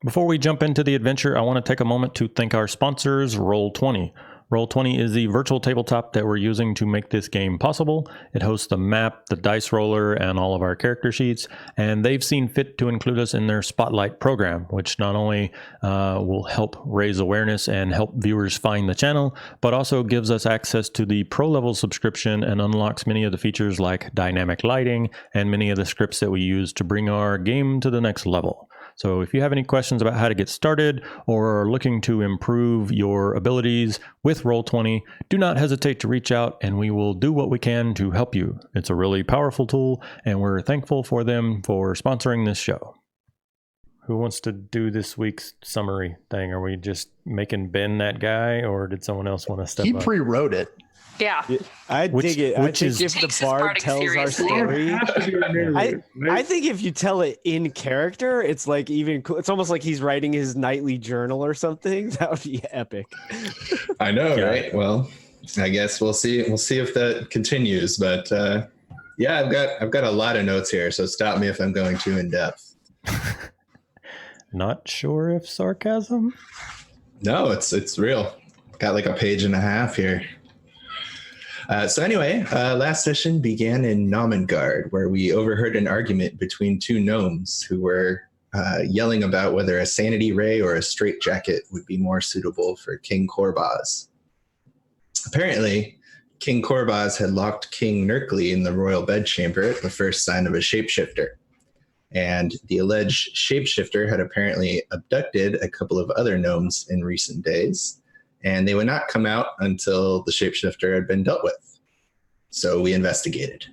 Before we jump into the adventure, I want to take a moment to thank our sponsors, Roll20. Roll20 is the virtual tabletop that we're using to make this game possible. It hosts the map, the dice roller, and all of our character sheets, and they've seen fit to include us in their Spotlight program, which not only will help raise awareness and help viewers find the channel, but also gives us access to the pro-level subscription and unlocks many of the features like dynamic lighting and many of the scripts that we use to bring our game to the next level. So if you have any questions about how to get started or are looking to improve your abilities with Roll20, do not hesitate to reach out and we will do what we can to help you. It's a really powerful tool and we're thankful for them for sponsoring this show. Who wants to do this week's summary thing? Are we just making Ben that guy or did someone else want to step up? He pre-wrote it. Yeah. I dig it. I think if the bard tells our story, I think if you tell it in character, it's like even cool. It's almost like he's writing his nightly journal or something. That would be epic. I know, right? Well, I guess we'll see. We'll see if that continues. But yeah, I've got a lot of notes here, so stop me if I'm going too in depth. Not sure if sarcasm? No, it's real. Got like a page and a half here. So anyway, last session began in Nomengard, where we overheard an argument between two gnomes who were yelling about whether a sanity ray or a straitjacket would be more suitable for King Korbaz. Apparently, King Korbaz had locked King Nerkly in the royal bedchamber at the first sign of a shapeshifter. And the alleged shapeshifter had apparently abducted a couple of other gnomes in recent days, and they would not come out until the shapeshifter had been dealt with. So we investigated.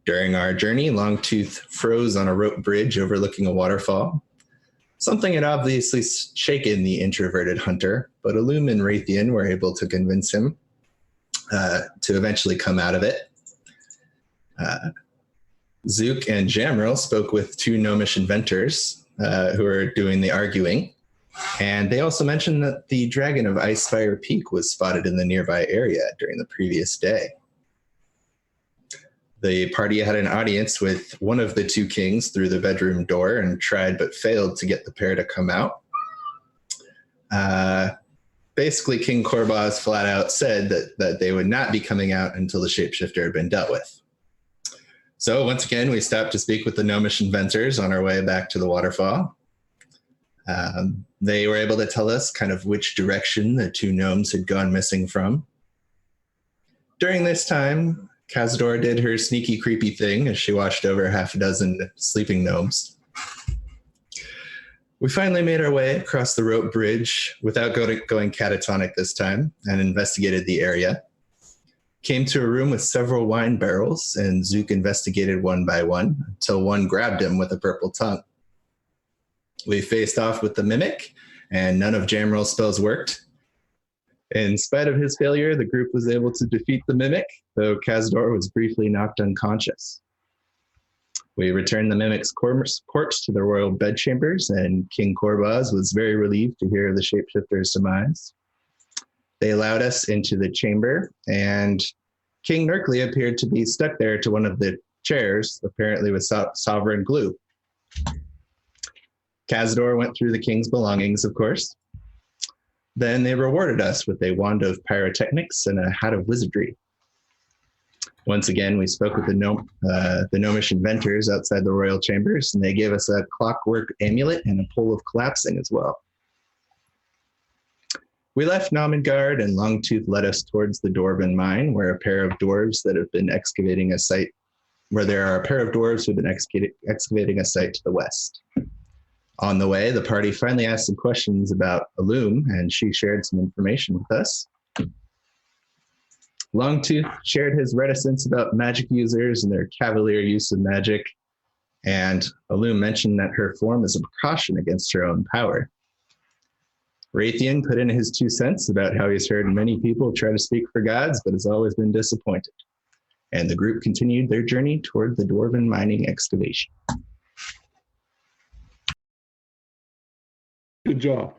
During our journey, Longtooth froze on a rope bridge overlooking a waterfall. Something had obviously shaken the introverted hunter, but Illum and Raytheon were able to convince him to eventually come out of it. Zook and Jamril spoke with two gnomish inventors who were doing the arguing. And they also mentioned that the dragon of Icespire Peak was spotted in the nearby area during the previous day. The party had an audience with one of the two kings through the bedroom door and tried but failed to get the pair to come out. Basically, King Korbaz flat out said that they would not be coming out until the shapeshifter had been dealt with. So once again, we stopped to speak with the gnomish inventors on our way back to the waterfall. They were able to tell us kind of which direction the two gnomes had gone missing from. During this time, Cazador did her sneaky, creepy thing as she watched over half a dozen sleeping gnomes. We finally made our way across the rope bridge without going catatonic this time and investigated the area. Came to a room with several wine barrels, and Zook investigated one by one until one grabbed him with a purple tongue. We faced off with the Mimic, and none of Jamril's spells worked. In spite of his failure, the group was able to defeat the Mimic, though Cazador was briefly knocked unconscious. We returned the Mimic's corpse to the royal bedchambers, and King Korbaz was very relieved to hear of the shapeshifter's demise. They allowed us into the chamber, and King Nerkly appeared to be stuck there to one of the chairs, apparently with sovereign glue. Cazador went through the king's belongings, of course. Then they rewarded us with a wand of pyrotechnics and a hat of wizardry. Once again, we spoke with the gnomish inventors outside the royal chambers, and they gave us a clockwork amulet and a pole of collapsing as well. We left Nomengard, and Longtooth led us towards the Dwarven mine, where a pair of dwarves that have been excavating a site, where there are a pair of dwarves who've been excavating a site to the west. On the way, the party finally asked some questions about Illum, and she shared some information with us. Longtooth shared his reticence about magic users and their cavalier use of magic, and Illum mentioned that her form is a precaution against her own power. Raytheon put in his 2 cents about how he's heard many people try to speak for gods, but has always been disappointed. And the group continued their journey toward the Dwarven mining excavation. Good job.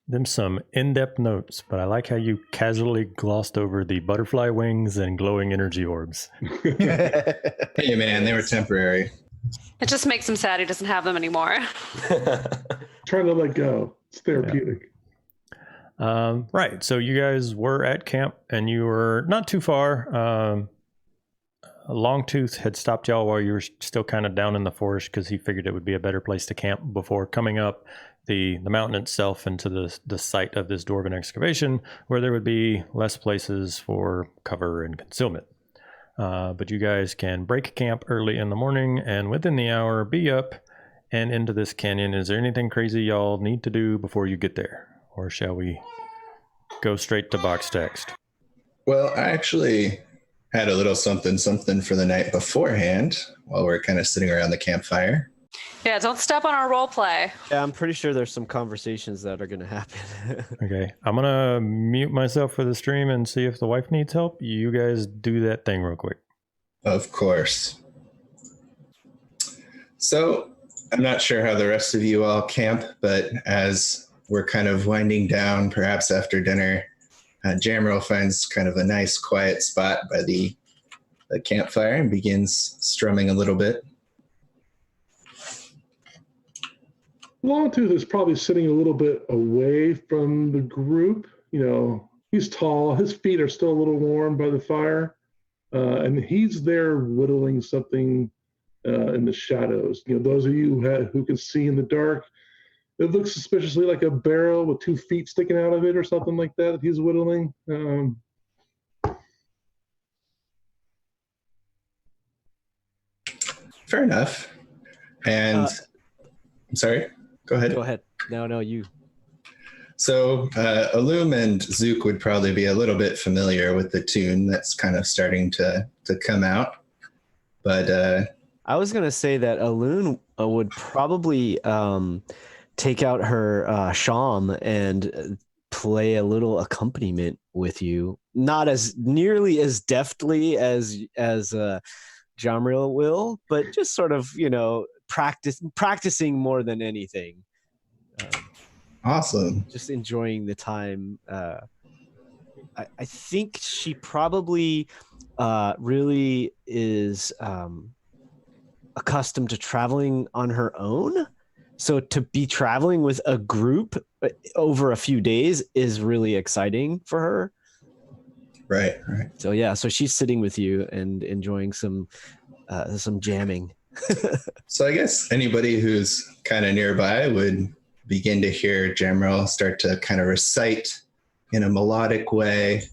Them some in-depth notes, but I like how you casually glossed over the butterfly wings and glowing energy orbs. Hey man, they were temporary. It just makes him sad he doesn't have them anymore. trying to let go. It's therapeutic. Right. So you guys were at camp, and you were not too far. Longtooth had stopped y'all while you were still kind of down in the forest because he figured it would be a better place to camp before coming up the mountain itself into the site of this dwarven excavation, where there would be less places for cover and concealment. But you guys can break camp early in the morning, and within the hour, be up and into this canyon. Is there anything crazy y'all need to do before you get there? Or shall we go straight to box text? Well, I actually had a little something for the night beforehand while we're kind of sitting around the campfire. Yeah, don't step on our role play. Yeah, I'm pretty sure there's some conversations that are going to happen. Okay, I'm going to mute myself for the stream and see if the wife needs help. You guys do that thing real quick. Of course. So, I'm not sure how the rest of you all camp, but as we're kind of winding down, perhaps after dinner, Jamrel finds kind of a nice quiet spot by the campfire and begins strumming a little bit. Longtooth is probably sitting a little bit away from the group. You know, he's tall. His feet are still a little warm by the fire. And he's there whittling something in the shadows. You know, those of you who can see in the dark, it looks suspiciously like a barrel with 2 feet sticking out of it or something like that he's whittling. Fair enough. And I'm sorry, go ahead. Go ahead. No, you. So Illum and Zook would probably be a little bit familiar with the tune that's kind of starting to come out. But I was going to say that Illum would probably take out her sham and play a little accompaniment with you. Not as nearly as deftly as Jamril will, but just sort of, you know, practicing more than anything. Awesome. Just enjoying the time. I think she probably really is accustomed to traveling on her own. So to be traveling with a group over a few days is really exciting for her. Right. So yeah, so she's sitting with you and enjoying some jamming. So I guess anybody who's kind of nearby would begin to hear Jamrel start to kind of recite in a melodic way.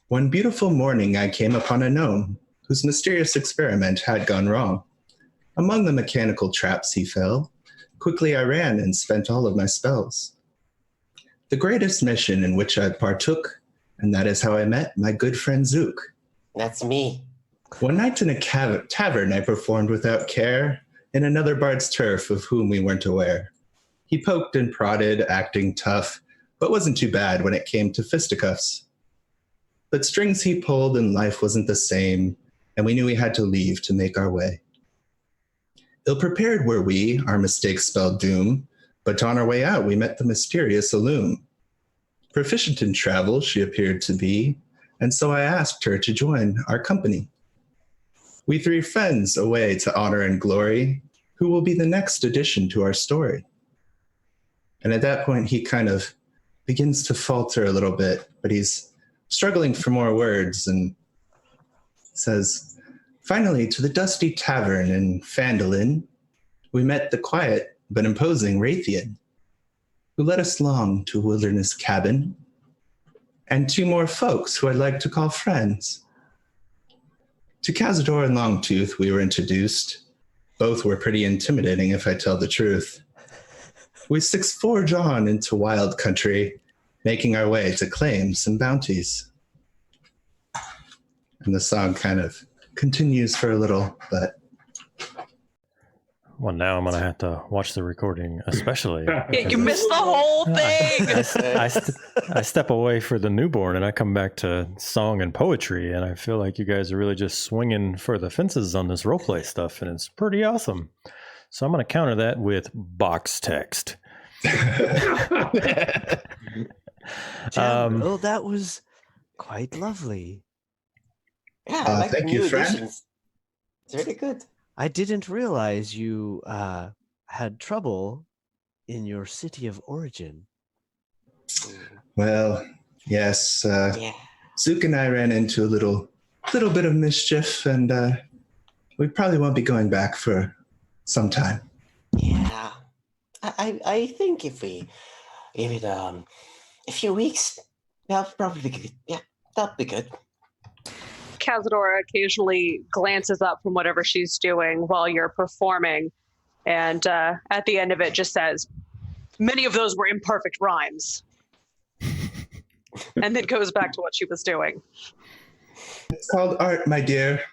One beautiful morning, I came upon a gnome whose mysterious experiment had gone wrong. Among the mechanical traps he fell. Quickly I ran and spent all of my spells. The greatest mission in which I partook, and that is how I met my good friend Zook. That's me. One night in a tavern I performed without care, in another bard's turf of whom we weren't aware. He poked and prodded, acting tough, but wasn't too bad when it came to fisticuffs. But strings he pulled and life wasn't the same, and we knew we had to leave to make our way. Ill-prepared were we, our mistakes spelled doom, but on our way out we met the mysterious Illum. Proficient in travel she appeared to be, and so I asked her to join our company. We 3 friends away to honor and glory, who will be the next addition to our story. And at that point he kind of begins to falter a little bit, but he's struggling for more words and says, finally, to the dusty tavern in Phandalin, we met the quiet but imposing Raytheon, who led us long to a wilderness cabin, and 2 more folks who I'd like to call friends. To Cazador and Longtooth we were introduced. Both were pretty intimidating if I tell the truth. We 6-forge on into wild country, making our way to claims and bounties. And the song kind of continues for a little, but... Well, now I'm going to have to watch the recording, especially. Yeah, you missed the whole thing. I step away for the newborn and I come back to song and poetry, and I feel like you guys are really just swinging for the fences on this roleplay stuff, and it's pretty awesome. So I'm going to counter that with box text. Oh, that was quite lovely. Yeah, I like thank the new you, friend. additions. It's really good. I didn't realize you had trouble in your city of origin. Well, yes. Yeah. Zook and I ran into a little bit of mischief, and we probably won't be going back for some time. Yeah. I think if we give it a few weeks, that'll probably be good. Yeah, that'll be good. Cazadora occasionally glances up from whatever she's doing while you're performing, and at the end of it just says, "Many of those were imperfect rhymes," and then goes back to what she was doing. It's called art, my dear.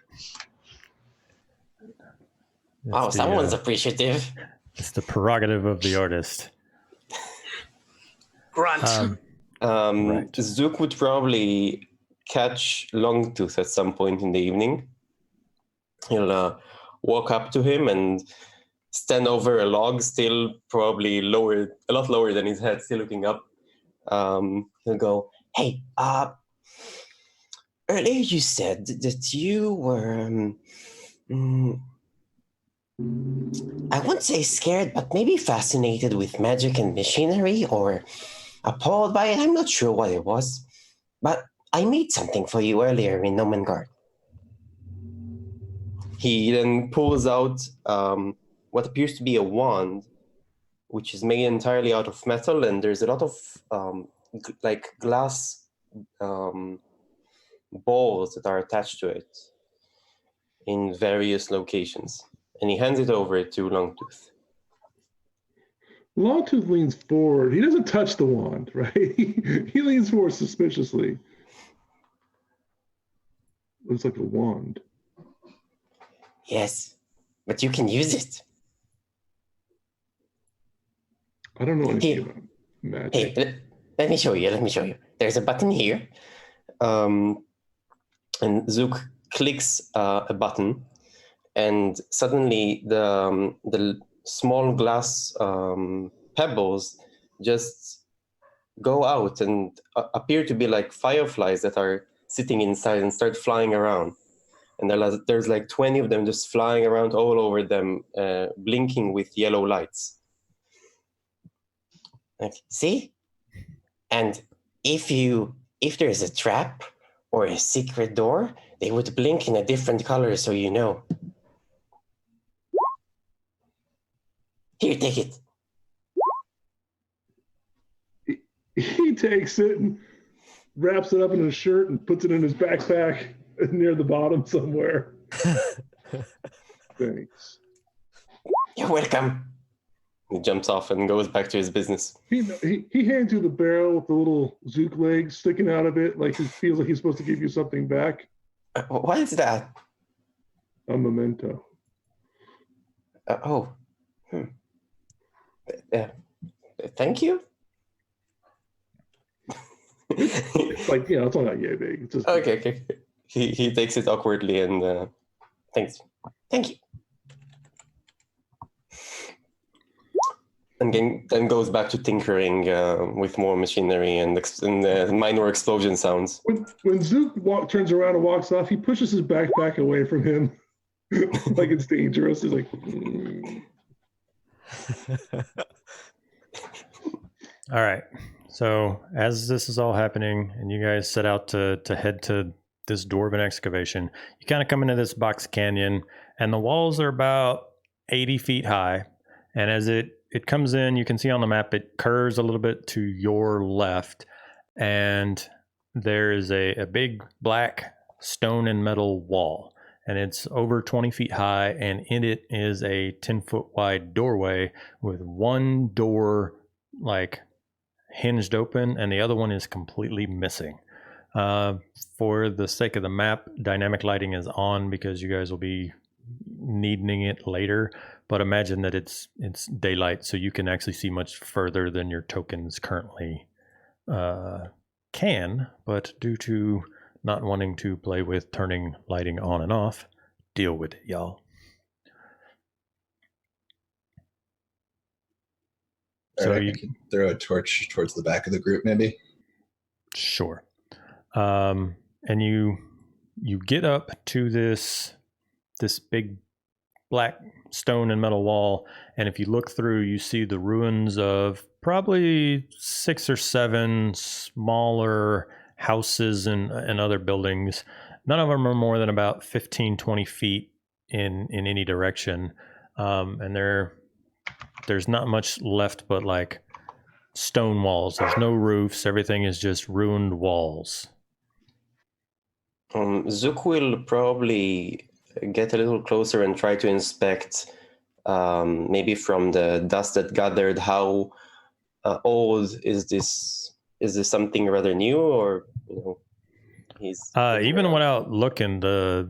Wow, someone's appreciative. It's the prerogative of the artist. Grunt. Right. Zook would probably catch Longtooth at some point in the evening. He'll walk up to him and stand over a log, still probably a lot lower than his head, still looking up. He'll go, Hey, earlier you said that you were, I won't say scared, but maybe fascinated with magic and machinery, or appalled by it. I'm not sure what it was, but I made something for you earlier in Nomengard. he then pulls out what appears to be a wand, which is made entirely out of metal, and there's a lot of glass balls that are attached to it in various locations. And he hands it over to Longtooth. Longtooth leans forward. He doesn't touch the wand, right? He leans forward suspiciously. Looks like a wand. Yes, but you can use it. I don't know anything Here. about magic. Hey, let me show you. There's a button here. And Zook clicks a button, and suddenly the small glass pebbles just go out and appear to be like fireflies that are sitting inside and start flying around. And there's like 20 of them just flying around all over them, blinking with yellow lights. Like, see? And if there's a trap or a secret door, they would blink in a different color, so you know. Here, take it. He takes it and wraps it up in his shirt and puts it in his backpack near the bottom somewhere. Thanks. You're welcome. He jumps off and goes back to his business. He hands you the barrel with the little Zook legs sticking out of it, like he feels like he's supposed to give you something back. What is that? A memento. Thank you. It's like, it's not that yay big. It's just Okay. He takes it awkwardly and thanks. Thank you. And then goes back to tinkering with more machinery and minor explosion sounds. When Zook turns around and walks off, he pushes his backpack away from him, like it's dangerous. He's like, All right. So as this is all happening and you guys set out to head to this dwarven excavation, you kind of come into this box canyon and the walls are about 80 feet high. And as it comes in, you can see on the map, it curves a little bit to your left. And there is a big black stone and metal wall. And it's over 20 feet high. And in it is a 10-foot wide doorway with one door like hinged open and the other one is completely missing. For the sake of the map, dynamic lighting is on because you guys will be needing it later, but imagine that it's daylight, so you can actually see much further than your tokens currently can, but due to not wanting to play with turning lighting on and off, deal with it, y'all. So you can throw a torch towards the back of the group, maybe. Sure. And you get up to this big black stone and metal wall, and if you look through, you see the ruins of probably 6 or 7 smaller houses and other buildings. None of them are more than about 15, 20 feet in any direction. And there's not much left but like stone walls. There's no roofs. Everything is just ruined walls. Zook will probably get a little closer and try to inspect, maybe from the dust that gathered, how old is this? Is this something rather new, or he's even without looking, the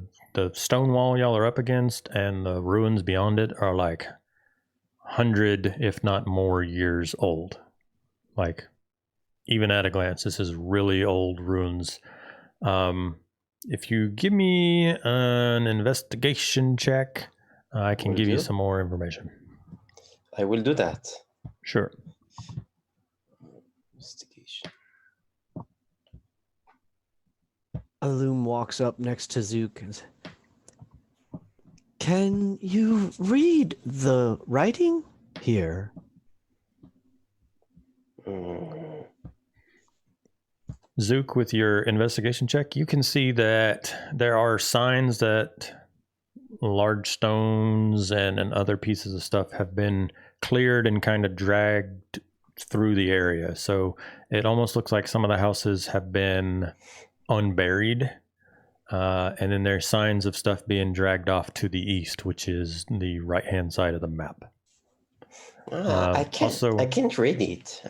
stone wall y'all are up against and the ruins beyond it are like 100, if not more, years old. Like, even at a glance, this is really old ruins. If you give me an investigation check, I can give you some more information. I will do that. Sure. Investigation. Alum walks up next to Zook and says, "Can you read the writing here?" Zook, with your investigation check, you can see that there are signs that large stones and other pieces of stuff have been cleared and kind of dragged through the area. So it almost looks like some of the houses have been unburied. And then there's signs of stuff being dragged off to the east, which is the right-hand side of the map. I can't read it.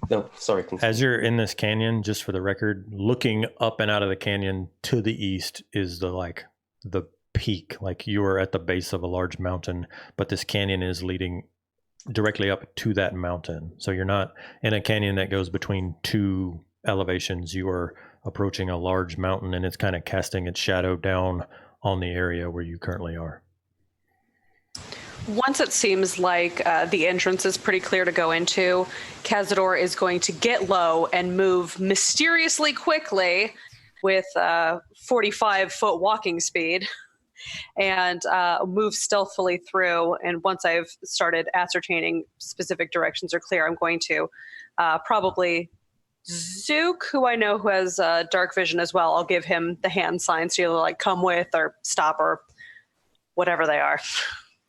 No, sorry. Continue. As you're in this canyon, just for the record, looking up and out of the canyon to the east is the peak. Like, you are at the base of a large mountain, but this canyon is leading directly up to that mountain. So you're not in a canyon that goes between 2 elevations. You are approaching a large mountain, and it's kind of casting its shadow down on the area where you currently are. Once it seems like the entrance is pretty clear to go into, Cazador is going to get low and move mysteriously quickly with 45-foot walking speed and move stealthily through. And once I've started ascertaining specific directions are clear, I'm going to probably Zook, who I know who has dark vision as well, I'll give him the hand signs to either like come with or stop or whatever they are.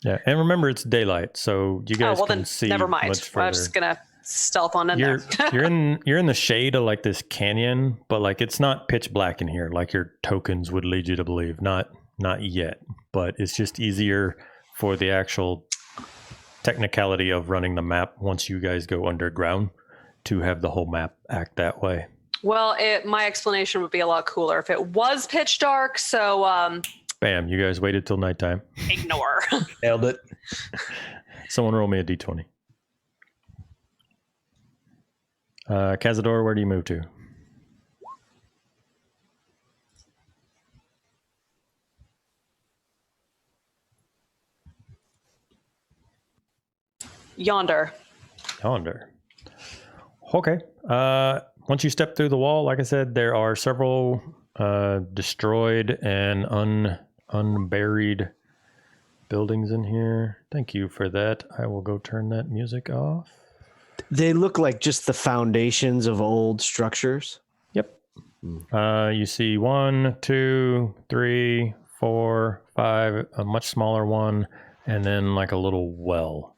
Yeah, and remember it's daylight, so you guys can see. Never mind. Much further. I'm just gonna stealth on in there. You're in the shade of like this canyon, but like it's not pitch black in here, like your tokens would lead you to believe. Not yet, but it's just easier for the actual technicality of running the map once you guys go underground to have the whole map act that way. Well, my explanation would be a lot cooler if it was pitch dark. So. Bam, you guys waited till nighttime. Ignore. Nailed it. Someone roll me a d20. Cazador, where do you move to? Yonder. Okay. Once you step through the wall, like I said, there are several destroyed and unburied buildings in here. Thank you for that. I will go turn that music off. They look like just the foundations of old structures. Yep. You see 1, 2, 3, 4, 5, a much smaller one, and then like a little well.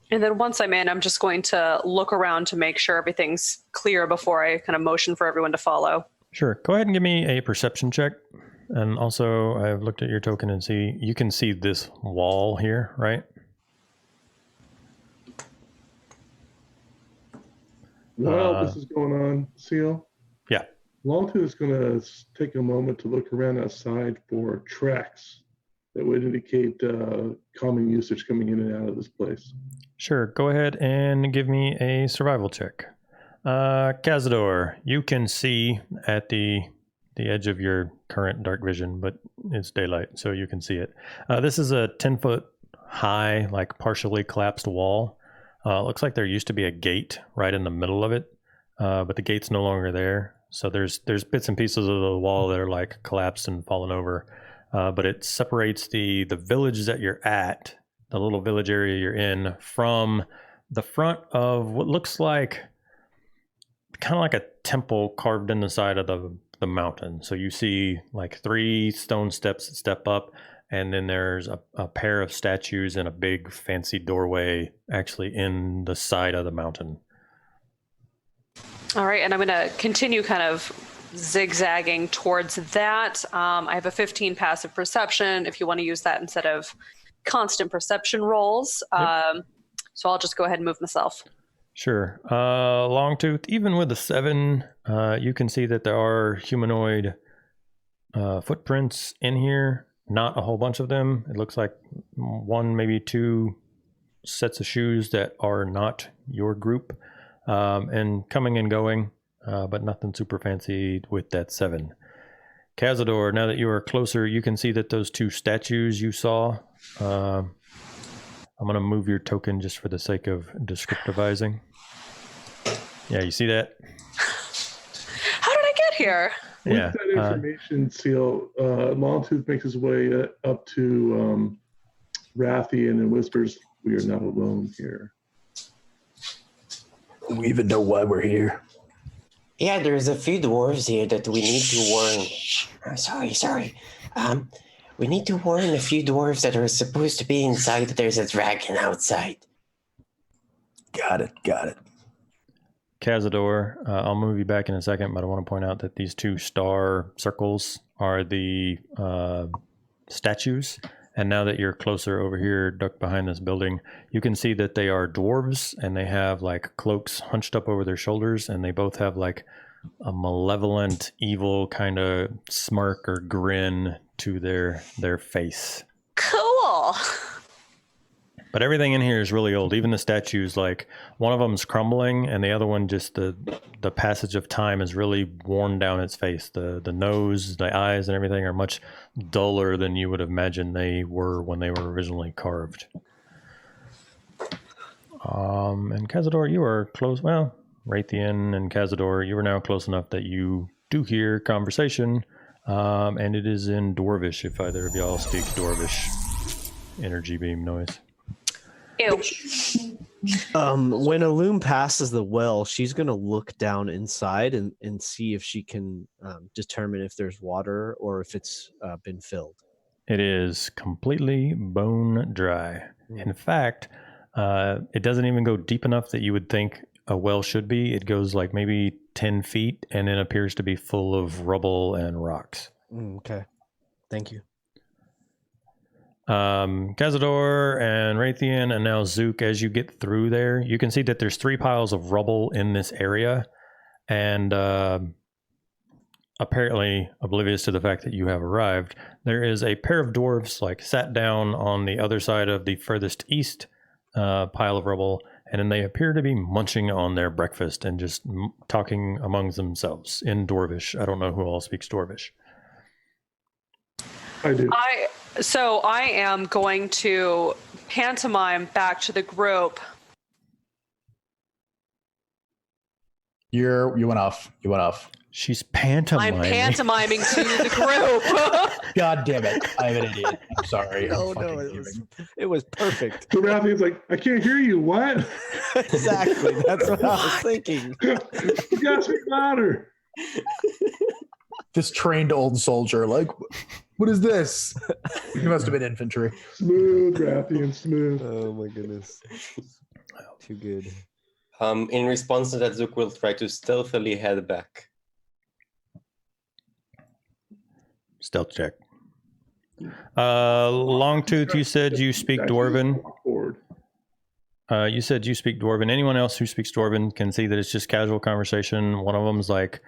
And then once I'm in, I'm just going to look around to make sure everything's clear before I kind of motion for everyone to follow. Sure. Go ahead and give me a perception check. And also, I've looked at your token and you can see this wall here, right? While this is going on, Seal? Yeah. Longtooth is going to take a moment to look around outside for tracks that would indicate common usage coming in and out of this place. Sure. Go ahead and give me a survival check. Cazador, you can see at the edge of your current dark vision, but it's daylight, so you can see it. This is a 10-foot high, like partially collapsed wall. Looks like there used to be a gate right in the middle of it, but the gate's no longer there. So there's bits and pieces of the wall that are like collapsed and fallen over, but it separates the village that you're at, the little village area you're in, from the front of what looks like kind of like a temple carved in the side of the mountain. So you see like 3 stone steps that step up, and then there's a pair of statues and a big fancy doorway actually in the side of the mountain. All right, and I'm going to continue kind of zigzagging towards that. I have a 15 passive perception if you want to use that instead of constant perception rolls. Yep. So I'll just go ahead and move myself. Sure. Longtooth, even with a 7, you can see that there are humanoid footprints in here. Not a whole bunch of them. It looks like 1, maybe 2 sets of shoes that are not your group. And coming and going, but nothing super fancy with that 7. Cazador, now that you are closer, you can see that those 2 statues you saw. I'm going to move your token just for the sake of descriptivizing. Yeah, you see that? How did I get here? Yeah. With that information, Seal, Longtooth makes his way up to Rathian and whispers, "We are not alone here." We even know why we're here. Yeah, there's a few dwarves here that we need to warn. Sorry. We need to warn a few dwarves that are supposed to be inside. There's a dragon outside. Got it. Cazador, I'll move you back in a second, but I want to point out that these 2 star circles are the statues. And now that you're closer over here, ducked behind this building, you can see that they are dwarves, and they have like cloaks hunched up over their shoulders, and they both have like a malevolent, evil kind of smirk or grin to their face. Cool. But everything in here is really old. Even the statues, like one of them's crumbling, and the other one, just the passage of time has really worn down its face. The nose, the eyes, and everything are much duller than you would imagine they were when they were originally carved. And Cazador, you are close. Well, Rathian and Cazador, you are now close enough that you do hear conversation, and it is in Dwarvish. If either of y'all speak Dwarvish, energy beam noise. Ew. When Illume passes the well, she's going to look down inside and see if she can determine if there's water or if it's been filled. It is completely bone dry. In fact, it doesn't even go deep enough that you would think a well should be. It goes like maybe 10 feet and then appears to be full of rubble and rocks. Okay. Thank you. Cazador and Rathian and now Zook, as you get through there, you can see that there's 3 piles of rubble in this area, and apparently oblivious to the fact that you have arrived, there is a pair of dwarves like sat down on the other side of the furthest east pile of rubble, and then they appear to be munching on their breakfast and just talking amongst themselves in Dwarvish. I don't know who all speaks Dwarvish. I do. So I am going to pantomime back to the group. You went off. She's pantomiming. I'm pantomiming to the group. God damn it. I'm an idiot. I'm sorry. No, it was perfect. So Rathian's like, "I can't hear you. What?" Exactly. That's what I was thinking. You gotta speak louder. This trained old soldier, like, what is this? He must have been infantry. Smooth, Rathian, smooth. Oh my goodness. Too good. In response to that, Zook will try to stealthily head back. Stealth check. Longtooth, you said you speak Dwarven. You said you speak Dwarven. Anyone else who speaks Dwarven can see that it's just casual conversation. One of them's like,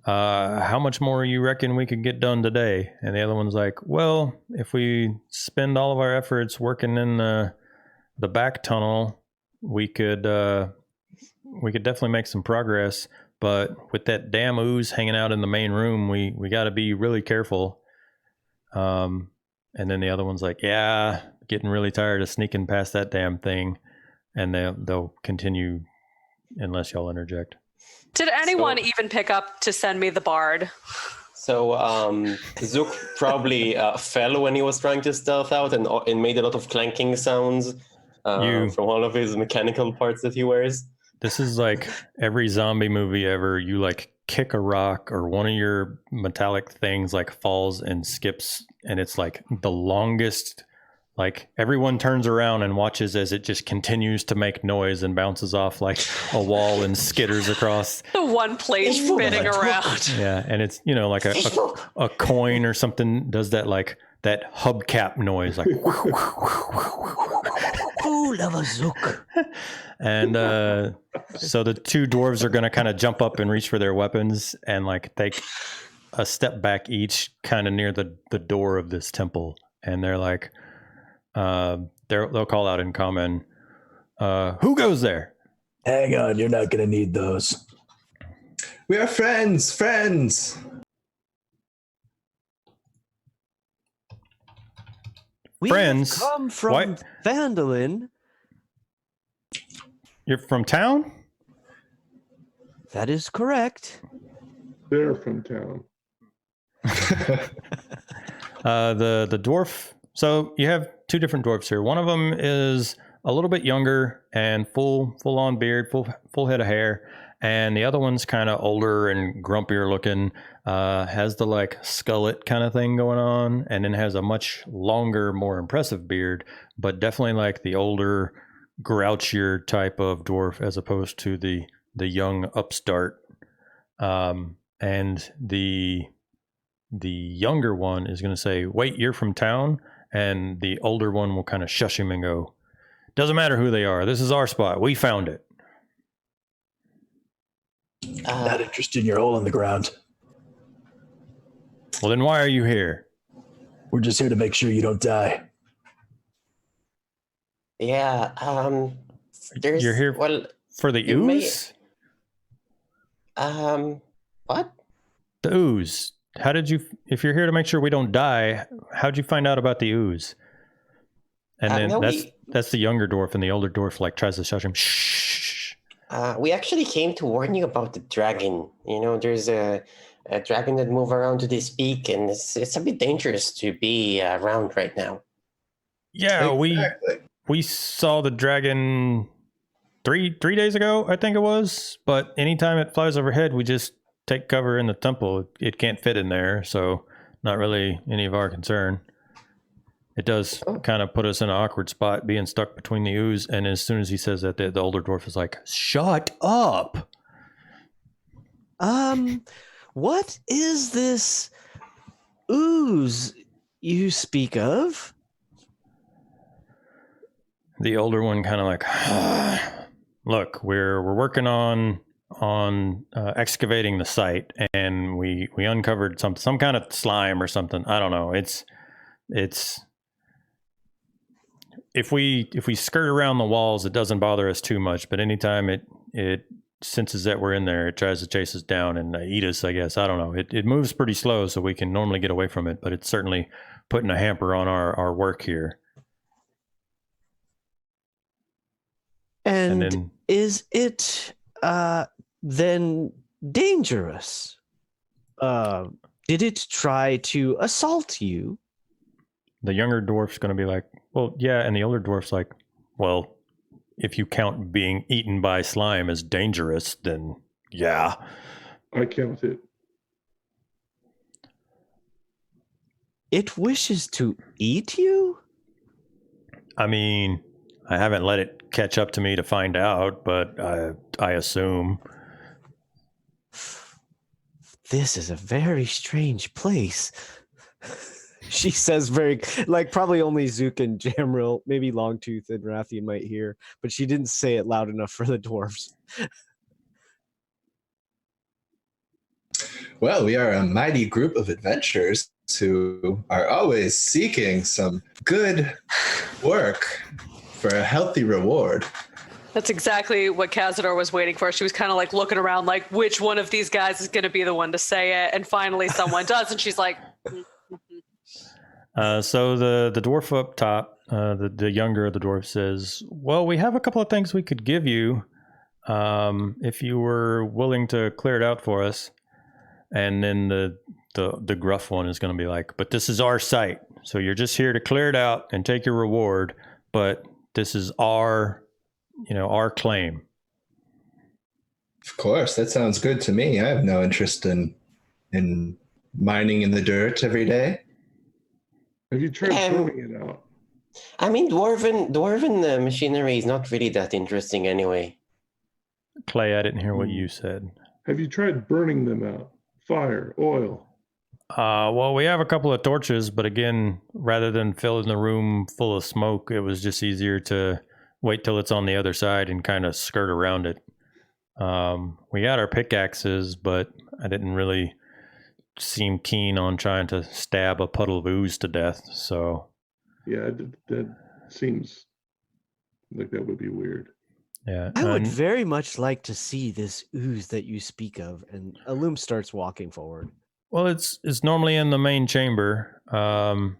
how much more you reckon we could get done today? And the other one's like, well, if we spend all of our efforts working in the back tunnel, we could definitely make some progress. But with that damn ooze hanging out in the main room, we got to be really careful. And then the other one's like, yeah, getting really tired of sneaking past that damn thing. And they'll continue unless y'all interject. Did anyone even pick up to send me the bard? So Zook probably fell when he was trying to stealth out and made a lot of clanking sounds from all of his mechanical parts that he wears. This is like every zombie movie ever. You like kick a rock or one of your metallic things like falls and skips, and it's like the longest. Like everyone turns around and watches as it just continues to make noise and bounces off like a wall and skitters across. The one plate spinning around. Yeah, and it's, you know, like a coin or something does that, like that hubcap noise, like. Ooh, love a zook. And so the two dwarves are going to kind of jump up and reach for their weapons and like take a step back each, kind of near the door of this temple, and they're like. They'll call out in common, who goes there? Hang on, you're not going to need those. We are friends. We Friends? come from What? Vandalin. You're from town? That is correct. They're from town. The dwarf. So you have two different dwarfs here. One of them is a little bit younger and full on beard, full head of hair, and the other one's kind of older and grumpier looking. Has the like skullet kind of thing going on, and then has a much longer, more impressive beard, but definitely like the older, grouchier type of dwarf as opposed to the young upstart. And the younger one is going to say, "Wait, you're from town?" And the older one will kind of shush him and go, "Doesn't matter who they are. This is our spot. We found it." Not interested in your hole in the ground. Well, then why are you here? We're just here to make sure you don't die. Yeah, You're here for the ooze? What? The ooze. How did you, if you're here to make sure we don't die, how'd you find out about the ooze? And then that's the younger dwarf, and the older dwarf like tries to shush him. Shh. We actually came to warn you about the dragon. You know, there's a dragon that moves around to this peak, and it's a bit dangerous to be around right now. Yeah, we saw the dragon three days ago, I think it was. But anytime it flies overhead, we just take cover in the temple. It can't fit in there, so not really any of our concern. It does kind of put us in an awkward spot, being stuck between the ooze. And as soon as he says that, the older dwarf is like, "Shut up." What is this ooze you speak of? The older one kind of like, look, we're working on excavating the site, and we uncovered some kind of slime or something. I don't know. It's if we skirt around the walls, it doesn't bother us too much. But anytime it senses that we're in there, it tries to chase us down and eat us, I guess. I don't know. It moves pretty slow, so we can normally get away from it, but it's certainly putting a hamper on our work here. And then, is it then dangerous? Did it try to assault you? The younger dwarf's going to be like, well, yeah. And the older dwarf's like, well, if you count being eaten by slime as dangerous, then yeah. I count it. It wishes to eat you? I mean, I haven't let it catch up to me to find out, but I assume. This is a very strange place. She says very, like, probably only Zook and Jamril, maybe Longtooth and Rathian might hear, but she didn't say it loud enough for the dwarves. Well, we are a mighty group of adventurers who are always seeking some good work for a healthy reward. That's exactly what Cazador was waiting for. She was kind of like looking around like, which one of these guys is going to be the one to say it? And finally someone does, and she's like... So the dwarf up top, the younger of the dwarf says, well, we have a couple of things we could give you. if you were willing to clear it out for us, and then the gruff one is going to be like, but this is our site, so you're just here to clear it out and take your reward, but this is our claim. Of course, that sounds good to me. I have no interest in mining in the dirt every day. Have you tried burning it out? I mean, dwarven machinery is not really that interesting anyway. Clay, I didn't hear what you said. Have you tried burning them out? Fire, oil. Well, we have a couple of torches, but again, rather than filling the room full of smoke, it was just easier to wait till it's on the other side and kind of skirt around it. We got our pickaxes, but I didn't really seem keen on trying to stab a puddle of ooze to death, so... Yeah, that seems like that would be weird. Yeah, I would very much like to see this ooze that you speak of. And Illum starts walking forward. Well, it's normally in the main chamber, and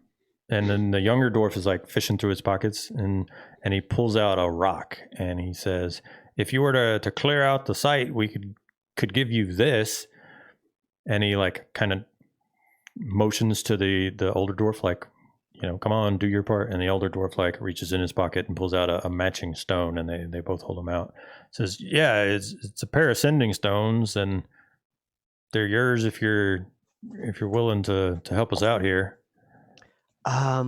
then the younger dwarf is like fishing through his pockets, and he pulls out a rock, and he says, "If you were to clear out the site, we could give you this." And he like kind of motions to the older dwarf, like, come on, do your part. And the older dwarf like reaches in his pocket and pulls out a matching stone, and they both hold them out. Says, "Yeah, it's a pair of sending stones, and they're yours if you're willing to help us out here." I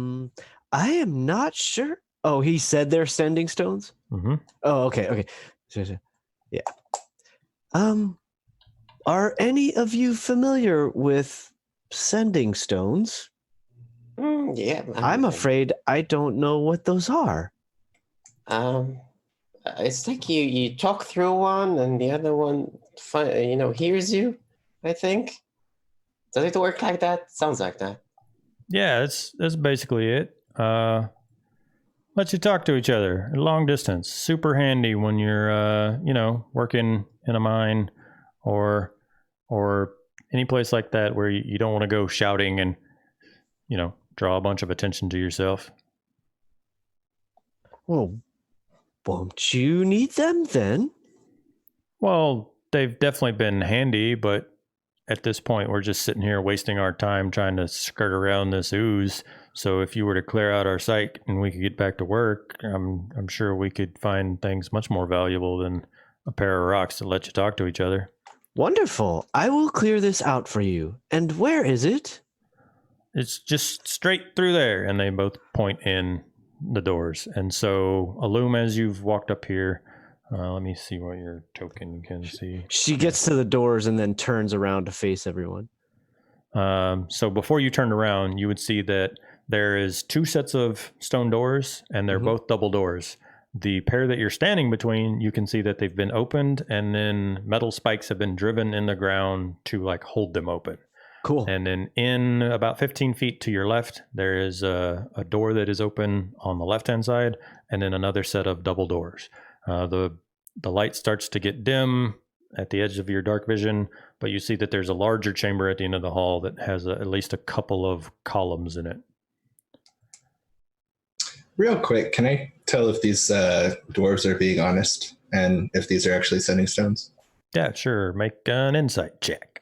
am not sure. Oh, he said they're sending stones? Mm-hmm. Oh, okay. So, yeah. Are any of you familiar with sending stones? Yeah. I'm afraid I don't know what those are. It's like you talk through one and the other one, hears you, I think. Does it work like that? Sounds like that. Yeah, that's basically it. Lets you talk to each other at long distance. Super handy when you're, working in a mine or any place like that where you don't want to go shouting and, draw a bunch of attention to yourself. Well, won't you need them then? Well, they've definitely been handy, but at this point, we're just sitting here wasting our time trying to skirt around this ooze. So if you were to clear out our site and we could get back to work, I'm sure we could find things much more valuable than a pair of rocks that let you talk to each other. Wonderful. I will clear this out for you. And where is it? It's just straight through there. And they both point in the doors. And so, Illum, as you've walked up here, let me see what your token can see. She gets to the doors and then turns around to face everyone. So before you turned around, you would see that there is 2 sets of stone doors, and they're both double doors. The pair that you're standing between, you can see that they've been opened, and then metal spikes have been driven in the ground to like hold them open. Cool. And then in about 15 feet to your left, there is a door that is open on the left-hand side, and then another set of double doors. The light starts to get dim at the edge of your dark vision, but you see that there's a larger chamber at the end of the hall that has at least a couple of columns in it. Real quick, can I tell if these dwarves are being honest and if these are actually sending stones? Yeah, sure. Make an insight check.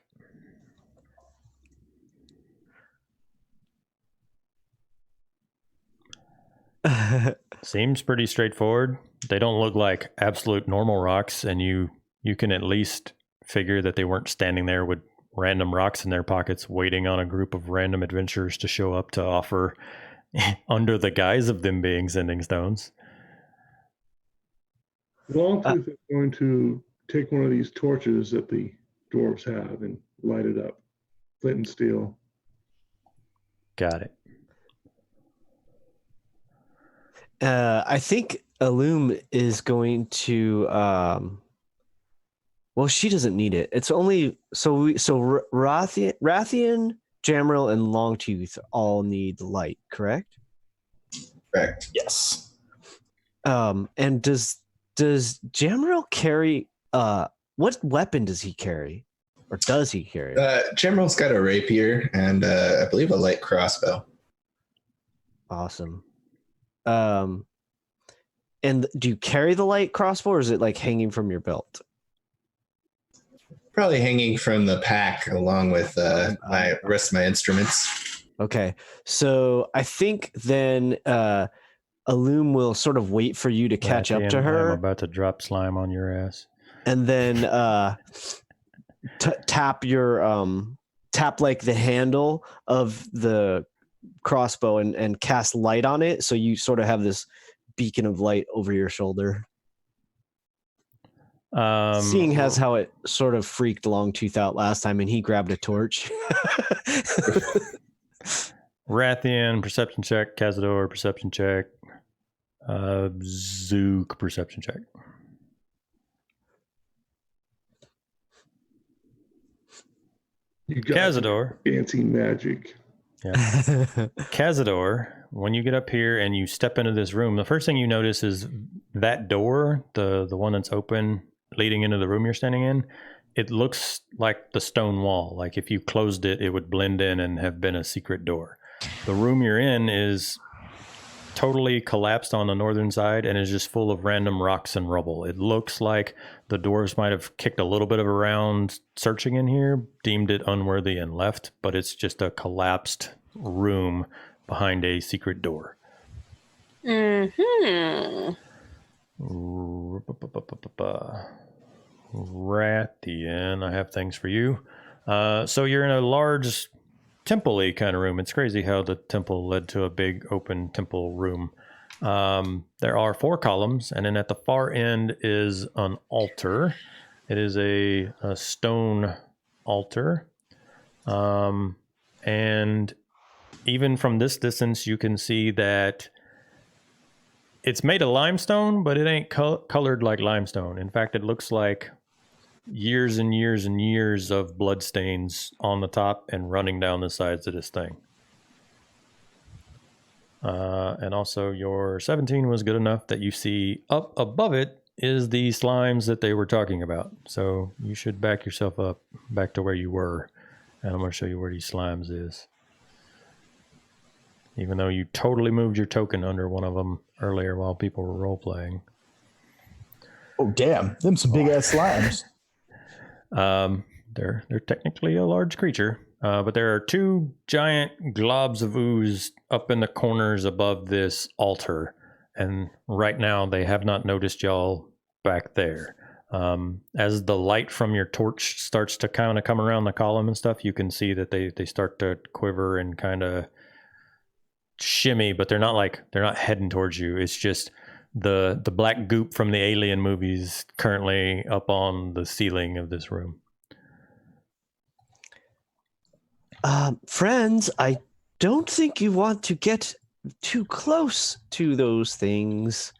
Seems pretty straightforward. They don't look like absolute normal rocks, and you can at least figure that they weren't standing there with random rocks in their pockets waiting on a group of random adventurers to show up to offer under the guise of them being sending stones. Longtooth is going to take one of these torches that the dwarves have and light it up. Flint and steel. Got it. I think Illum is going to. Well, she doesn't need it. It's only so Rathian, Jamril, and Longtooth all need light, correct? Correct. Yes. And does Jamril carry? What weapon does he carry, or does he carry? Jamril's got a rapier and I believe a light crossbow. Awesome. And do you carry the light crossbow, or is it like hanging from your belt? Probably hanging from the pack along with my rest of my instruments. Okay, so I think then Alum will sort of wait for you to catch up to her. I'm about to drop slime on your ass. And then tap like the handle of the crossbow and cast light on it, so you sort of have this beacon of light over your shoulder. Seeing as how it sort of freaked Longtooth out last time and he grabbed a torch. Rathian, perception check. Cazador, perception check. Zook, perception check. You got Cazador. Fancy magic. Yeah. Cazador, when you get up here and you step into this room, the first thing you notice is that door, the one that's open leading into the room you're standing in, it looks like the stone wall. Like if you closed it, it would blend in and have been a secret door. The room you're in is totally collapsed on the northern side and is just full of random rocks and rubble. It looks like the dwarves might have kicked a little bit of a round searching in here, deemed it unworthy and left, but it's just a collapsed room behind a secret door. Mm-hmm. Rathian, I have things for you. So you're in a large temple-y kind of room. It's crazy how the temple led to a big open temple room. There are 4 columns, and then at the far end is an altar. It is a stone altar. And even from this distance, you can see that it's made of limestone, but it ain't colored like limestone. In fact, it looks like years and years and years of blood stains on the top and running down the sides of this thing. And also your 17 was good enough that you see up above it is the slimes that they were talking about. So you should back yourself up back to where you were. And I'm going to show you where these slimes is. Even though you totally moved your token under one of them earlier while people were role-playing. Oh, damn. Them some big-ass slimes. They're technically a large creature, but there are 2 giant globs of ooze up in the corners above this altar, and right now they have not noticed y'all back there. As the light from your torch starts to kind of come around the column and stuff, you can see that they start to quiver and kind of shimmy, but they're not heading towards you. It's just the black goop from the Alien movies currently up on the ceiling of this room. Friends, I don't think you want to get too close to those things.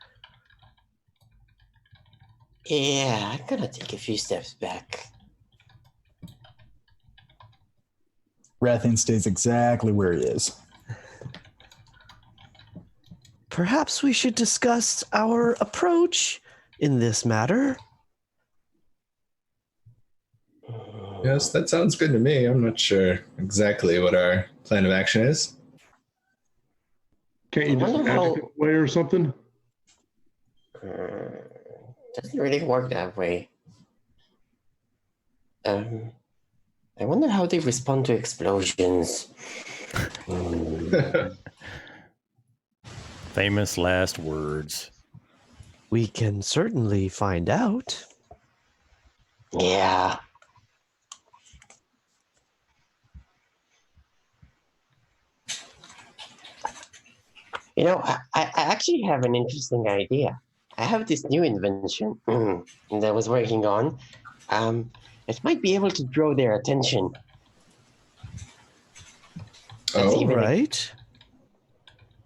Yeah, I'm gonna take a few steps back. Rathian stays exactly where he is. Perhaps we should discuss our approach in this matter. Yes, that sounds good to me. I'm not sure exactly what our plan of action is. Can't you just magic it away or something? Doesn't really work that way. I wonder how they respond to explosions. Famous last words. We can certainly find out. Yeah. You know, I actually have an interesting idea. I have this new invention that I was working on. It might be able to draw their attention. Oh, right.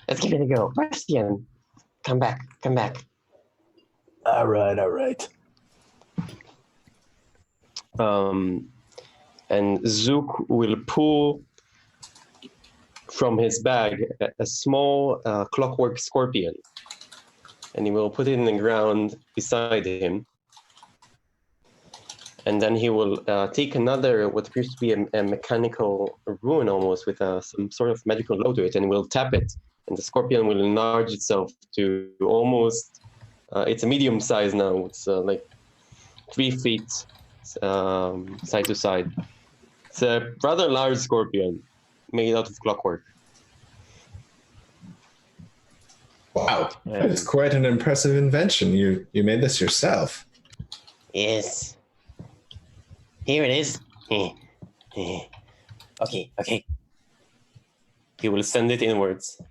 Let's give it a go. Bastian, come back. All right. And Zook will pull from his bag a small clockwork scorpion, and he will put it in the ground beside him. And then he will take another, what appears to be a mechanical rune almost, with some sort of magical glow to it, and will tap it. And the scorpion will enlarge itself to almost It's a medium size now. It's like 3 feet side to side. It's a rather large scorpion made out of clockwork. Wow, that's quite an impressive invention. You made this yourself. Yes. Here it is. Okay. He will send it inwards.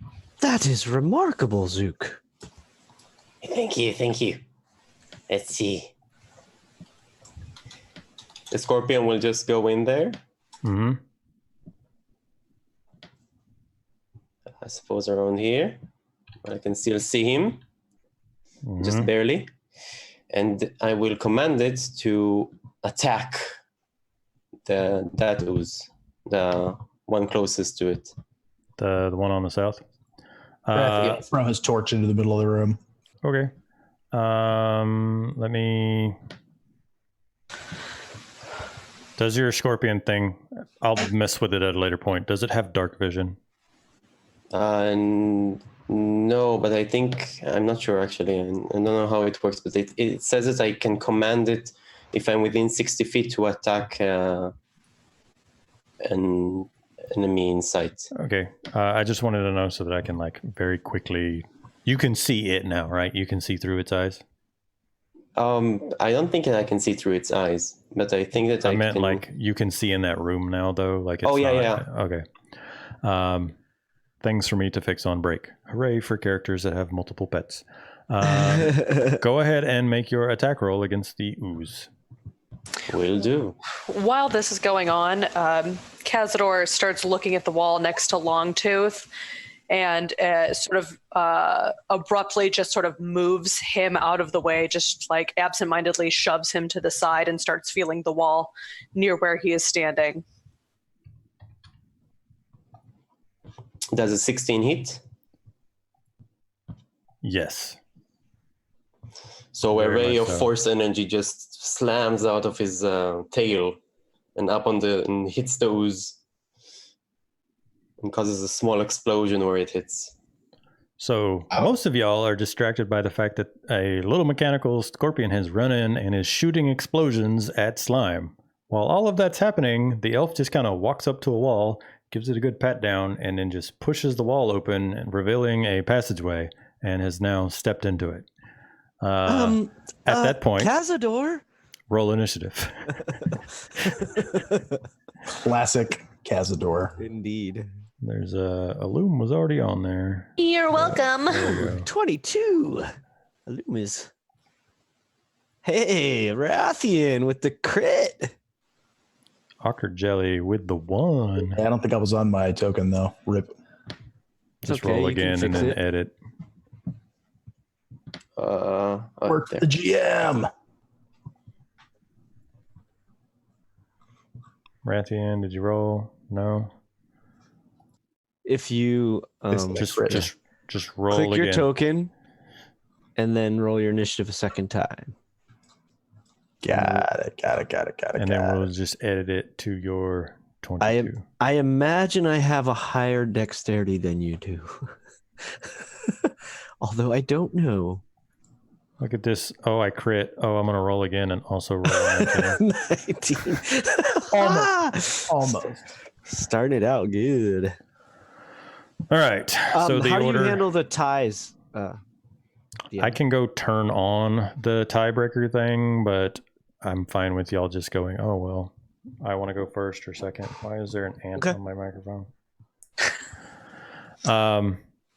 That is remarkable, Zook. Thank you. Let's see. The scorpion will just go in there. Mm-hmm. I suppose around here. I can still see him. Just barely. And I will command it to attack that ooze, the one closest to it. The one on the south? Throw his torch into the middle of the room. Okay. Let me... Does your scorpion thing... I'll mess with it at a later point. Does it have dark vision? No, but I think... I'm not sure, actually. I don't know how it works, but it says that I can command it if I'm within 60 feet to attack an enemy in sight. Okay. I just wanted to know so that I can, like, very quickly... You can see it now, right? You can see through its eyes? I don't think that I can see through its eyes, but I think that I meant can... like you can see in that room now, though. Like, it's yeah. Okay. Things for me to fix on break. Hooray for characters that have multiple pets. Go ahead and make your attack roll against the ooze. Will do. While this is going on, Cazador starts looking at the wall next to Longtooth and sort of abruptly just sort of moves him out of the way, just like absentmindedly shoves him to the side and starts feeling the wall near where he is standing. Does a 16 hit? Yes. So a ray of force energy just slams out of his tail and up and hits the ooze and causes a small explosion where it hits. So most of y'all are distracted by the fact that a little mechanical scorpion has run in and is shooting explosions at slime. While all of that's happening, the elf just kind of walks up to a wall, gives it a good pat down, and then just pushes the wall open, revealing a passageway, and has now stepped into it. At that point, Cazador, roll initiative. Classic Cazador. Indeed. There's a loom was already on there. You're welcome. 22. A loom is. Hey, Rathian with the crit. Ocker Jelly with the 1. I don't think I was on my token though. Rip. Just roll again and then edit. Work the GM. Rathian, did you roll? No. If you just roll click again. your token and then roll your initiative a second time. Got it. And then we'll just edit it to your 22. I imagine I have a higher dexterity than you do. Although I don't know. Look at this. Oh, I crit. Oh, I'm going to roll again and also roll 19. Almost. Starting it out good. All right. So the how do order... you handle the ties? I can go turn on the tiebreaker thing, but I'm fine with y'all just going, oh, well, I want to go first or second. Why is there an ant on my microphone?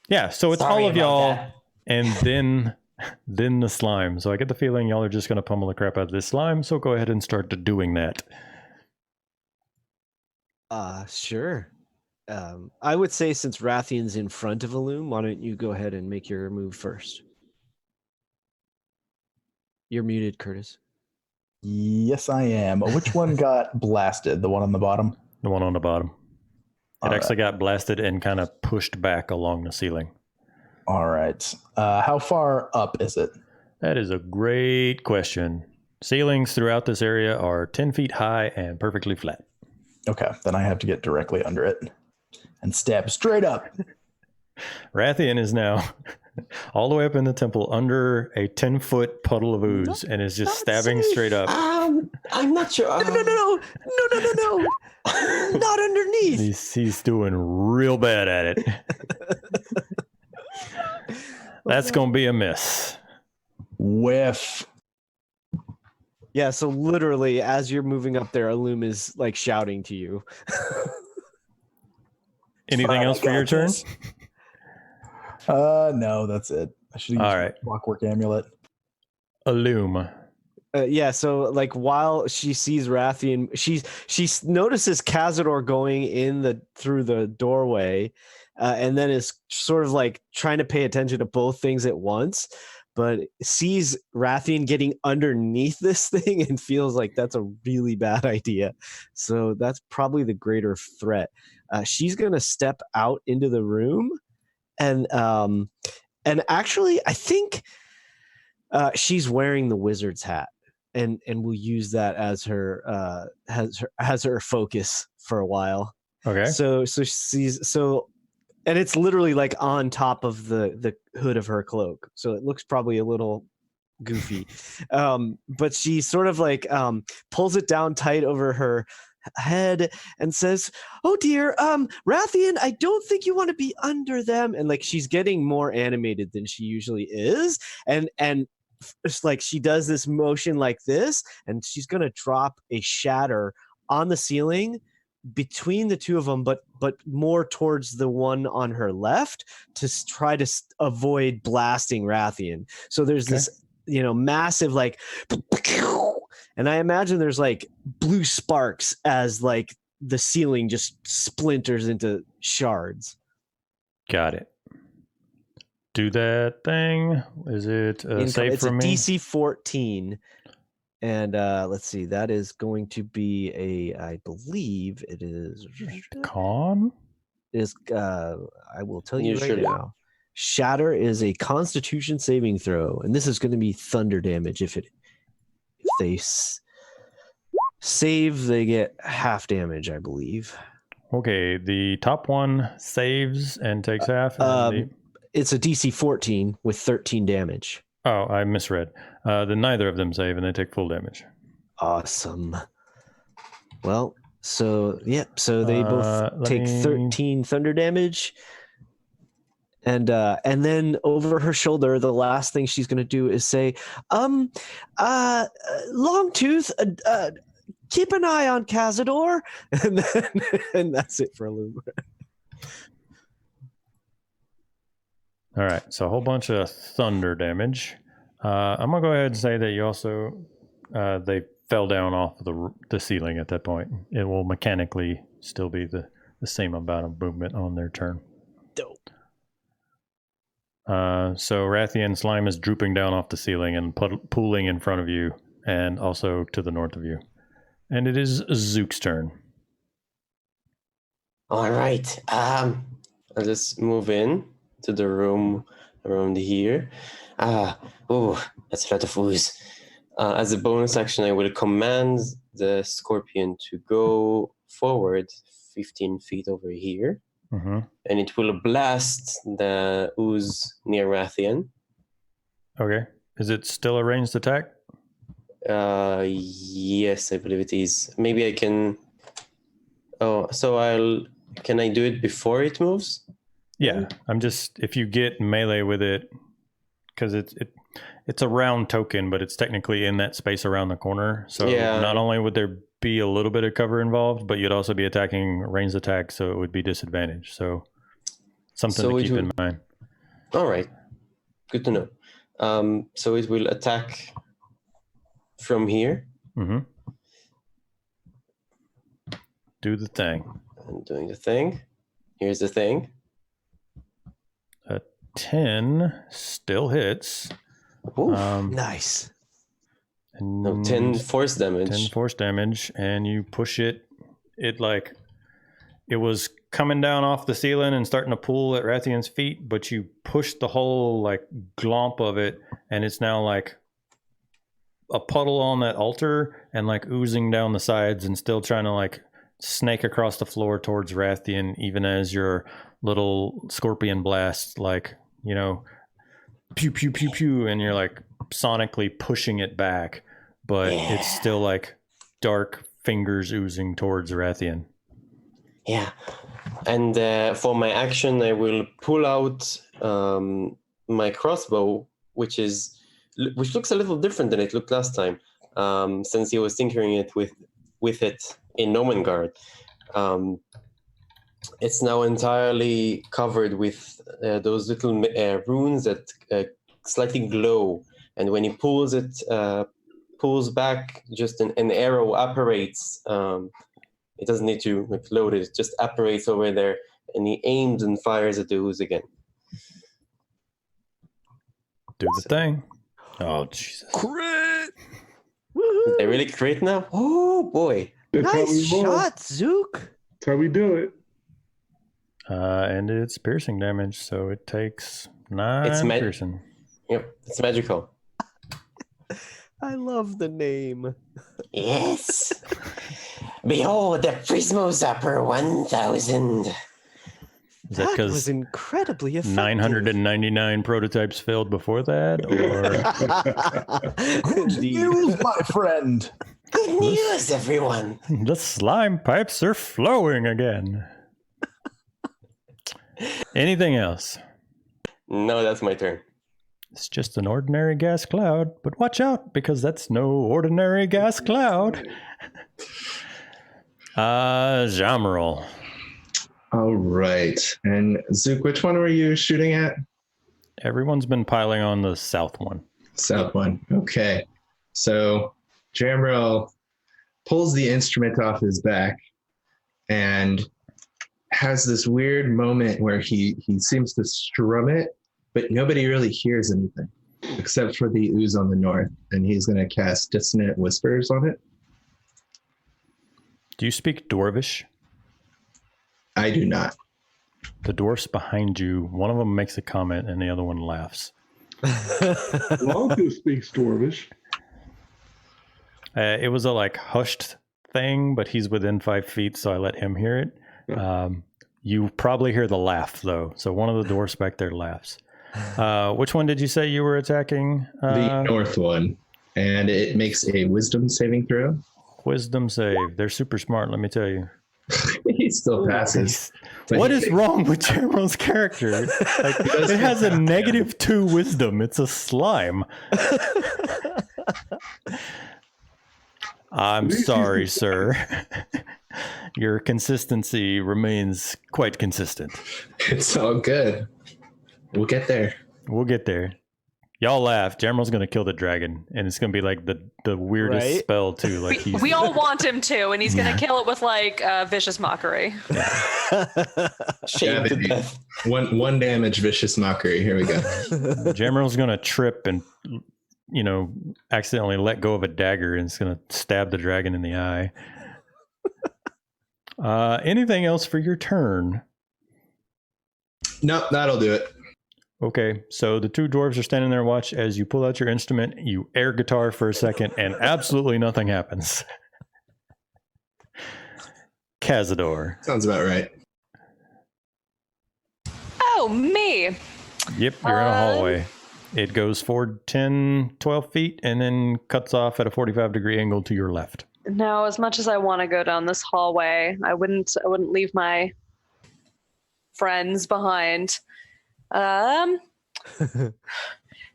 Yeah, so it's all of y'all and then the slime. So I get the feeling y'all are just going to pummel the crap out of this slime, so go ahead and start doing that. Sure. I would say since Rathian's in front of a loom, why don't you go ahead and make your move first? You're muted, Curtis. Yes, I am. Which one got blasted? The one on the bottom? The one on the bottom. It actually got blasted and kind of pushed back along the ceiling. All right. How far up is it? That is a great question. Ceilings throughout this area are 10 feet high and perfectly flat. Okay, then I have to get directly under it and stab straight up. Rathian is now All the way up in the temple under a 10-foot puddle of ooze and is just stabbing safe. straight up. I'm not sure. No. Not underneath. He's doing real bad at it. That's going to be a miss. Whiff. Yeah, so literally, as you're moving up there, Illum is like shouting to you. Anything else for your turn? No, that's it. I should use my clockwork amulet. Illum. Yeah, so like while she sees Rathian, she notices Cazador going through the doorway, and then is sort of like trying to pay attention to both things at once, but sees Rathian getting underneath this thing and feels like that's a really bad idea. So that's probably the greater threat. She's gonna step out into the room, and actually, I think she's wearing the wizard's hat, and we'll use that as her focus for a while. Okay. So and it's literally like on top of the hood of her cloak, so it looks probably a little goofy, but she sort of like pulls it down tight over her head and says, "Oh dear, Rathian, I don't think you want to be under them." And like she's getting more animated than she usually is, and it's like she does this motion like this, and she's gonna drop a shatter on the ceiling between the two of them, but more towards the one on her left to try to avoid blasting Rathian. So there's this, massive like, and I imagine there's like blue sparks as like the ceiling just splinters into shards. Got it. Do that thing. Is it safe from me? It's a DC 14. And let's see, that is going to be I believe it is Con? I will tell you right now. Shatter is a Constitution saving throw, and this is going to be thunder damage. If they save, they get half damage, I believe. Okay, the top one saves and takes half. It's a DC 14 with 13 damage. Oh, I misread. Then neither of them save, and they take full damage. Awesome. Well, so they both take 13 thunder damage, and then over her shoulder, the last thing she's going to do is say, Longtooth, keep an eye on Cazador, and that's it for Illum. All right, so a whole bunch of thunder damage. I'm gonna go ahead and say that you also they fell down off the ceiling at that point. It will mechanically still be the same amount of movement on their turn. Dope. So Rathian slime is drooping down off the ceiling and pooling in front of you, and also to the north of you. And it is Zook's turn. All right. I'll just move in to the room around here. That's a lot of ooze. As a bonus action, I will command the scorpion to go forward 15 feet over here. Mm-hmm. And it will blast the ooze near Rathian. Okay. Is it still a ranged attack? Yes, I believe it is. Maybe I can... Can I do it before it moves? Yeah, I'm just, if you get melee with it, because it's a round token, but it's technically in that space around the corner. So not only would there be a little bit of cover involved, but you'd also be attacking ranged attack, so it would be disadvantaged. So something to keep in mind. All right, good to know. So it will attack from here. Mm-hmm. Do the thing. I'm doing the thing. Here's the thing. 10 still hits. Nice. No, 10 force damage. 10 force damage, and you push it. It was coming down off the ceiling and starting to pool at Rathian's feet, but you pushed the whole glomp of it, and it's now like a puddle on that altar and oozing down the sides and still trying to snake across the floor towards Rathian, even as your little scorpion blast pew, pew, pew, pew, and you're like sonically pushing it back, but it's still like dark fingers oozing towards Rathian. Yeah. And for my action, I will pull out my crossbow, which looks a little different than it looked last time, since he was tinkering it with it in Nomengard. It's now entirely covered with those little runes that slightly glow, and when he pulls back, just an arrow apparates. It doesn't need to load it; just apparates over there, and he aims and fires at the ooze again. Do the thing. Oh Jesus! Crit! Did I really crit now? Oh boy! Nice shot, Zook. That's how we do it. And it's piercing damage, so it takes 9 piercing. Yep, it's magical. I love the name. Yes. Behold, the Prismozapper 1000. Is that because was incredibly effective? 999 prototypes failed before that, or Good news, my friend. Good news, everyone. the slime pipes are flowing again? Anything else? No, that's my turn. It's just an ordinary gas cloud, but watch out, because that's no ordinary gas cloud. Jamrel. All right. And Zook, which one were you shooting at? Everyone's been piling on the south one. South one. Okay. So Jamrel pulls the instrument off his back and has this weird moment where he seems to strum it, but nobody really hears anything except for the ooze on the north. And he's going to cast Dissonant Whispers on it. Do you speak Dwarvish? I do not. The dwarfs behind you, one of them makes a comment and the other one laughs. Longtooth speaks Dwarvish. It was a like hushed thing, but he's within 5 feet, so I let him hear it. You probably hear the laugh, though. So one of the dwarfs back there laughs. Which one did you say you were attacking? The north one. And it makes a wisdom saving throw. Wisdom save. They're super smart, let me tell you. He still passes. What is wrong with Jamrel's character? Like, it has a -2 wisdom. It's a slime. I'm sorry, sir. Your consistency remains quite consistent. It's all good. We'll get there. We'll get there. Y'all laugh. Jamrel's going to kill the dragon, and it's going to be like the weirdest spell, too. Like we all want him to, and he's going to kill it with like vicious mockery. Shame to death. One damage, vicious mockery. Here we go. Jamrel's going to trip and, accidentally let go of a dagger, and it's going to stab the dragon in the eye. Anything else for your turn? No, that'll do it. Okay, so the 2 dwarves are standing there. Watch as you pull out your instrument, you air guitar for a second, and absolutely nothing happens. Cazador. Sounds about right. Oh, me. Yep, you're in a hallway. It goes forward 10, 12 feet, and then cuts off at a 45-degree angle to your left. No, as much as I want to go down this hallway, I wouldn't leave my friends behind. Do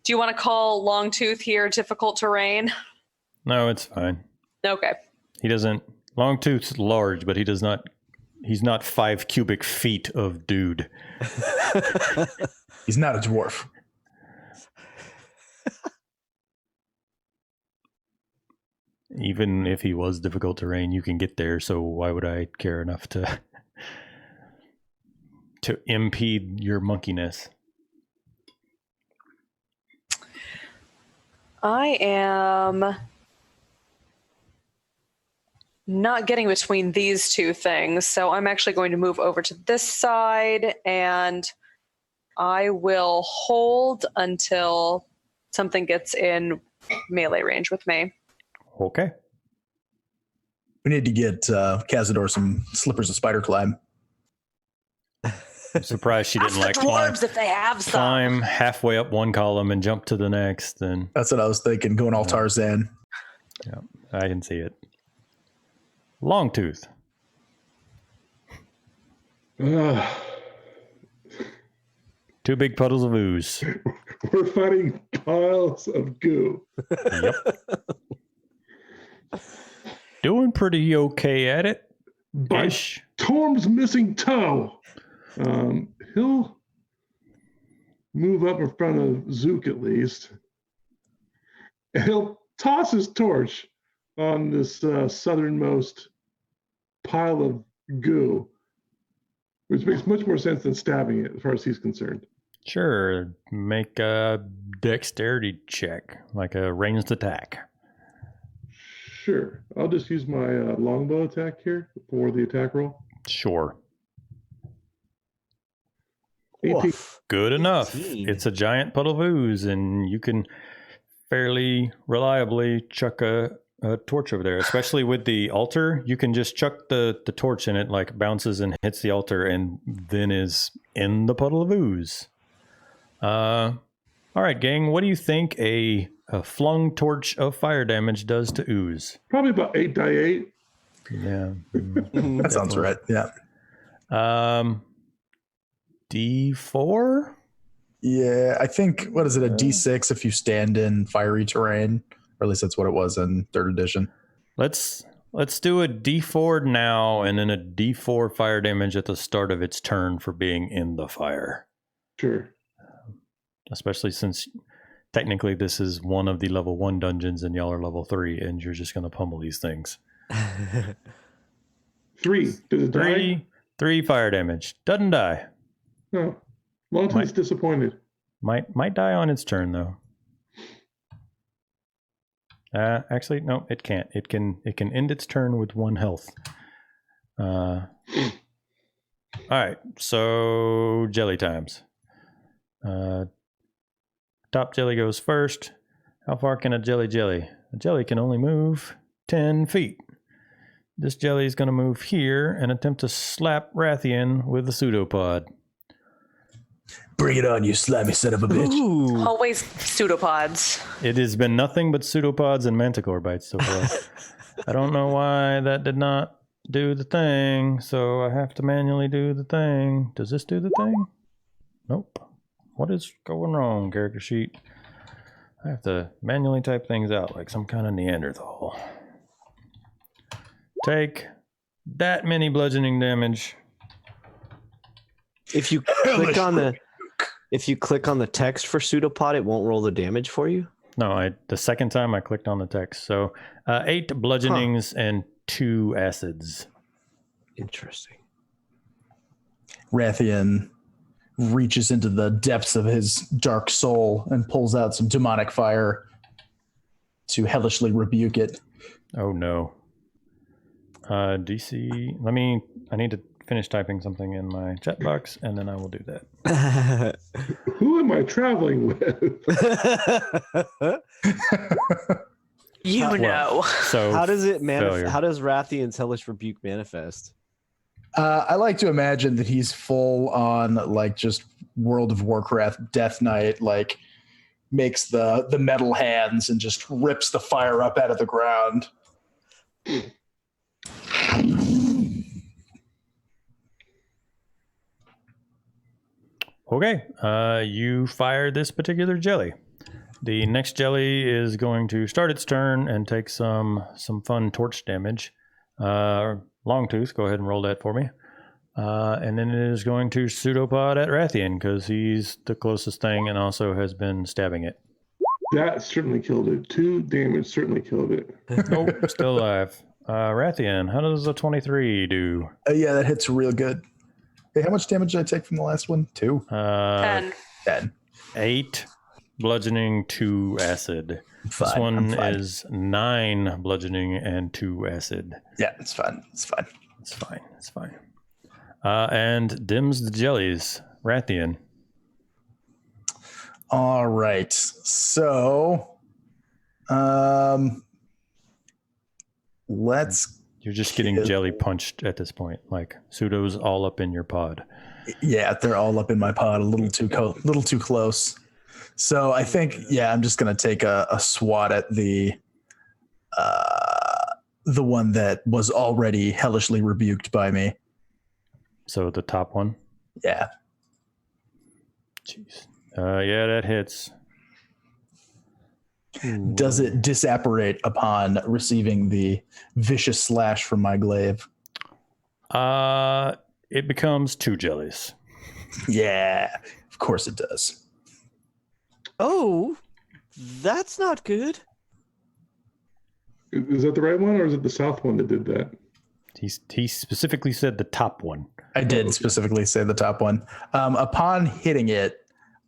you want to call Longtooth here difficult terrain? No, it's fine. Okay. He doesn't. Longtooth's large, but he's not 5 cubic feet of dude. He's not a dwarf. Even if he was difficult terrain, you can get there, so why would I care enough to impede your monkeyness? I am not getting between these 2 things, so I'm actually going to move over to this side, and I will hold until something gets in melee range with me. Okay. We need to get Cazador some slippers of spider climb. I'm surprised she didn't Ask the dwarves if they have some. climb halfway up one column and jump to the next. And That's what I was thinking, going all Tarzan. yeah, I can see it. Longtooth. Two big puddles of ooze. We're fighting piles of goo. Yep. Doing pretty okay at it. By Torm's missing toe. He'll move up in front of Zook at least. And he'll toss his torch on this southernmost pile of goo, which makes much more sense than stabbing it as far as he's concerned. Sure. Make a dexterity check, like a ranged attack. Sure. I'll just use my longbow attack here for the attack roll. Sure. 18. Good enough. It's a giant puddle of ooze, and you can fairly reliably chuck a torch over there, especially with the altar. You can just chuck the torch and it like bounces and hits the altar and then is in the puddle of ooze. All right, gang, what do you think a flung torch of fire damage does to ooze? Probably about 8 die 8. Yeah. That sounds right. Yeah. D4? Yeah, I think, what is it, a D6 if you stand in fiery terrain? Or at least that's what it was in 3rd edition. Let's do a D4 now and then a D4 fire damage at the start of its turn for being in the fire. Sure. Especially since technically this is one of the level 1 dungeons and y'all are level 3 and you're just going to pummel these things. 3. Does it die? 3 fire damage. Doesn't die. No. Longtooth's disappointed. Might die on its turn though. Actually, no, it can't. It can end its turn with 1 health. All right, so jelly times. Top jelly goes first. How far can a jelly? A jelly can only move 10 feet. This jelly is going to move here and attempt to slap Rathian with a pseudopod. Bring it on, you slimy son of a bitch. Ooh. Always pseudopods. It has been nothing but pseudopods and manticore bites so far. I don't know why that did not do the thing, so I have to manually do the thing. Does this do the thing? Nope. What is going wrong, character sheet? I have to manually type things out like some kind of Neanderthal. Take that many bludgeoning damage. If you click on the text for pseudopod, it won't roll the damage for you? No, the second time I clicked on the text. So 8 bludgeonings and 2 acids. Interesting. Rathian reaches into the depths of his dark soul and pulls out some demonic fire to hellishly rebuke it. Oh no. DC, I need to finish typing something in my chat box and then I will do that. Who am I traveling with? You know. So how does it manifest? How does Rathian's hellish rebuke manifest? I like to imagine that he's full on like just World of Warcraft Death Knight, like makes the metal hands and just rips the fire up out of the ground. Okay, you fire this particular jelly. The next jelly is going to start its turn and take some fun torch damage. Longtooth, go ahead and roll that for me. And then it is going to pseudopod at Rathian because he's the closest thing and also has been stabbing it. That certainly killed it. 2 damage certainly killed it. Nope, still alive. Rathian, how does a 23 do? Yeah, that hits real good. Hey, how much damage did I take from the last one? 2? 10. 8 bludgeoning, 2 acid. This one is 9 bludgeoning and 2 acid. Yeah, it's fine. And dims the jellies. Rathian. All right. So, You're just getting jelly punched at this point. Like pseudo's all up in your pod. Yeah, they're all up in my pod, a little too close. So I think, I'm just gonna take a swat at the one that was already hellishly rebuked by me. So the top one? Yeah. Jeez. Yeah, that hits. Does it disapparate upon receiving the vicious slash from my glaive? It becomes 2 jellies. Yeah, of course it does. Oh, that's not good. Is that the right one, or is it the south one that did that? He specifically said the top one. I did specifically say the top one. Upon hitting it,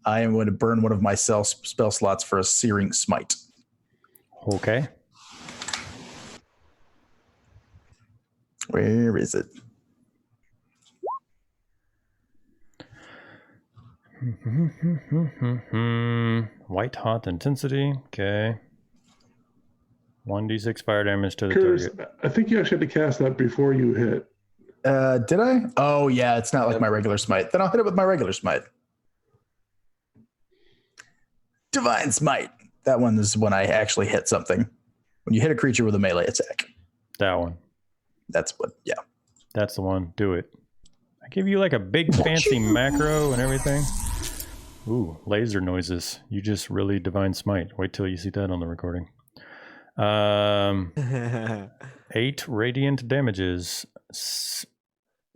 I am going to burn one of my spell slots for a Searing Smite. Okay. Where is it? White hot intensity. Okay. 1d6 fire damage to the Curse, target. I think you actually had to cast that before you hit. Did I? Oh, yeah, it's not like my regular smite. Then I'll hit it with my regular smite. Divine Smite. That one is when I actually hit something. When you hit a creature with a melee attack. That one. That's what, yeah. That's the one. Do it. I give you like a big fancy macro and everything. Ooh, laser noises. You just really divine smite. Wait till you see that on the recording. 8 radiant damages.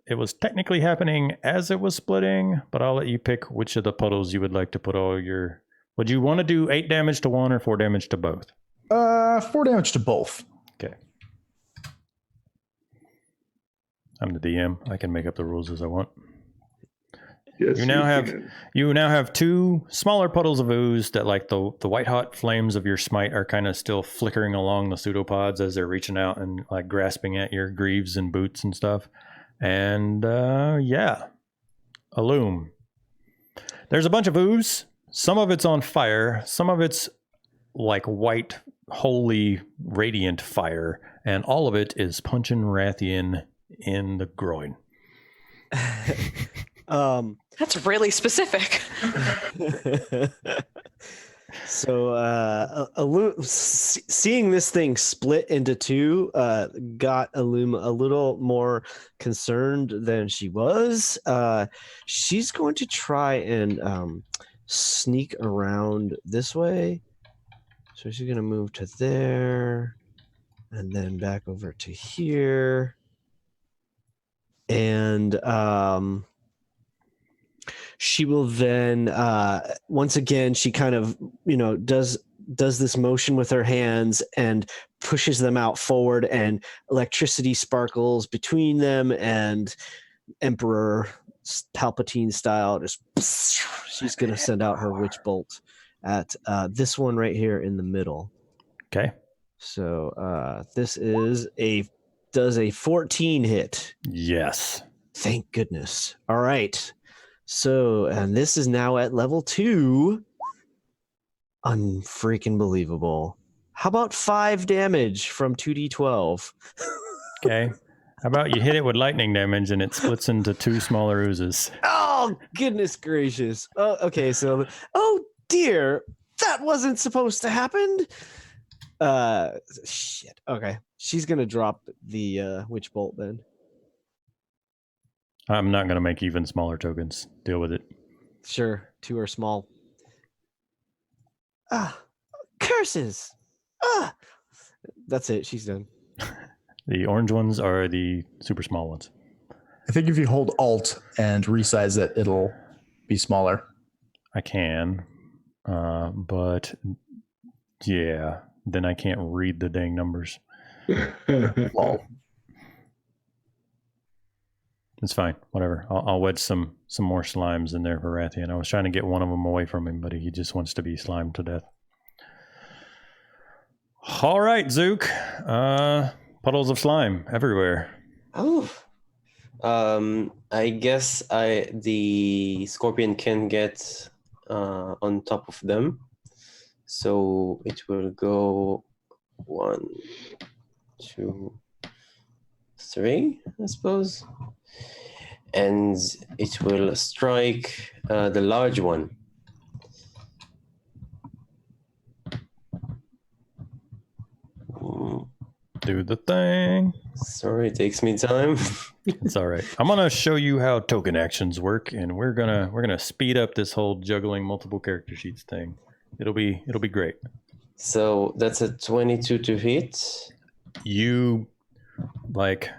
It was technically happening as it was splitting, but I'll let you pick which of the puddles you would like to put all your... Would you want to do 8 damage to one or 4 damage to both? 4 damage to both. Okay. I'm the DM. I can make up the rules as I want. Yes, you now have 2 smaller puddles of ooze that, like the white hot flames of your smite, are kind of still flickering along the pseudopods as they're reaching out and like grasping at your greaves and boots and stuff. And a loom. There's a bunch of ooze. Some of it's on fire. Some of it's like white, holy, radiant fire, and all of it is punching Rathian in the groin. That's really specific. So, seeing this thing split into 2 got Illuma a little more concerned than she was. She's going to try and sneak around this way. So she's going to move to there and then back over to here. And she will then once again, she kind of, does this motion with her hands and pushes them out forward, and electricity sparkles between them, and Emperor Palpatine style, just she's going to send out her witch bolt at this one right here in the middle. Okay. So this does a 14 hit. Yes. Thank goodness. All right. So, and this is now at level 2. Unfreaking believable. How about 5 damage from 2d12? Okay. How about you hit it with lightning damage and it splits into 2 smaller oozes? Oh, goodness gracious. Oh, okay, so, oh dear, that wasn't supposed to happen. Shit. Okay. She's going to drop the witch bolt then. I'm not going to make even smaller tokens. Deal with it. Sure. 2 are small. Curses. That's it. She's done. The orange ones are the super small ones. I think if you hold Alt and resize it, it'll be smaller. I can. But yeah, then I can't read the dang numbers. Lol. It's fine. Whatever. I'll wedge some more slimes in there for Rathian. I was trying to get one of them away from him, but he just wants to be slimed to death. All right, Zook. Puddles of slime everywhere. Oh. I guess the scorpion can get on top of them. So it will go 1, 2, 3, I suppose. and it will strike the large one. Do the thing. Sorry, it takes me time. It's all right. I'm gonna show you how token actions work, and we're gonna speed up this whole juggling multiple character sheets thing. It'll be great. So that's a 22 to hit. You like.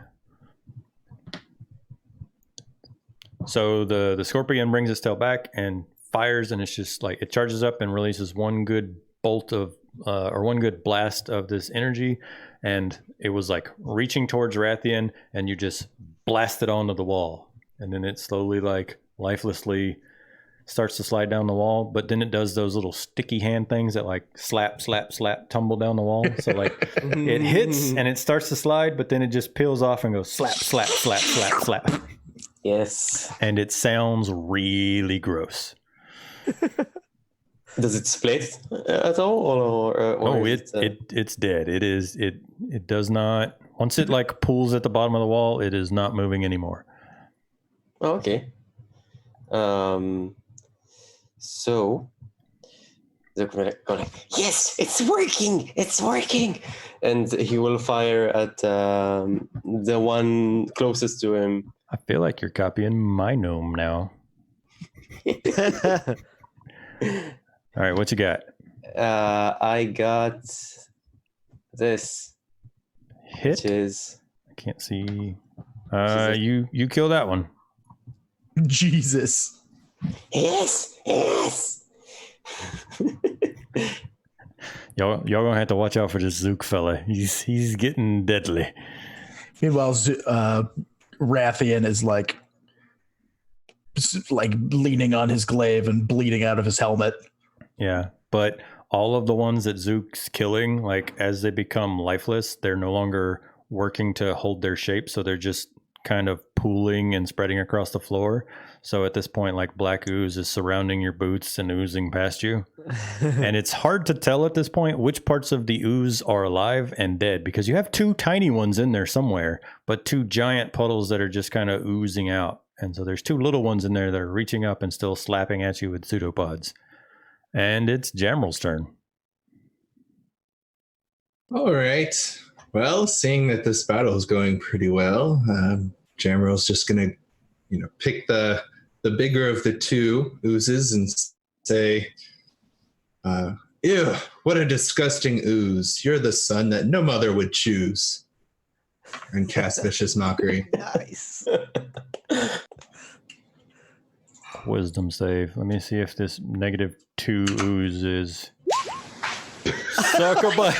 So the scorpion brings its tail back and fires, and it's just like it charges up and releases one good bolt of or one good blast of this energy, and it was like reaching towards Rathian, and you just blast it onto the wall, and then it slowly like lifelessly starts to slide down the wall, but then it does those little sticky hand things that like slap, slap, slap, tumble down the wall. So like it hits and it starts to slide, but then it just peels off and goes slap, slap, slap, slap, slap. Yes. And it sounds really gross. Does it split at all, or no, it's dead. It does not. Once it like pulls at the bottom of the wall, it is not moving anymore. Okay. So they're gonna go like, yes, it's working, it's working, and he will fire at the one closest to him. I feel like you're copying my gnome now. All right, what you got? I got this. Hit? Which is... I can't see. You kill that one. Jesus. Yes, yes. Y'all gonna have to watch out for this Zook fella. He's getting deadly. Meanwhile, Rathian is like leaning on his glaive and bleeding out of his helmet. Yeah, but all of the ones that Zook's killing, like as they become lifeless, they're no longer working to hold their shape, so they're just kind of pooling and spreading across the floor. So at this point, like black ooze is surrounding your boots and oozing past you. And it's hard to tell at this point which parts of the ooze are alive and dead, because you have two tiny ones in there somewhere, but two giant puddles that are just kind of oozing out. And so there's two little ones in there that are reaching up and still slapping at you with pseudopods. And it's Jamrel's turn. All right. Well, seeing that this battle is going pretty well, Jamrel's just going to, pick the bigger of the two oozes and say, ew, what a disgusting ooze. You're the son that no mother would choose. And cast Vicious Mockery. Nice. Wisdom save. Let me see if this -2 ooze is... Suck a butt.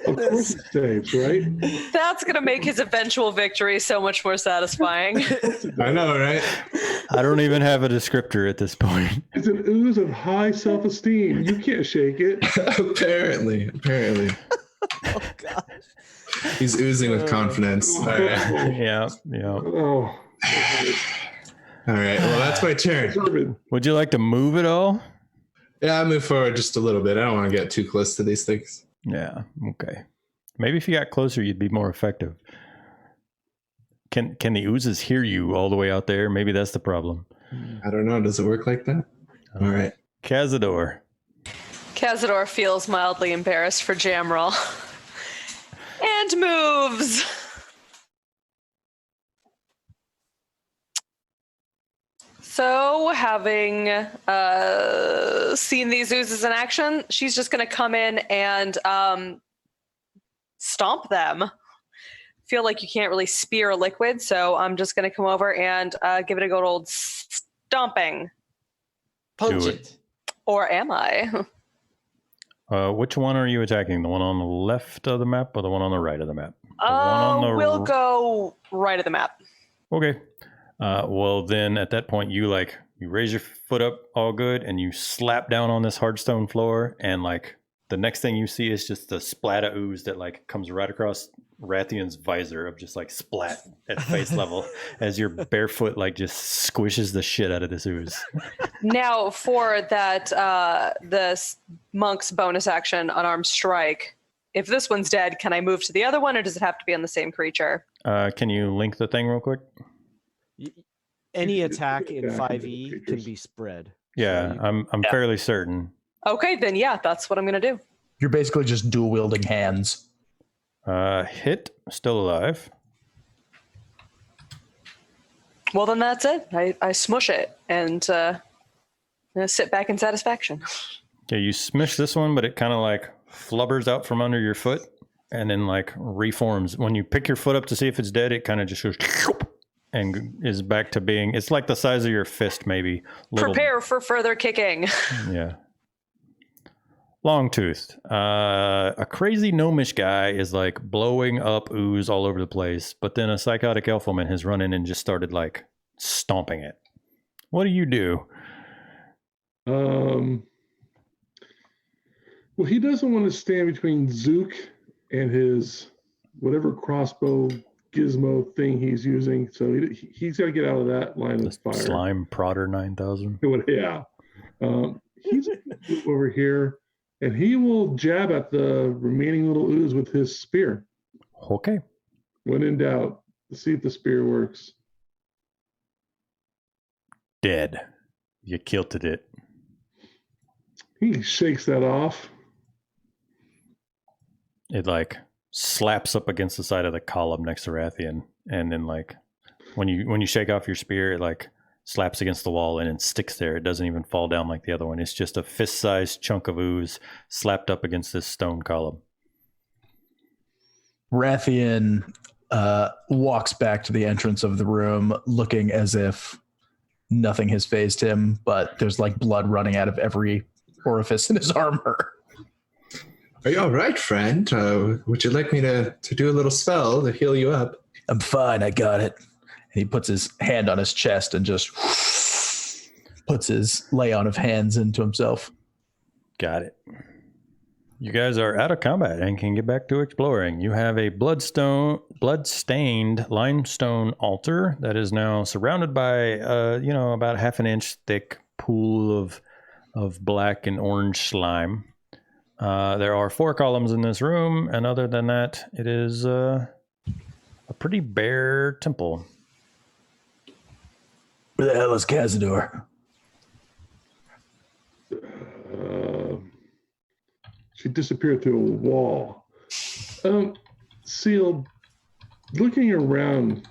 Of course it saves, right? That's going to make his eventual victory so much more satisfying. I know, right? I don't even have a descriptor at this point. It's an ooze of high self-esteem. You can't shake it. Apparently. Oh, gosh. He's oozing with confidence. All right. Yeah. Oh. All right. Well, that's my turn. Would you like to move at all? Yeah, I'll move forward just a little bit. I don't want to get too close to these things. Yeah. Okay. Maybe if you got closer, you'd be more effective. Can the oozes hear you all the way out there? Maybe that's the problem. I don't know. Does it work like that? All right. Cazador. Cazador feels mildly embarrassed for Jamrel. And moves. So, having seen these oozes in action, she's just going to come in and stomp them. Feel like you can't really spear a liquid, so I'm just going to come over and give it a good old stomping. Punch it. Or am I? Which one are you attacking? The one on the left of the map or the one on the right of the map? We'll go right of the map. Okay. Well, then at that point, you raise your foot up all good and you slap down on this hard stone floor. And the next thing you see is just the splat of ooze that comes right across Rathian's visor of just splat at face level as your bare foot just squishes the shit out of this ooze. Now for that, the monk's bonus action, unarmed strike, if this one's dead, can I move to the other one, or does it have to be on the same creature? Can you link the thing real quick? Any attack in 5e can be spread. Yeah, so I'm fairly certain. Okay, then yeah, that's what I'm going to do. You're basically just dual wielding hands. Hit, still alive. Well, then that's it. I smush it and sit back in satisfaction. Okay, you smush this one, but it kind of like flubbers out from under your foot and then like reforms. When you pick your foot up to see if it's dead, it kind of just goes and is back to being, it's like the size of your fist, maybe. Prepare for further kicking. Yeah. Longtoothed. A crazy gnomish guy is like blowing up ooze all over the place, but then a psychotic elf woman has run in and just started like stomping it. What do you do? Well, he doesn't want to stand between Zook and his whatever crossbow gizmo thing he's using, so he's got to get out of that line of fire. Slime Prodder 9000. Yeah. He's over here, and he will jab at the remaining little ooze with his spear. Okay. When in doubt, let's see if the spear works. Dead. You kilted it. He shakes that off. It like slaps up against the side of the column next to Rathian, and then like when you shake off your spear, it like slaps against the wall and it sticks there. It doesn't even fall down like the other one. It's just a fist-sized chunk of ooze slapped up against this stone column. Rathian walks back to the entrance of the room, looking as if nothing has fazed him, but there's like blood running out of every orifice in his armor. Are you all right, friend? Would you like me to do a little spell to heal you up? I'm fine, I got it. And he puts his hand on his chest and just puts his lay on of hands into himself. Got it. You guys are out of combat and can get back to exploring. You have a blood-stained limestone altar that is now surrounded by, about half an inch thick pool of black and orange slime. There are 4 columns in this room, and other than that, it is a pretty bare temple. Where the hell is Cazador? She disappeared through a wall. Seal, looking around,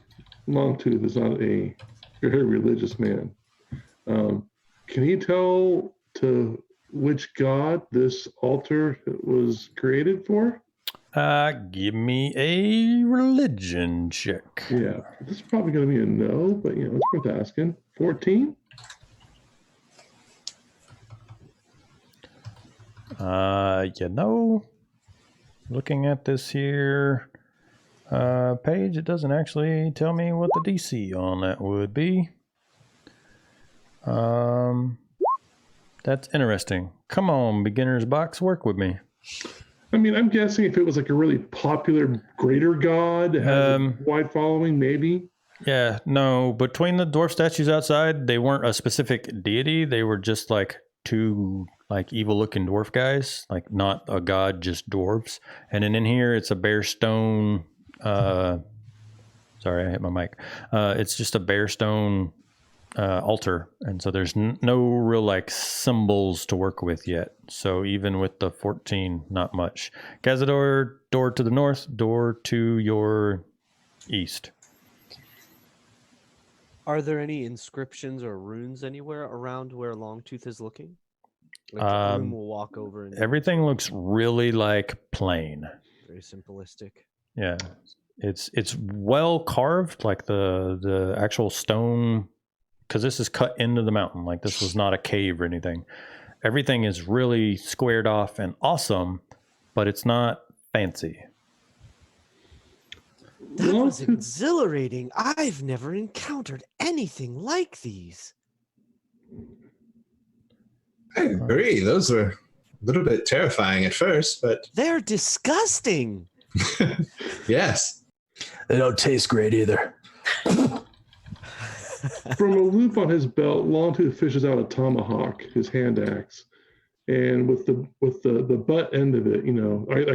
Longtooth is not a very religious man. Can he tell to which god this altar was created for? Give me a religion check. Yeah, this is probably going to be a no, but it's worth asking. 14? Looking at this here page, it doesn't actually tell me what the DC on that would be. That's interesting. Come on, beginner's box, work with me. I mean, I'm guessing if it was like a really popular greater god, has a wide following, maybe. Yeah, no, between the dwarf statues outside, they weren't a specific deity. They were just like 2 like evil looking dwarf guys, like not a god, just dwarves. And then in here, it's a bare stone. Sorry, I hit my mic. It's just a bare stone altar, and so there's no real like symbols to work with yet. So even with the 14, not much. Cazador, door to the north, door to your east. Are there any inscriptions or runes anywhere around where Longtooth is looking? Like the room will walk over and everything looks really like plain. Very simplistic. Yeah, it's well carved, like the actual stone, because this is cut into the mountain. Like this was not a cave or anything. Everything is really squared off and awesome, but it's not fancy. That was exhilarating. I've never encountered anything like these. I agree. Those were a little bit terrifying at first, but... They're disgusting. Yes. They don't taste great either. From a loop on his belt, Longtooth fishes out a tomahawk, his hand axe, and with the butt end of it,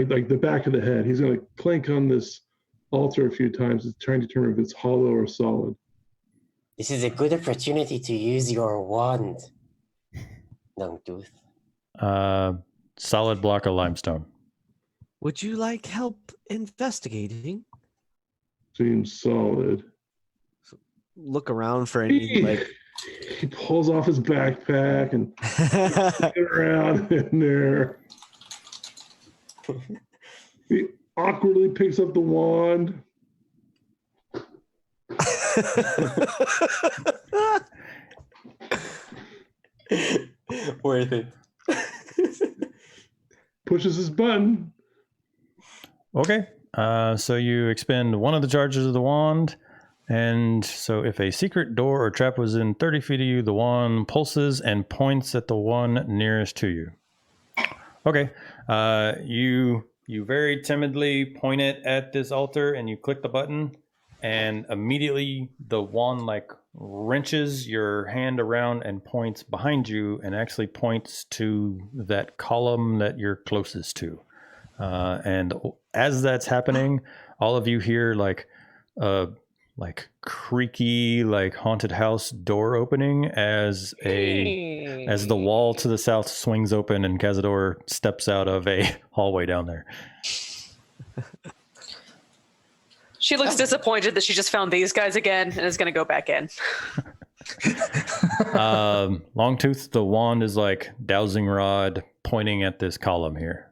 like the back of the head, he's going to clank on this altar a few times, trying to determine if it's hollow or solid. This is a good opportunity to use your wand, Longtooth. Solid block of limestone. Would you like help investigating? Seems solid. Look around for any He pulls off his backpack and get around in there. He awkwardly picks up the wand. Worth it. Pushes his button. Okay. So you expend one of the charges of the wand. And so if a secret door or trap was in 30 feet of you, the wand pulses and points at the one nearest to you. Okay. You very timidly point it at this altar and you click the button, and immediately the wand wrenches your hand around and points behind you and actually points to that column that you're closest to. And as that's happening, all of you hear creaky, haunted house door opening as the wall to the south swings open and Cazador steps out of a hallway down there. She looks disappointed that she just found these guys again and is going to go back in. Longtooth, the wand is like dowsing rod pointing at this column here.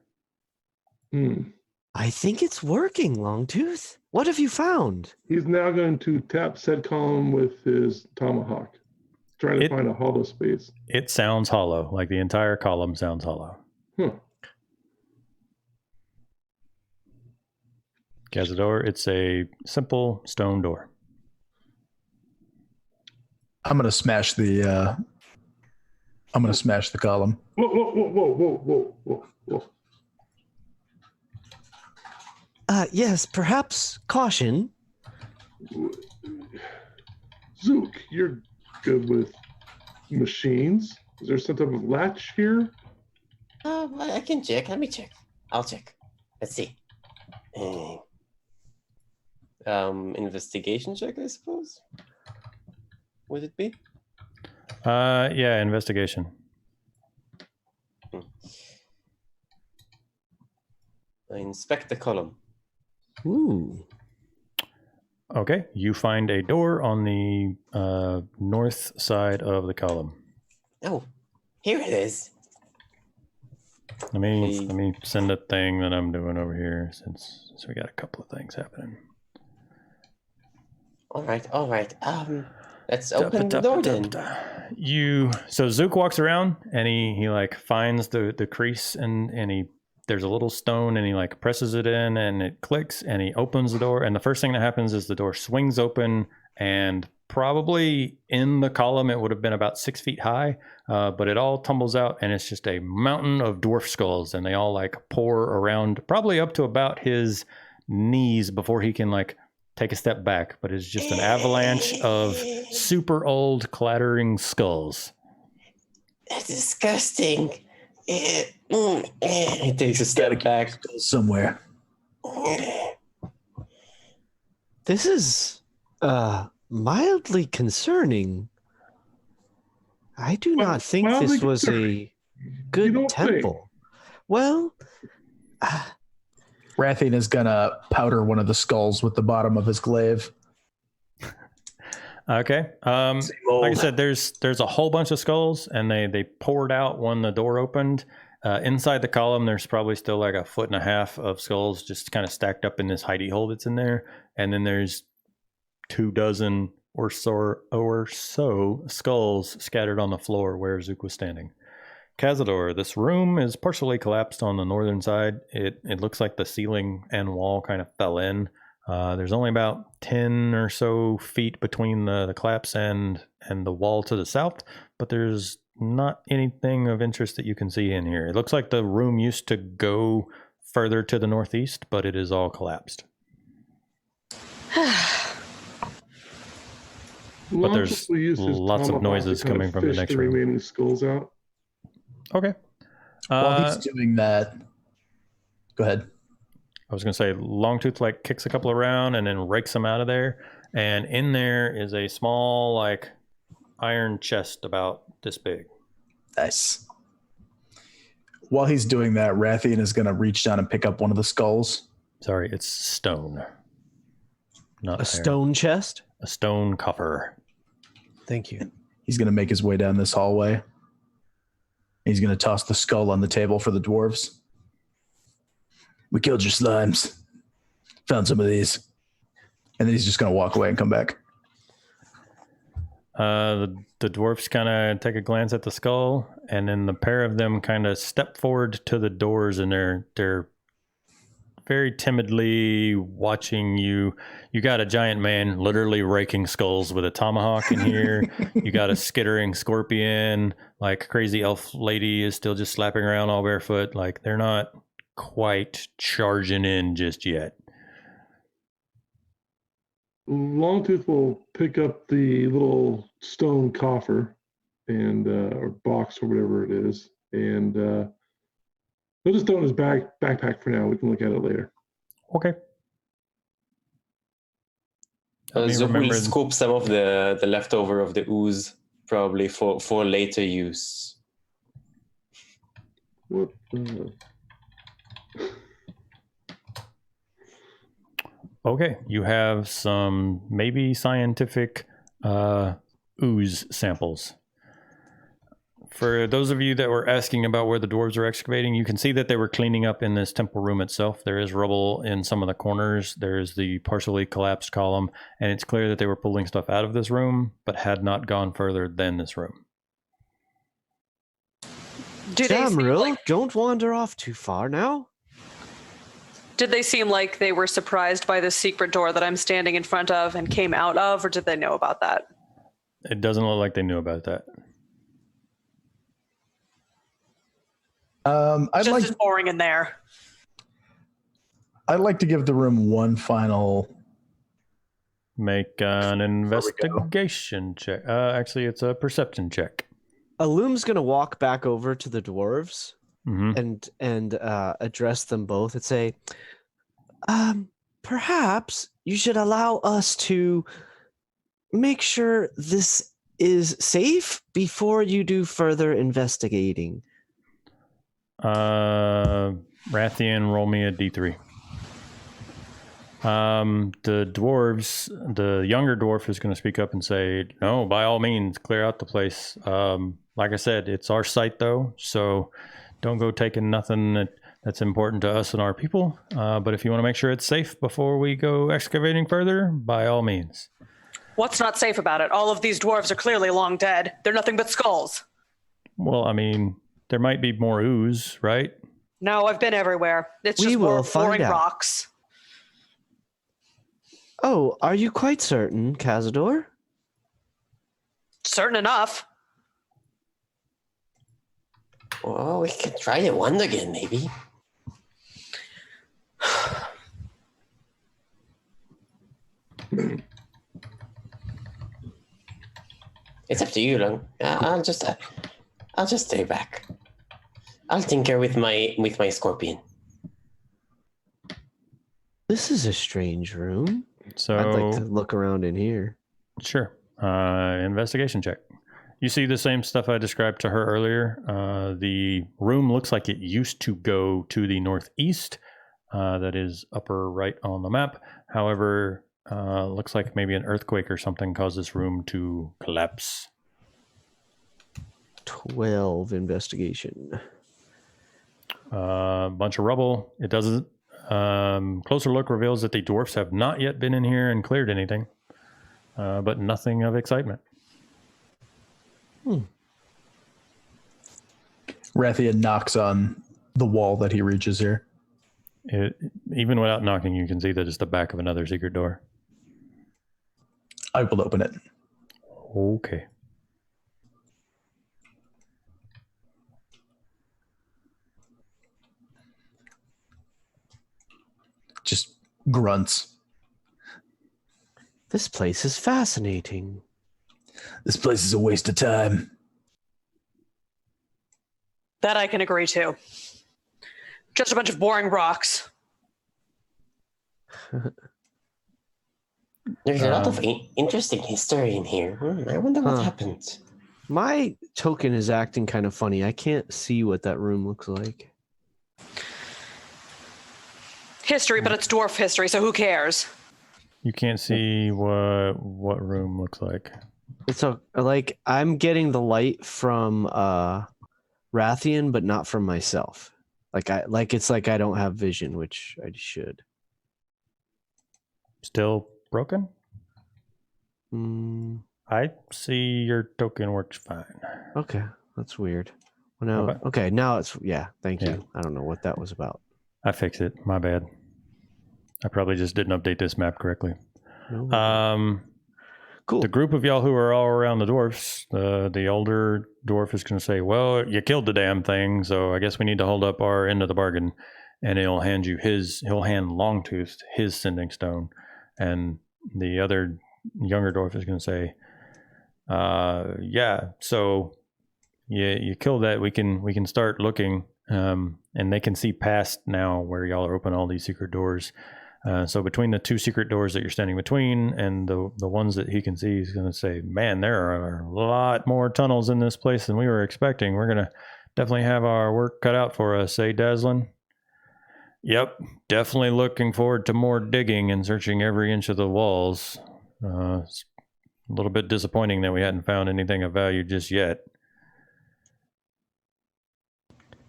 I think it's working, Longtooth. What have you found? He's now going to tap said column with his tomahawk, trying to find a hollow space. It sounds hollow, like the entire column sounds hollow. Cazador, it's a simple stone door. I'm gonna smash the column. Whoa. Yes, perhaps caution. Zook, you're good with machines. Is there some type of latch here? I can check. Let me check. I'll check. Let's see. Investigation check, I suppose. Would it be? Yeah, investigation. I inspect the column. Ooh. Okay, you find a door on the north side of the column. Oh, here it is. Let me send a thing that I'm doing over here since we got a couple of things happening. All right. Let's open the door then. So Zook walks around and he finds the crease and there's a little stone and he presses it in and it clicks and he opens the door, and the first thing that happens is the door swings open, and probably in the column it would have been about 6 feet high, but it all tumbles out and it's just a mountain of dwarf skulls, and they all pour around probably up to about his knees before he can take a step back, but it's just an avalanche of super old clattering skulls. That's disgusting. He takes a step back somewhere. This is mildly concerning. I do not think this was a good temple. Well, Rathian is gonna powder one of the skulls with the bottom of his glaive. Okay. Like I said, there's a whole bunch of skulls, and they poured out when the door opened. Inside the column, there's probably still 1.5 foot of skulls just kind of stacked up in this hidey hole that's in there. And then there's 24 or so skulls scattered on the floor where Zook was standing. Cazador, this room is partially collapsed on the northern side. It looks like the ceiling and wall kind of fell in. There's only about 10 or so feet between the collapse and the wall to the south, but there's not anything of interest that you can see in here. It looks like the room used to go further to the northeast, but it is all collapsed. But there's lots of noises coming from the next room. Remaining skulls out. Okay. While he's doing that, go ahead. I was going to say, Longtooth like kicks a couple around and then rakes them out of there. And in there is a small, like, iron chest about this big. Nice. While he's doing that, Rathian is going to reach down and pick up one of the skulls. Sorry, it's stone. Not a iron. Stone chest? A stone coffer. Thank you. He's going to make his way down this hallway. He's going to toss the skull on the table for the dwarves. We killed your slimes. Found some of these. And then he's just going to walk away and come back. The dwarfs kind of take a glance at the skull, and then the pair of them kind of step forward to the doors, and they're very timidly watching you. You got a giant man literally raking skulls with a tomahawk in here. You got a skittering scorpion, like crazy elf lady is still just slapping around all barefoot. Like they're not quite charging in just yet. Longtooth will pick up the little stone coffer and or box or whatever it is, and he'll just throw in his backpack for now. We can look at it later. Okay. Zook will scoop some of the leftover of the ooze, probably for later use. What? Okay, you have some maybe scientific ooze samples. For those of you that were asking about where the dwarves are excavating, you can see that they were cleaning up in this temple room itself. There is rubble in some of the corners. There's the partially collapsed column, and it's clear that they were pulling stuff out of this room, but had not gone further than this room. Don't wander off too far now. Did they seem like they were surprised by the secret door that I'm standing in front of and came out of, or did they know about that? It doesn't look like they knew about that. Just as boring in there. I'd like to give the room one final... Make an investigation check. Actually, it's a perception check. Illum's going to walk back over to the dwarves Mm-hmm. and address them both and say, perhaps you should allow us to make sure this is safe before you do further investigating. Rathian, roll me a d3. The dwarves, the younger dwarf is going to speak up and say, no, by all means, clear out the place. Like I said, it's our site though, so don't go taking nothing that's important to us and our people. But if you want to make sure it's safe before we go excavating further, by all means. What's not safe about it? All of these dwarves are clearly long dead. They're nothing but skulls. Well, I mean, there might be more ooze, right? No, I've been everywhere. It's just more boring rocks. Oh, are you quite certain, Cazador? Certain enough. Well, we could try it once again, maybe. It's up to you, Long. I'll just stay back. I'll tinker with my scorpion. This is a strange room. So I'd like to look around in here. Sure. Investigation check. You see the same stuff I described to her earlier. The room looks like it used to go to the northeast. That is upper right on the map. However, looks like maybe an earthquake or something caused this room to collapse. 12 investigation. Bunch of rubble. It doesn't. Closer look reveals that the dwarfs have not yet been in here and cleared anything, but nothing of excitement. Rathian knocks on the wall that he reaches here. Even without knocking, you can see that it's the back of another secret door. I will open it. Okay. Just grunts. This place is fascinating. This place is a waste of time. That I can agree to. Just a bunch of boring rocks. There's a lot of interesting history in here. I wonder what happened. My token is acting kind of funny. I can't see what that room looks like. History, but it's dwarf history, so who cares? You can't see what room looks like. It's like I'm getting the light from Rathian, but not from myself. It's like I don't have vision, which I should. Still broken? I see your token works fine. Okay, that's weird. Well, now, okay, now it's Thank you. I don't know what that was about. I fixed it. My bad. I probably just didn't update this map correctly. No. Cool. The group of y'all who are all around the dwarfs, the older dwarf is going to say, well, you killed the damn thing, so I guess we need to hold up our end of the bargain. And he'll hand Longtooth his sending stone. And the other younger dwarf is going to say, so you killed that. We can start looking, and they can see past now where y'all are open all these secret doors. So between the two secret doors that you're standing between and the ones that he can see, he's going to say, man, there are a lot more tunnels in this place than we were expecting. We're going to definitely have our work cut out for us, eh, Dazzlin? Yep, definitely looking forward to more digging and searching every inch of the walls. It's a little bit disappointing that we hadn't found anything of value just yet.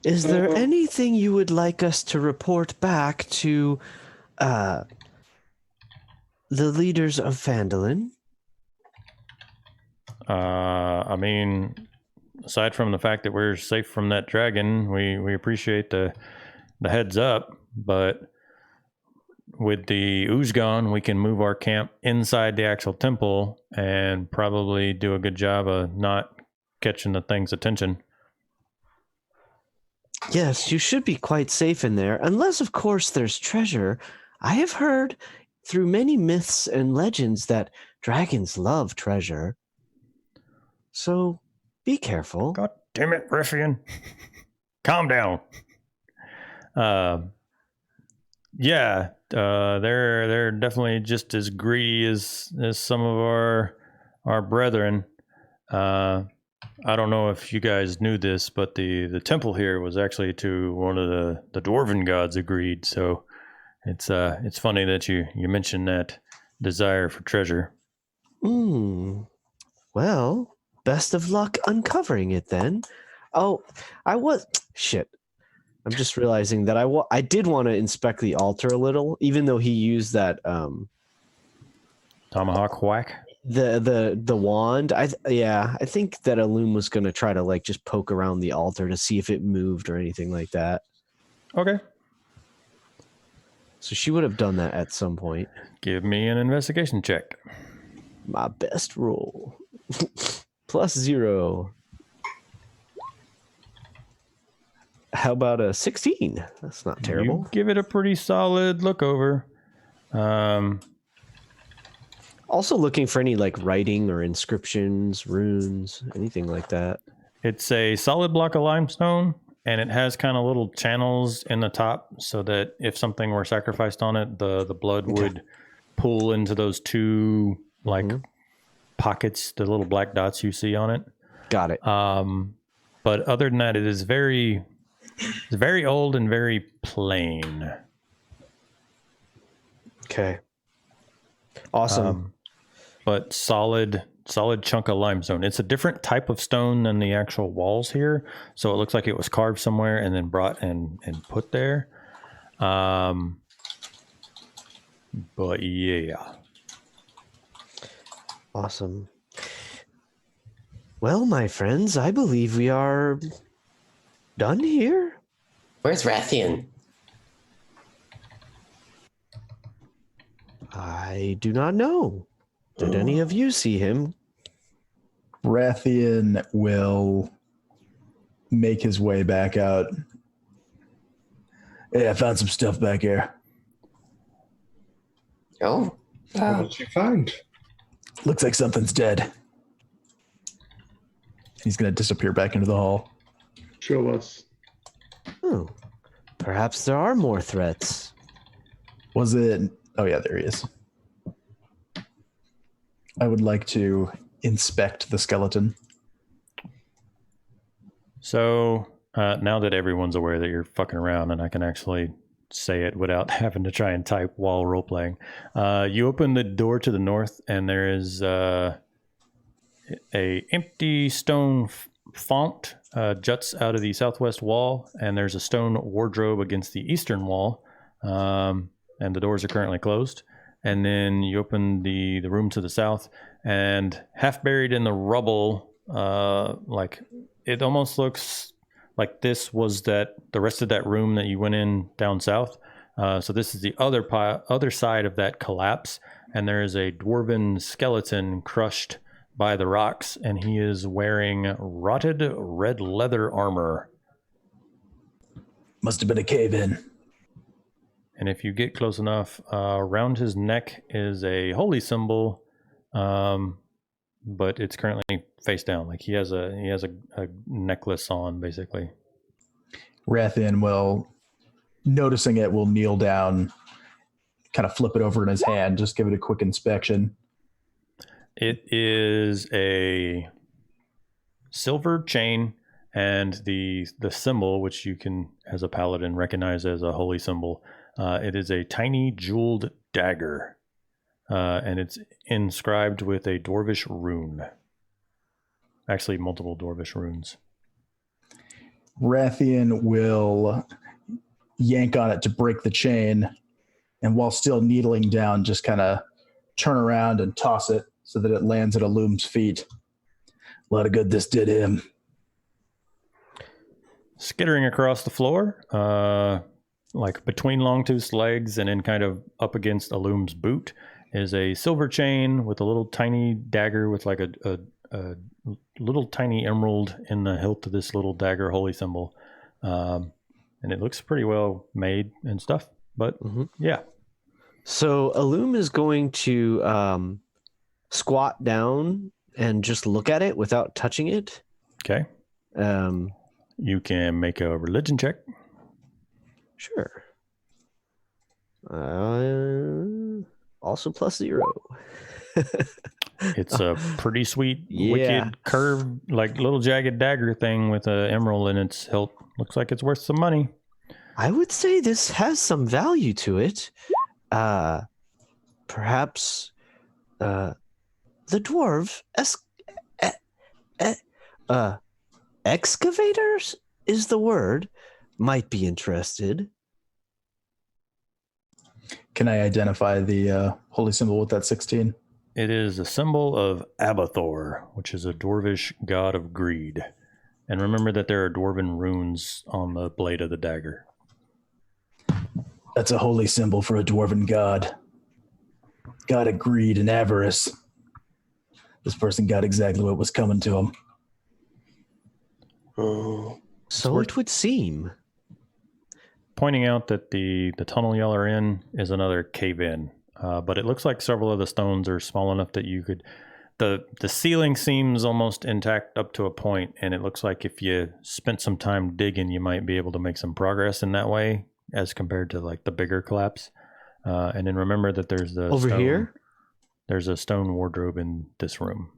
Is there anything you would like us to report back to the leaders of Phandalin? I mean, aside from the fact that we're safe from that dragon, we appreciate the heads up, but with the ooze gone, we can move our camp inside the actual temple and probably do a good job of not catching the thing's attention. Yes, you should be quite safe in there, unless, of course, there's treasure. I have heard through many myths and legends that dragons love treasure. So be careful. God damn it, Riffian. Calm down. They're definitely just as greedy as some of our brethren. I don't know if you guys knew this, but the temple here was actually to one of the dwarven gods agreed. So it's funny that you mentioned that desire for treasure. Well, best of luck uncovering it then. Oh, shit. I'm just realizing that I did want to inspect the altar a little, even though he used that tomahawk whack. The wand. I think that Alum was going to try to just poke around the altar to see if it moved or anything like that. Okay. So she would have done that at some point. Give me an investigation check. My best roll. +0. How about a 16? That's not terrible. You give it a pretty solid look over. Also looking for any writing or inscriptions, runes, anything like that. It's a solid block of limestone, and it has kind of little channels in the top so that if something were sacrificed on it, the blood would pool into those two pockets, the little black dots you see on it. Got it. But other than that, it is very old and very plain. Okay. Awesome. But solid chunk of limestone. It's a different type of stone than the actual walls here. So it looks like it was carved somewhere and then brought and put there. But yeah. Awesome. Well, my friends, I believe we are done here. Where's Rathian? I do not know. Did any of you see him? Rathian will make his way back out. Hey, I found some stuff back here. Oh. What did you find? Looks like something's dead. He's going to disappear back into the hall. show us. Oh, perhaps there are more threats. Was it? Oh yeah, there he is. I would like to inspect the skeleton. So now that everyone's aware that you're fucking around and I can actually say it without having to try and type while role-playing, you open the door to the north and there is a empty stone font juts out of the southwest wall, and there's a stone wardrobe against the eastern wall, and the doors are currently closed. And then you open the room to the south, and half buried in the rubble, like it almost looks like this was the rest of that room that you went in down south. So this is the other side of that collapse, and there is a dwarven skeleton crushed by the rocks, and he is wearing rotted red leather armor. Must have been a cave-in. And if you get close enough, around his neck is a holy symbol, but it's currently face down. Like he has a necklace on, basically. Rathian will, noticing it, will kneel down, kind of flip it over in his hand, just give it a quick inspection. It is a silver chain, and the symbol, which you can, as a paladin, recognize as a holy symbol, it is a tiny jeweled dagger, and it's inscribed with a dwarvish rune. Actually, multiple dwarvish runes. Rathian will yank on it to break the chain, and while still needling down, just kind of turn around and toss it so that it lands at Illum's feet. A lot of good this did him. Skittering across the floor, like between Longtooth's legs and then kind of up against Illum's boot, is a silver chain with a little tiny dagger with like a little tiny emerald in the hilt of this little dagger holy symbol. And it looks pretty well made and stuff, but yeah. So Illum is going to squat down and just look at it without touching it. Okay. You can make a religion check. Sure. Also +0. It's a pretty sweet, wicked curved, like little jagged dagger thing with an emerald in its hilt. Looks like it's worth some money. I would say this has some value to it. Perhaps the dwarf excavators is the word, might be interested. Can I identify the holy symbol with that 16? It is a symbol of Abathor, which is a dwarvish god of greed. And remember that there are dwarven runes on the blade of the dagger. That's a holy symbol for a dwarven god. God of greed and avarice. This person got exactly what was coming to him. So it would seem. Pointing out that the tunnel y'all are in is another cave-in. But it looks like several of the stones are small enough that you could... The ceiling seems almost intact up to a point, and it looks like if you spent some time digging, you might be able to make some progress in that way as compared to like the bigger collapse. And then remember that there's the over here. There's a stone wardrobe in this room.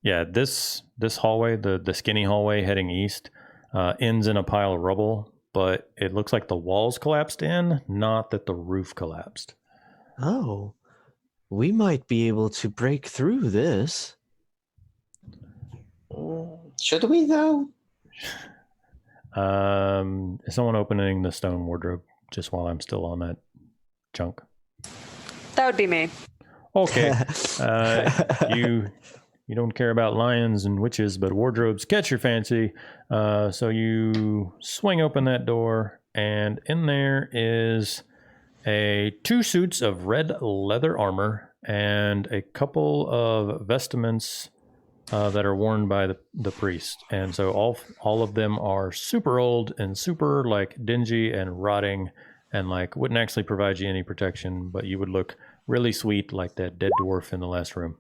Yeah, this hallway, the skinny hallway heading east, ends in a pile of rubble, but it looks like the walls collapsed in, not that the roof collapsed. Oh, we might be able to break through this. Should we, though? Is someone opening the stone wardrobe just while I'm still on that junk? That would be me. Okay. You don't care about lions and witches, but wardrobes catch your fancy. So you swing open that door, and in there is two suits of red leather armor and a couple of vestments that are worn by the priest. And so all of them are super old and super like dingy and rotting, and like wouldn't actually provide you any protection, but you would look really sweet like that dead dwarf in the last room.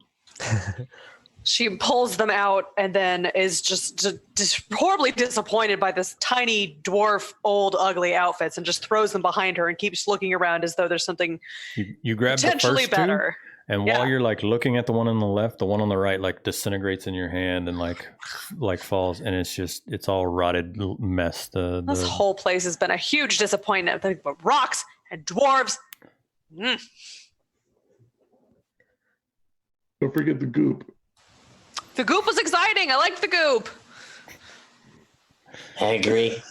She pulls them out and then is just horribly disappointed by this tiny dwarf, old, ugly outfits and just throws them behind her and keeps looking around as though there's something you grab potentially the first better. Two, and while you're like looking at the one on the left, the one on the right like disintegrates in your hand and like falls, and it's all rotted mess. This whole place has been a huge disappointment. But rocks and dwarves. Don't forget the goop. The goop was exciting. I liked the goop. I agree.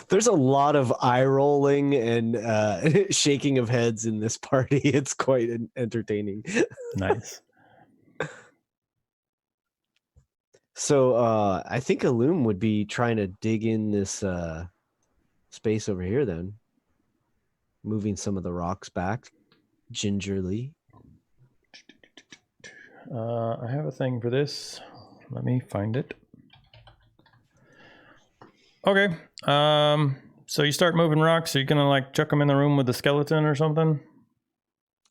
There's a lot of eye rolling and shaking of heads in this party. It's quite entertaining. Nice. So I think Illum would be trying to dig in this space over here then. Moving some of the rocks back gingerly. I have a thing for this. Let me find it. Okay. So you start moving rocks. Are you gonna like chuck them in the room with the skeleton or something?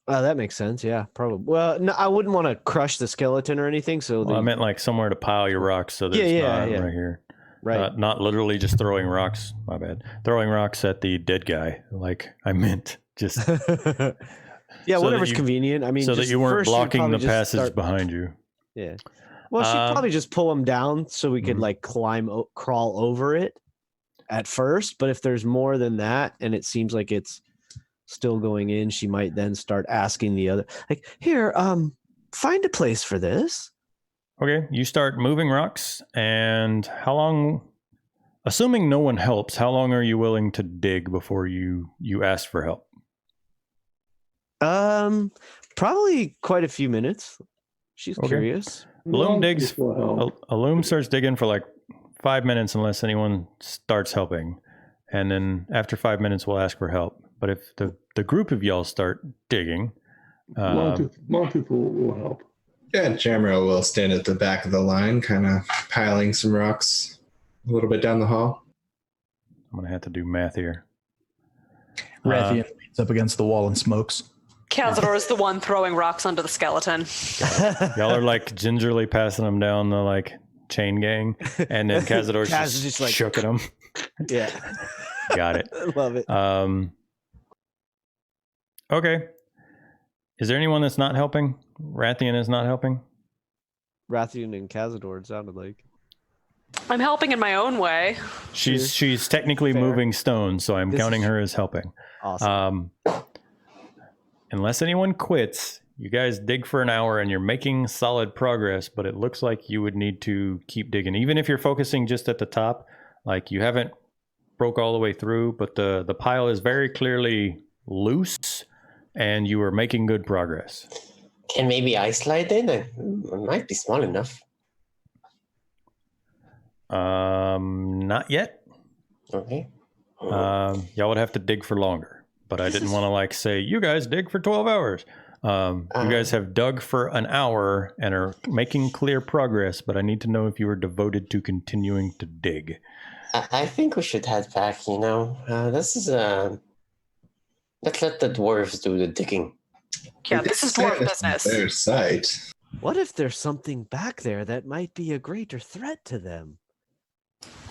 That makes sense. Yeah, probably. Well, no, I wouldn't want to crush the skeleton or anything. So I meant like somewhere to pile your rocks so that it's not right here. Right. Not literally just throwing rocks. My bad. Throwing rocks at the dead guy. Like I meant just. Yeah, so whatever's convenient. I mean, so that you weren't blocking the passage start... behind you. Yeah. Well, she'd probably just pull them down so we could like crawl over it at first. But if there's more than that, and it seems like it's still going in, she might then start asking the other, like, "Here, find a place for this." Okay, you start moving rocks, and how long? Assuming no one helps, how long are you willing to dig before you ask for help? Probably quite a few minutes. She's curious. Illum starts digging for like 5 minutes unless anyone starts helping. And then after 5 minutes, we'll ask for help. But if the group of y'all start digging... Longtooth will help. Yeah, Jamro will stand at the back of the line, kind of piling some rocks a little bit down the hall. I'm going to have to do math here. Rathian leans up against the wall and smokes. Cazador is the one throwing rocks onto the skeleton. Y'all are like gingerly passing them down the like chain gang, and then Cazador's just like shooking them. Yeah, got it. I love it. Okay. Is there anyone that's not helping? Rathian is not helping. Rathian and Cazador, it sounded like. I'm helping in my own way. She's technically moving stones, so I'm counting her as helping. Awesome. Unless anyone quits, you guys dig for an hour and you're making solid progress, but it looks like you would need to keep digging. Even if you're focusing just at the top, like you haven't broke all the way through, but the pile is very clearly loose and you are making good progress. Can maybe I slide in? It might be small enough. Not yet. Okay. Y'all would have to dig for longer. But I didn't want to like say, you guys dig for 12 hours. You guys have dug for an hour and are making clear progress, but I need to know if you are devoted to continuing to dig. I think we should head back, this is let's let the dwarves do the digging. Yeah, this is dwarf business. Their sight. What if there's something back there that might be a greater threat to them?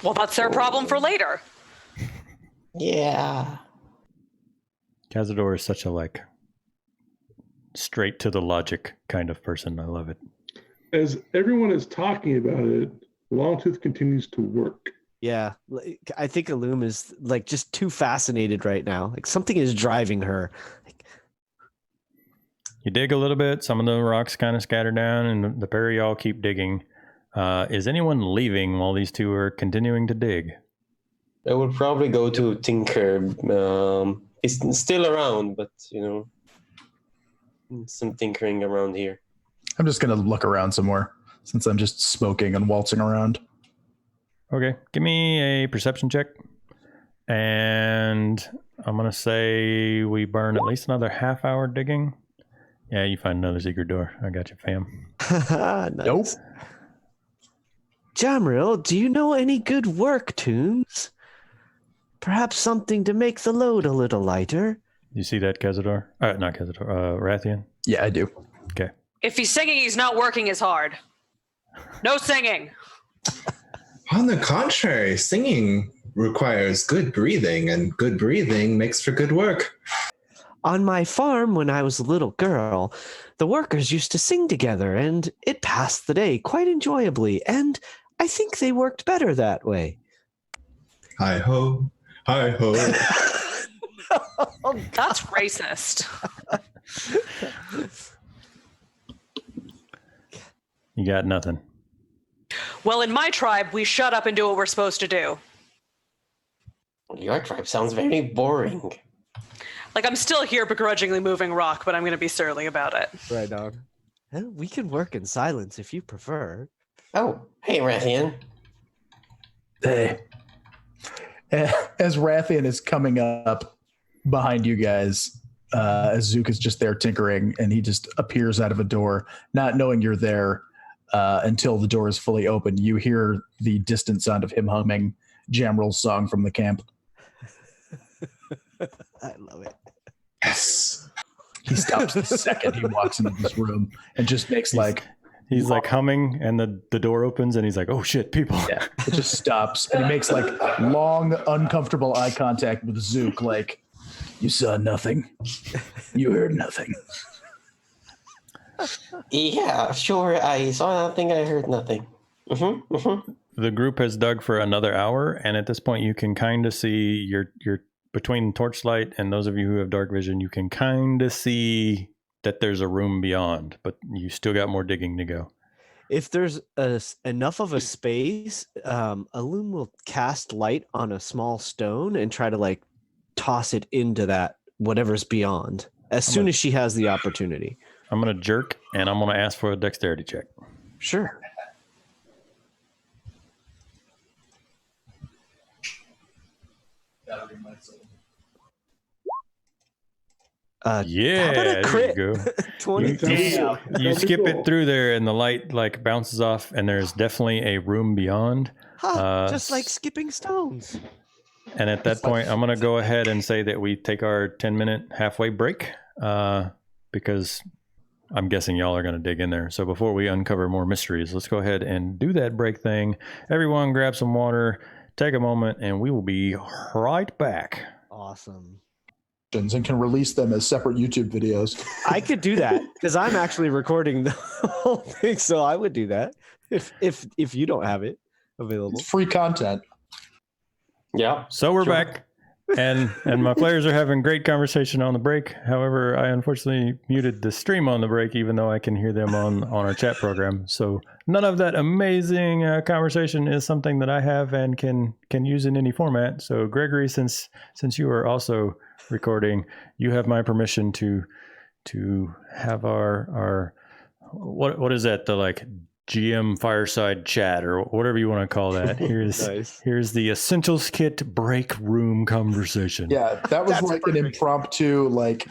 Well, that's their problem for later. Yeah. Cazador is such a like straight to the logic kind of person. I love it. As everyone is talking about it, Longtooth continues to work. Yeah, I think Illum is like just too fascinated right now. Like something is driving her. You dig a little bit. Some of the rocks kind of scatter down, and the pair of y'all keep digging. Is anyone leaving while these two are continuing to dig? I would probably go to Tinker. He's still around, but some tinkering around here. I'm just gonna look around some more since I'm just smoking and waltzing around. Okay, give me a perception check. And I'm gonna say we burn at least another half hour digging. Yeah, you find another secret door. I got you, fam. Nice. Nope. Jamril, do you know any good work tunes? Perhaps something to make the load a little lighter. You see that, Cazador? Not Cazador. Rathian? Yeah, I do. Okay. If he's singing, he's not working as hard. No singing. On the contrary, singing requires good breathing, and good breathing makes for good work. On my farm, when I was a little girl, the workers used to sing together, and it passed the day quite enjoyably, and I think they worked better that way. Hi-ho, hi-ho. That's racist. You got nothing. Well, in my tribe, we shut up and do what we're supposed to do. Your tribe sounds very boring. Like, I'm still here begrudgingly moving rock, but I'm going to be surly about it. Right, dog. We can work in silence if you prefer. Oh, hey, Rathian. Hey. As Rathian is coming up behind you guys, as Zook is just there tinkering, and he just appears out of a door, not knowing you're there until the door is fully open. You hear the distant sound of him humming Jamrel's song from the camp. I love it. Yes. He stops the second he walks into this room and just makes He's like humming, and the door opens, and he's like, "Oh shit, people!" Yeah, it just stops, and he makes like long, uncomfortable eye contact with Zook, like, "You saw nothing, you heard nothing." Yeah, sure. I saw nothing. I heard nothing. The group has dug for another hour, and at this point, you can kind of see you're between torchlight and those of you who have dark vision. You can kind of see that there's a room beyond, but you still got more digging to go. If there's enough of a space, Alum will cast light on a small stone and try to like toss it into that whatever's beyond as soon as she has the opportunity. I'm going to jerk, and I'm going to ask for a dexterity check. Sure. Yeah, how about a crit? there you go. 20. You skip it through there, and the light like bounces off, and there's definitely a room beyond. Just like skipping stones. And at that point, I'm going to go ahead and say that we take our 10-minute halfway break because I'm guessing y'all are going to dig in there. So before we uncover more mysteries, let's go ahead and do that break thing. Everyone grab some water, take a moment, and we will be right back. Awesome. And can release them as separate YouTube videos. I could do that because I'm actually recording the whole thing, so I would do that if you don't have it available. It's free content. Yeah. So we're back, and my players are having great conversation on the break. However, I unfortunately muted the stream on the break, even though I can hear them on our chat program. So none of that amazing conversation is something that I have and can use in any format. So Gregory, since you are also recording, you have my permission to have our what is that, the like GM fireside chat or whatever you want to call that. Here's Nice. Here's the Essentials Kit break room conversation. Yeah, that was like an impromptu like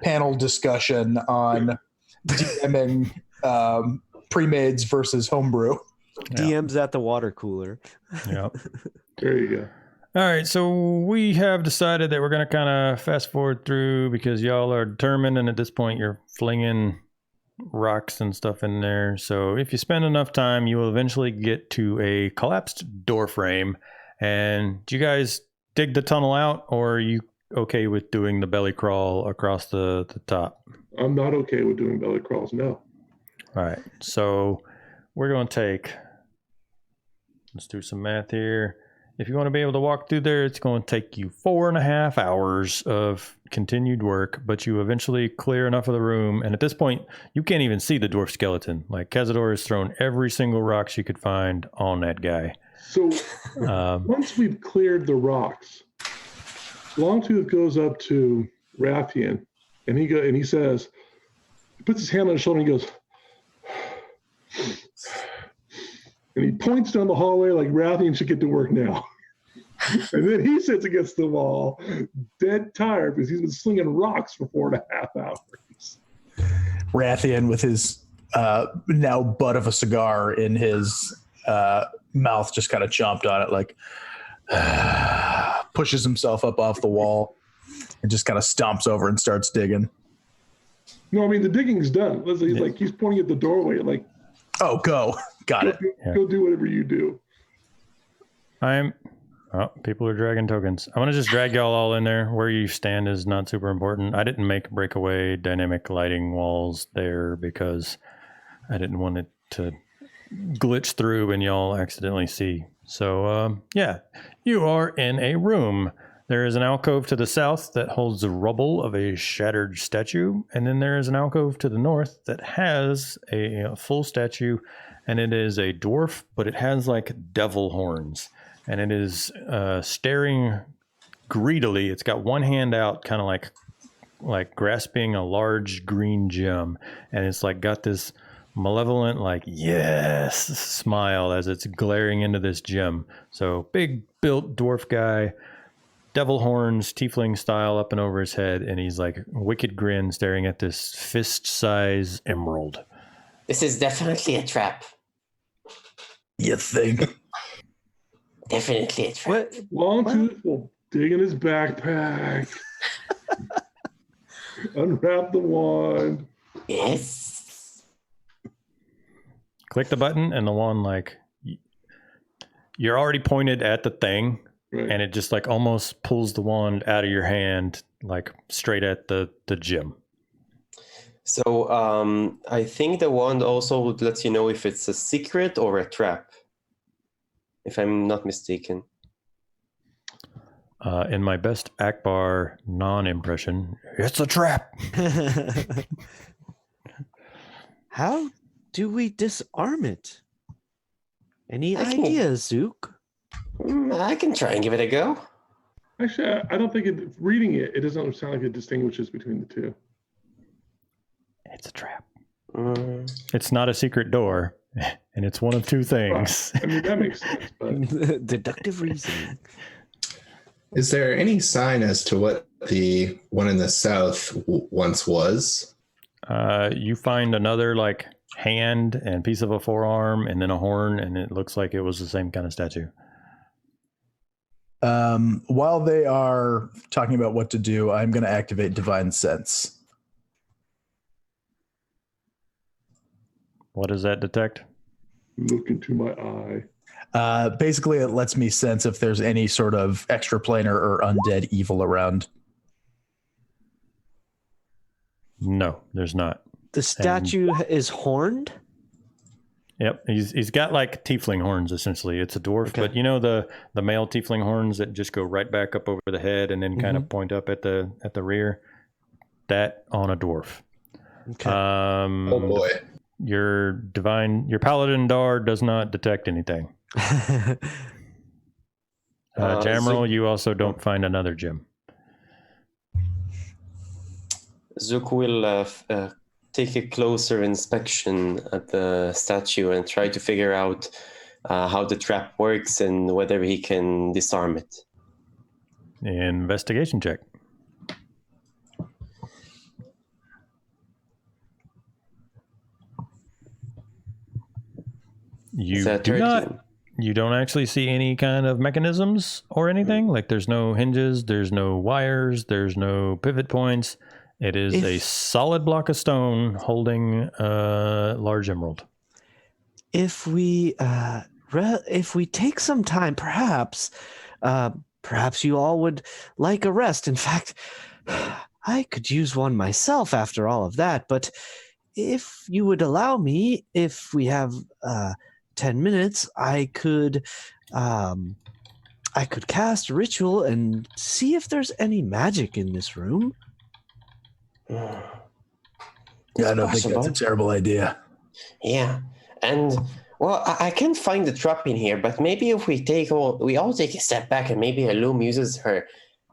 panel discussion on DMing pre-mades versus homebrew. DMs at the water cooler. Yeah. There you go. All right, so we have decided that we're going to kind of fast forward through because y'all are determined, and at this point you're flinging rocks and stuff in there. So if you spend enough time, you will eventually get to a collapsed door frame. And do you guys dig the tunnel out, or are you okay with doing the belly crawl across the top? I'm not okay with doing belly crawls, no. All right, so we're going to let's do some math here. If you want to be able to walk through there, it's going to take you 4.5 hours of continued work, but you eventually clear enough of the room. And at this point, you can't even see the dwarf skeleton. Like, Cazador has thrown every single rock she could find on that guy. So once we've cleared the rocks, Longtooth goes up to Rathian, and he says, he puts his hand on his shoulder and he goes, and he points down the hallway like Rathian should get to work now. And then he sits against the wall, dead tired because he's been slinging rocks for 4.5 hours. Rathian with his now butt of a cigar in his mouth just kind of chomped on it, like pushes himself up off the wall and just kind of stomps over and starts digging. No, I mean the digging's done. He's pointing at the doorway. Like, oh, go. Got it. Go do whatever you do. People are dragging tokens. I want to just drag y'all all in there. Where you stand is not super important. I didn't make breakaway dynamic lighting walls there because I didn't want it to glitch through and y'all accidentally see. So, you are in a room. There is an alcove to the south that holds the rubble of a shattered statue. And then there is an alcove to the north that has a full statue. And it is a dwarf, but it has like devil horns. And it is staring greedily. It's got one hand out, kind of like grasping a large green gem. And it's like got this malevolent, like, yes, smile as it's glaring into this gem. So big built dwarf guy, devil horns, tiefling style up and over his head. And he's like wicked grin staring at this fist size emerald. This is definitely a trap. You think? Definitely a trap. Longtooth will dig in his backpack, unwrap the wand. Yes. Click the button and the wand, like, you're already pointed at the thing, right, and it just like almost pulls the wand out of your hand, like straight at the gem. So I think the wand also would let you know if it's a secret or a trap, if I'm not mistaken. In my best Akbar non-impression, it's a trap. How do we disarm it? Any ideas, Zook? I can try and give it a go. Actually, I don't think reading it doesn't sound like it distinguishes between the two. It's a trap. It's not a secret door, and it's one of two things. I mean, that makes sense. But... Deductive reasoning. Is there any sign as to what the one in the south once was? You find another like hand and piece of a forearm and then a horn, and it looks like it was the same kind of statue. While they are talking about what to do, I'm going to activate Divine Sense. What does that detect? Look into my eye. Basically, it lets me sense if there's any sort of extraplanar or undead evil around. No, there's not. The statue is horned? Yep, he's got like tiefling horns essentially. It's a dwarf, okay, but you know the male tiefling horns that just go right back up over the head and then kind of point up at the rear. That on a dwarf. Okay. Oh boy. Your paladin Dar does not detect anything. Jamrel, you also don't find another gem. Zook will take a closer inspection at the statue and try to figure out how the trap works and whether he can disarm it. Investigation check. You don't actually see any kind of mechanisms or anything. Like there's no hinges, there's no wires, there's no pivot points. It is a solid block of stone holding a large emerald. If we take some time, perhaps you all would like a rest. In fact, I could use one myself after all of that. But if you would allow me, if we have 10 minutes, I could cast a ritual and see if there's any magic in this room. Yeah, I don't think that's a terrible idea. Yeah, and well, I can't find the trap in here, but maybe if we all take a step back and maybe Loom uses her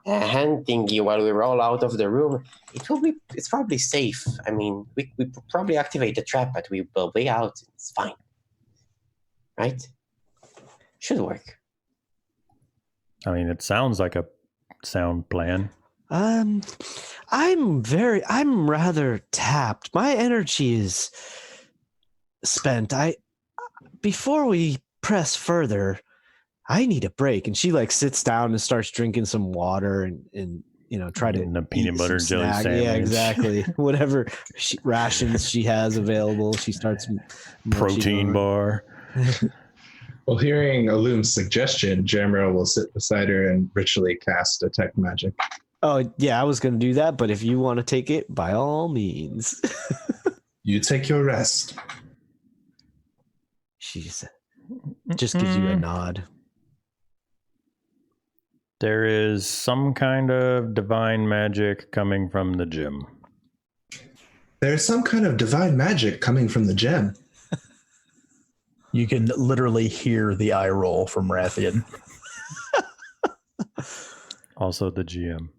hand thingy while we're all out of the room, it's probably safe. I mean, we probably activate the trap, but we will be out. It's fine. Right? Should work. I mean, it sounds like a sound plan. I'm rather tapped. My energy is spent. Before we press further, I need a break. And she like sits down and starts drinking some water and try to eat a peanut butter and jelly sandwich. Yeah, exactly. Whatever rations she has available, she starts protein bar. Well, hearing Alum's suggestion, Jamro will sit beside her and ritually cast Detect Magic. Oh, yeah, I was going to do that, but if you want to take it, by all means. You take your rest. She just gives you a nod. There is some kind of divine magic coming from the gym. There's some kind of divine magic coming from the gem. You can literally hear the eye roll from Rathian. Also the GM.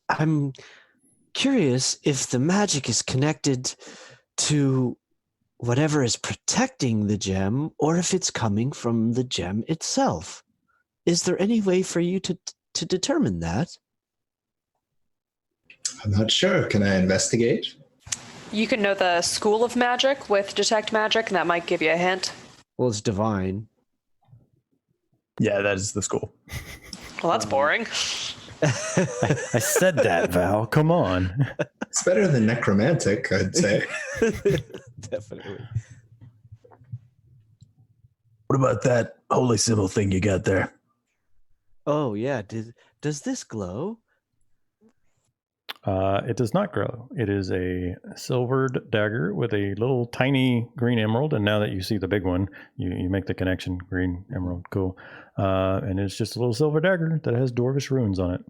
I'm curious if the magic is connected to whatever is protecting the gem, or if it's coming from the gem itself. Is there any way for you to determine that? I'm not sure. Can I investigate? You can know the school of magic with Detect Magic, and that might give you a hint. Well, it's divine. Yeah, that is the school. Well, that's boring. I said that, Val. Come on. It's better than necromantic, I'd say. Definitely. What about that holy symbol thing you got there? Oh, yeah. Does this glow? It does not grow. It is a silvered dagger with a little tiny green emerald. And now that you see the big one, you make the connection. Green emerald, cool. And it's just a little silver dagger that has dwarvish runes on it.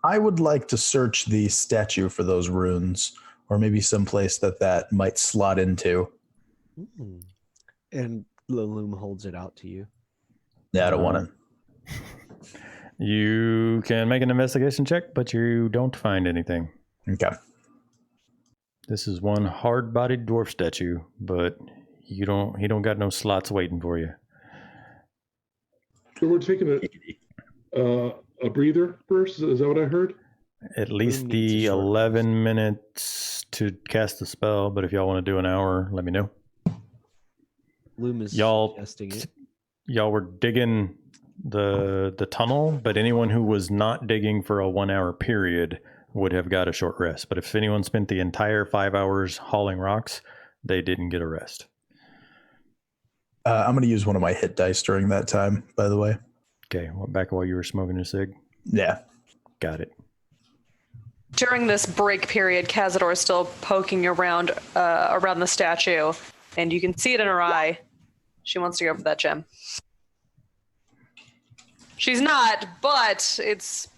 I would like to search the statue for those runes, or maybe someplace that might slot into. And Loom holds it out to you. Yeah, I don't want it. You can make an investigation check, but you don't find anything. Okay. This is one hard-bodied dwarf statue, but he don't got no slots waiting for you. So we're taking a breather first. Is that what I heard? At least the 11 minutes to cast the spell, but if y'all want to do an hour, let me know. Loom is y'all suggesting it. Y'all were digging the tunnel, but anyone who was not digging for a 1 hour period would have got a short rest. But if anyone spent the entire 5 hours hauling rocks, they didn't get a rest. I'm going to use one of my hit dice during that time, by the way. Okay, back while you were smoking a cig? Yeah. Got it. During this break period, Cazador is still poking around the statue, and you can see it in her eye. She wants to go for that gem. She's not, but it's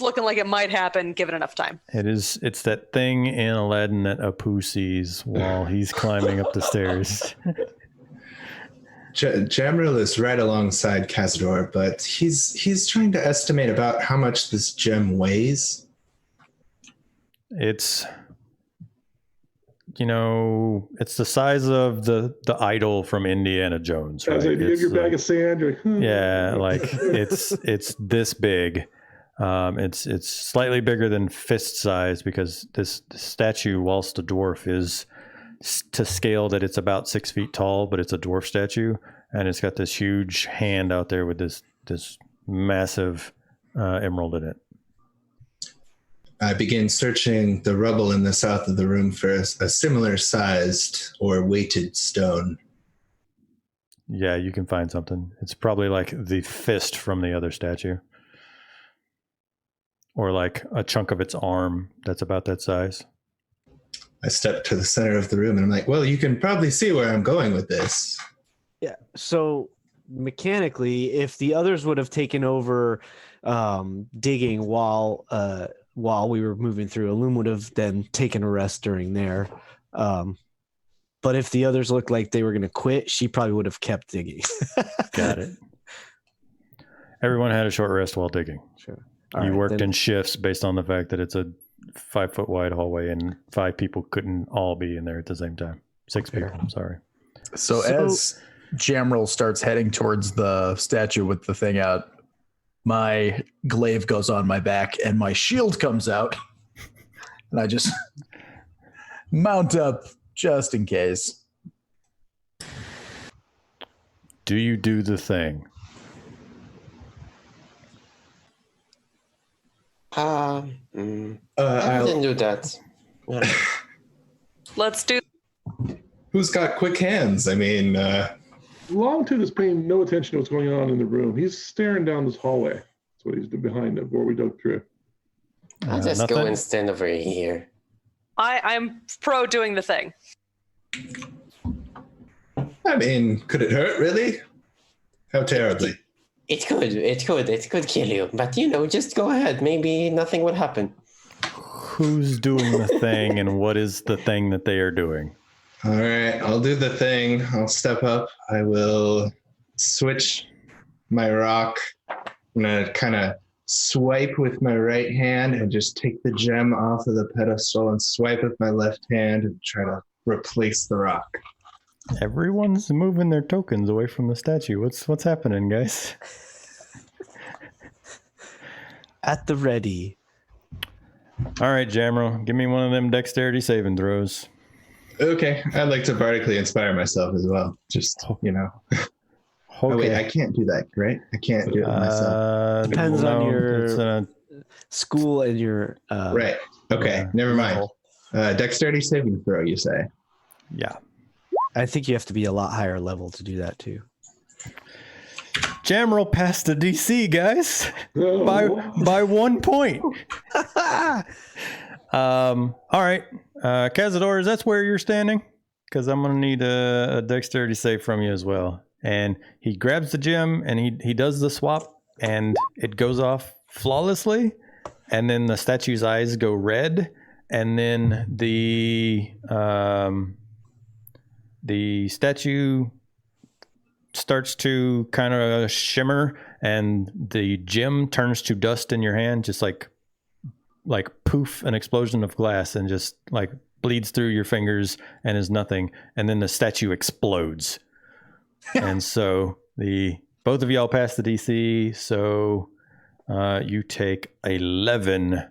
looking like it might happen given enough time. It's that thing in Aladdin that Apu sees while he's climbing up the stairs. Jamril is right alongside Cazador, but he's trying to estimate about how much this gem weighs. It's it's the size of the idol from Indiana Jones, right? You give your bag of sand. You're like, Yeah, like it's this big. It's slightly bigger than fist size because this statue, whilst a dwarf, is to scale that it's about 6 feet tall, but it's a dwarf statue, and it's got this huge hand out there with this massive emerald in it. I begin searching the rubble in the south of the room for a similar sized or weighted stone. Yeah, you can find something. It's probably like the fist from the other statue. Or like a chunk of its arm that's about that size. I step to the center of the room and I'm like, well, you can probably see where I'm going with this. Yeah, so mechanically, if the others would have taken over digging while we were moving through, Illum would have then taken a rest during there. But if the others looked like they were going to quit, she probably would have kept digging. Got it. Everyone had a short rest while digging. Sure. You worked in shifts based on the fact that it's a 5 foot wide hallway and 5 people couldn't all be in there at the same time. 6 people, I'm sorry. So as Jamril starts heading towards the statue with the thing out, my glaive goes on my back and my shield comes out. And I just mount up just in case. Do you do the thing? I can do that. Yeah. Let's do. Who's got quick hands? I mean, Longtooth is paying no attention to what's going on in the room. He's staring down this hallway. That's what he's doing behind it, where we dug through. I'll just go and stand over here. I'm pro doing the thing. I mean, could it hurt, really? How terribly? It could kill you. But, just go ahead. Maybe nothing will happen. Who's doing the thing and what is the thing that they are doing? All right, I'll do the thing. I'll step up. I will switch my rock. I'm going to kind of swipe with my right hand and just take the gem off of the pedestal and swipe with my left hand and try to replace the rock. Everyone's moving their tokens away from the statue. What's happening, guys? At the ready. All right, Jamro, give me one of them dexterity saving throws. Okay, I'd like to bardically inspire myself as well. Just, Okay. Oh, wait, I can't do that, right? I can't do it myself. Depends on your school and your... right. Okay, never mind. Dexterity saving throw, you say? Yeah. I think you have to be a lot higher level to do that, too. Jamro passed the DC, guys, by 1 point. All right, Cazadores, that's where you're standing, because I'm gonna need a dexterity save from you as well. And he grabs the gem and he does the swap, and it goes off flawlessly. And then the statue's eyes go red, and then the statue starts to kind of shimmer, and the gem turns to dust in your hand, just like poof, an explosion of glass, and just like bleeds through your fingers and is nothing. And then the statue explodes. And so both of y'all pass the DC. So you take 11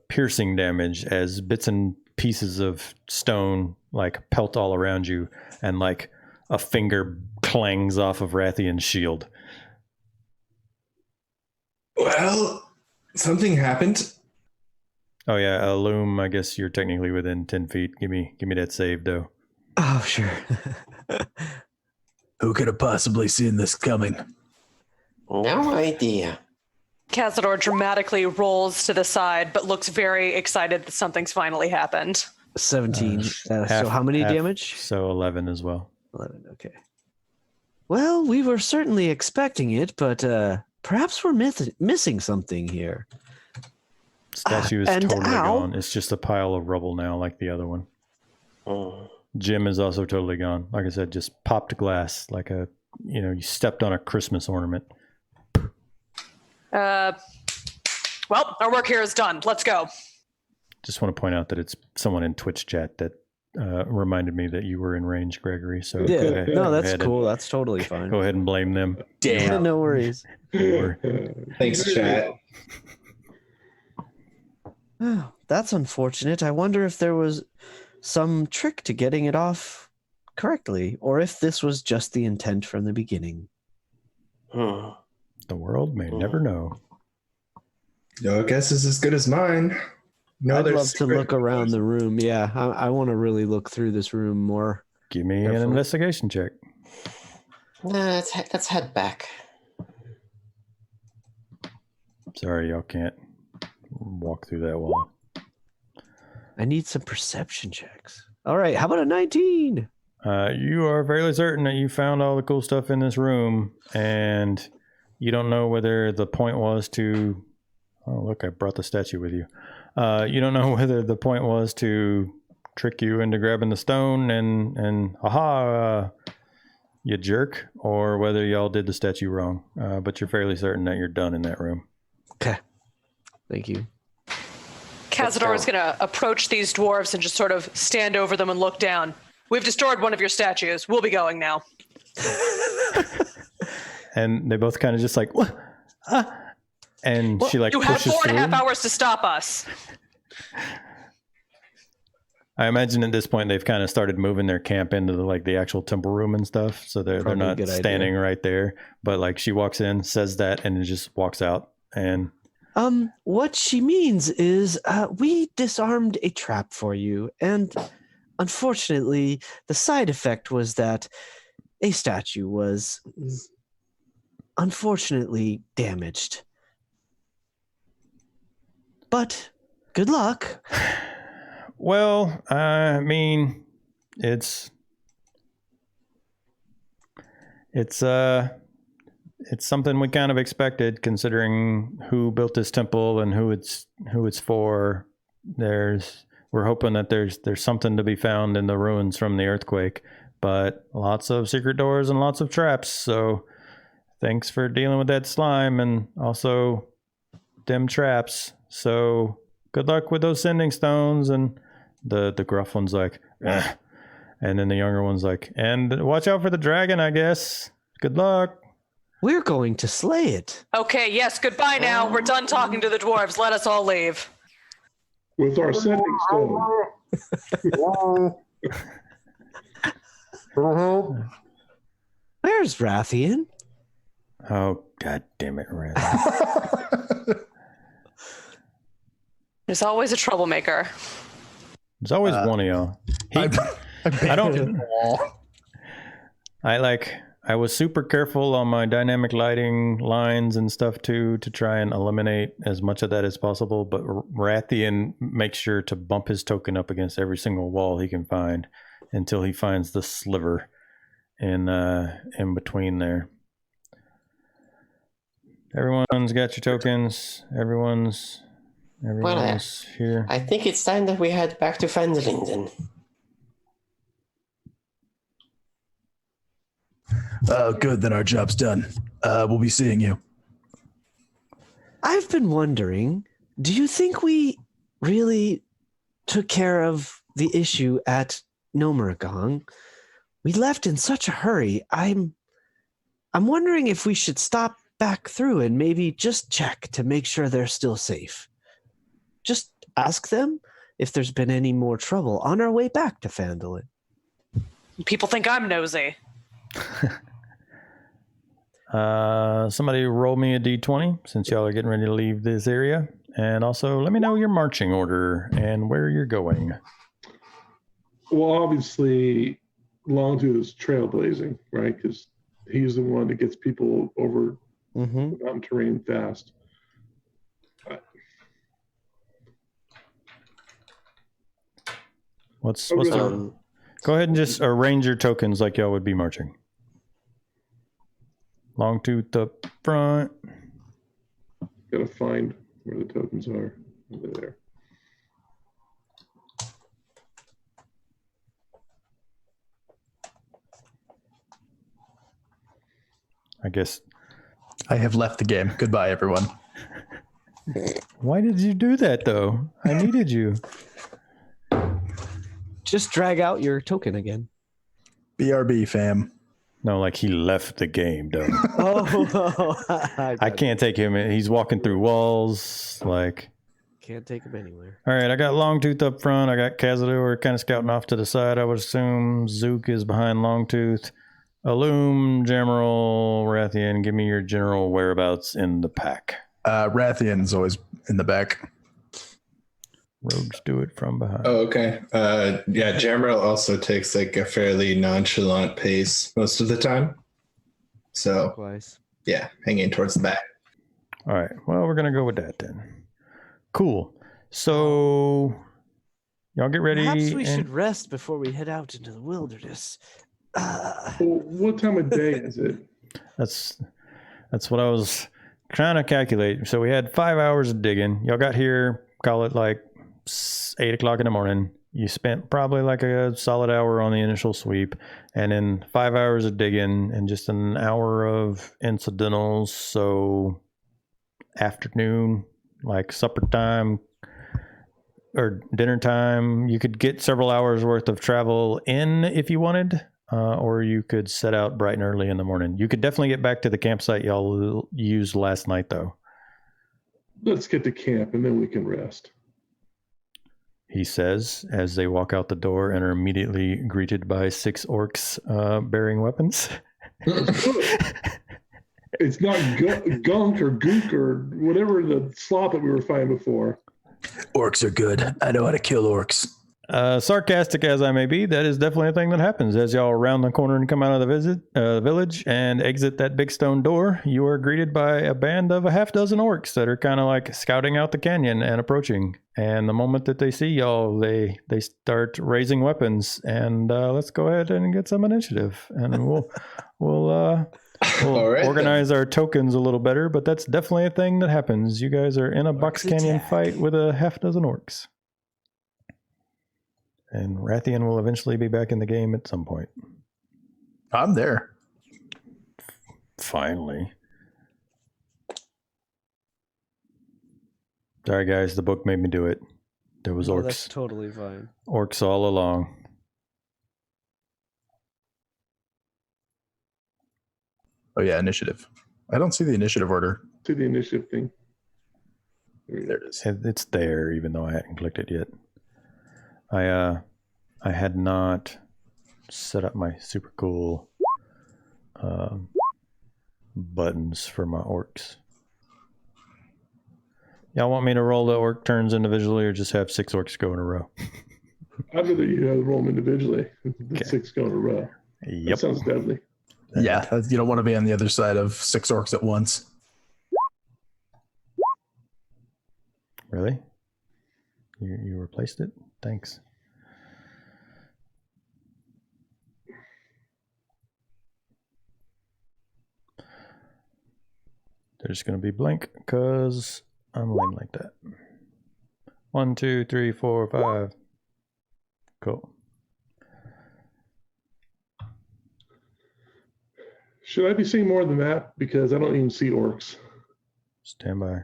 piercing damage as bits and pieces of stone like pelt all around you, and like a finger clangs off of Rathian's shield. Well, something happened. Oh yeah, Loom, I guess you're technically within 10 feet. Give me that save, though. Oh, sure. Who could have possibly seen this coming? No idea. Cazador dramatically rolls to the side, but looks very excited that something's finally happened. 17. So how many damage? So 11 as well. 11, okay. Well, we were certainly expecting it, but perhaps we're missing something here. Statue is totally gone. It's just a pile of rubble now, like the other one. Jim is also totally gone. Like I said, just popped glass, like you stepped on a Christmas ornament. Well, our work here is done. Let's go. Just want to point out that it's someone in Twitch chat that reminded me that you were in range, Gregory. So yeah, no, that's cool. That's totally fine. Go ahead and blame them. Damn, no worries. Thanks, chat. Oh, that's unfortunate. I wonder if there was some trick to getting it off correctly, or if this was just the intent from the beginning. The world may never know. Your guess is as good as mine. No, I'd love to look around the room. Yeah, I want to really look through this room more. Give me an investigation check. Let's head back. Sorry, y'all can't walk through that wall. I need some perception checks. All right, how about a 19? You are fairly certain that you found all the cool stuff in this room, and you don't know whether the point was to... Oh, look, I brought the statue with you. You don't know whether the point was to trick you into grabbing the stone and you jerk, or whether y'all did the statue wrong. But you're fairly certain that you're done in that room. Okay. Thank you. Cazador is going to approach these dwarves and just sort of stand over them and look down. We've destroyed one of your statues. We'll be going now. And they both kind of just like, what? And she like you have pushes 4.5 through. hours to stop us. I imagine at this point they've kind of started moving their camp into the actual temple room and stuff, so they're not standing right there. But like she walks in, says that, and then just walks out. And what she means is we disarmed a trap for you, and unfortunately, the side effect was that a statue was unfortunately damaged. But good luck. Well, I mean, it's something we kind of expected, considering who built this temple and who it's for. We're hoping that there's something to be found in the ruins from the earthquake, but lots of secret doors and lots of traps. So thanks for dealing with that slime and also them traps. So good luck with those sending stones. And the gruff one's like, ugh. And then the younger one's like, and watch out for the dragon, I guess. Good luck. We're going to slay it. Okay, yes, goodbye now. We're done talking to the dwarves. Let us all leave. With our sending stone. Where's Rathian? Oh, god damn it, Rathian. There's always a troublemaker. There's always one of y'all. I was super careful on my dynamic lighting lines and stuff too, to try and eliminate as much of that as possible. But Rathian makes sure to bump his token up against every single wall he can find until he finds the sliver in between there. Everyone's got your tokens. Everyone's here. I think it's time that we head back to Fendelin then. Good, then our job's done. We'll be seeing you. I've been wondering, do you think we really took care of the issue at Nomeragong? We left in such a hurry. I'm wondering if we should stop back through and maybe just check to make sure they're still safe. Just ask them if there's been any more trouble on our way back to Fandolin. People think I'm nosy. Somebody roll me a d20 since y'all are getting ready to leave this area, and also let me know your marching order and where you're going. Well, obviously, Longtooth is trailblazing, right? Because he's the one that gets people over the mountain terrain fast. What's the... Go ahead and just arrange your tokens like y'all would be marching. Longtooth up front. Gotta find where the tokens are. Over there. I guess I have left the game. Goodbye, everyone. Why did you do that, though? I needed you. Just drag out your token again. BRB, fam. No, like he left the game, though. I can't can't take him in. He's walking through walls. Can't take him anywhere. All right, I got Longtooth up front. I got Cazador kind of scouting off to the side. I would assume Zook is behind Longtooth. Illume, General, Rathian, give me your general whereabouts in the pack. Rathian's always in the back. Rogues do it from behind. Oh, okay. Yeah, Jamrel also takes a fairly nonchalant pace most of the time. So, Likewise. Yeah, hanging towards the back. All right. Well, we're going to go with that then. Cool. So, y'all get ready. Perhaps we should rest before we head out into the wilderness. Well, what time of day is it? That's what I was trying to calculate. So we had 5 hours of digging. Y'all got here, call it 8 o'clock in the morning. You spent probably a solid hour on the initial sweep, and then 5 hours of digging and just an hour of incidentals. So afternoon, supper time or dinner time, you could get several hours worth of travel in if you wanted, or you could set out bright and early in the morning. You could definitely get back to the campsite y'all used last night, though. Let's get to camp and then we can rest. he says as they walk out the door and are immediately greeted by 6 orcs bearing weapons. It's not gunk or gook or whatever the slop that we were fighting before. Orcs are good. I know how to kill orcs. Sarcastic as I may be, that is definitely a thing that happens. As y'all round the corner and come out of the village and exit that big stone door, you are greeted by a band of a half dozen orcs that are kind of like scouting out the canyon and approaching. And the moment that they see y'all, they start raising weapons. And let's go ahead and get some initiative, and we'll organize our tokens a little better. But that's definitely a thing that happens. You guys are in a box canyon fight with a half dozen orcs. And Rathian will eventually be back in the game at some point. I'm there. Finally. Sorry, guys. The book made me do it. There was orcs. That's totally fine. Orcs all along. Oh, yeah, initiative. I don't see the initiative order. To the initiative thing. There it is. It's there, even though I hadn't clicked it yet. I had not set up my super cool buttons for my orcs. Y'all want me to roll the orc turns individually, or just have 6 orcs go in a row? I'd rather you roll them individually. The 6 go in a row. Yep. That sounds deadly. Yeah, you don't want to be on the other side of 6 orcs at once. Really? You replaced it? Thanks. They're just going to be blank because I'm lame like that. 1, 2, 3, 4, 5. Cool. Should I be seeing more of the map? Because I don't even see orcs. Stand by.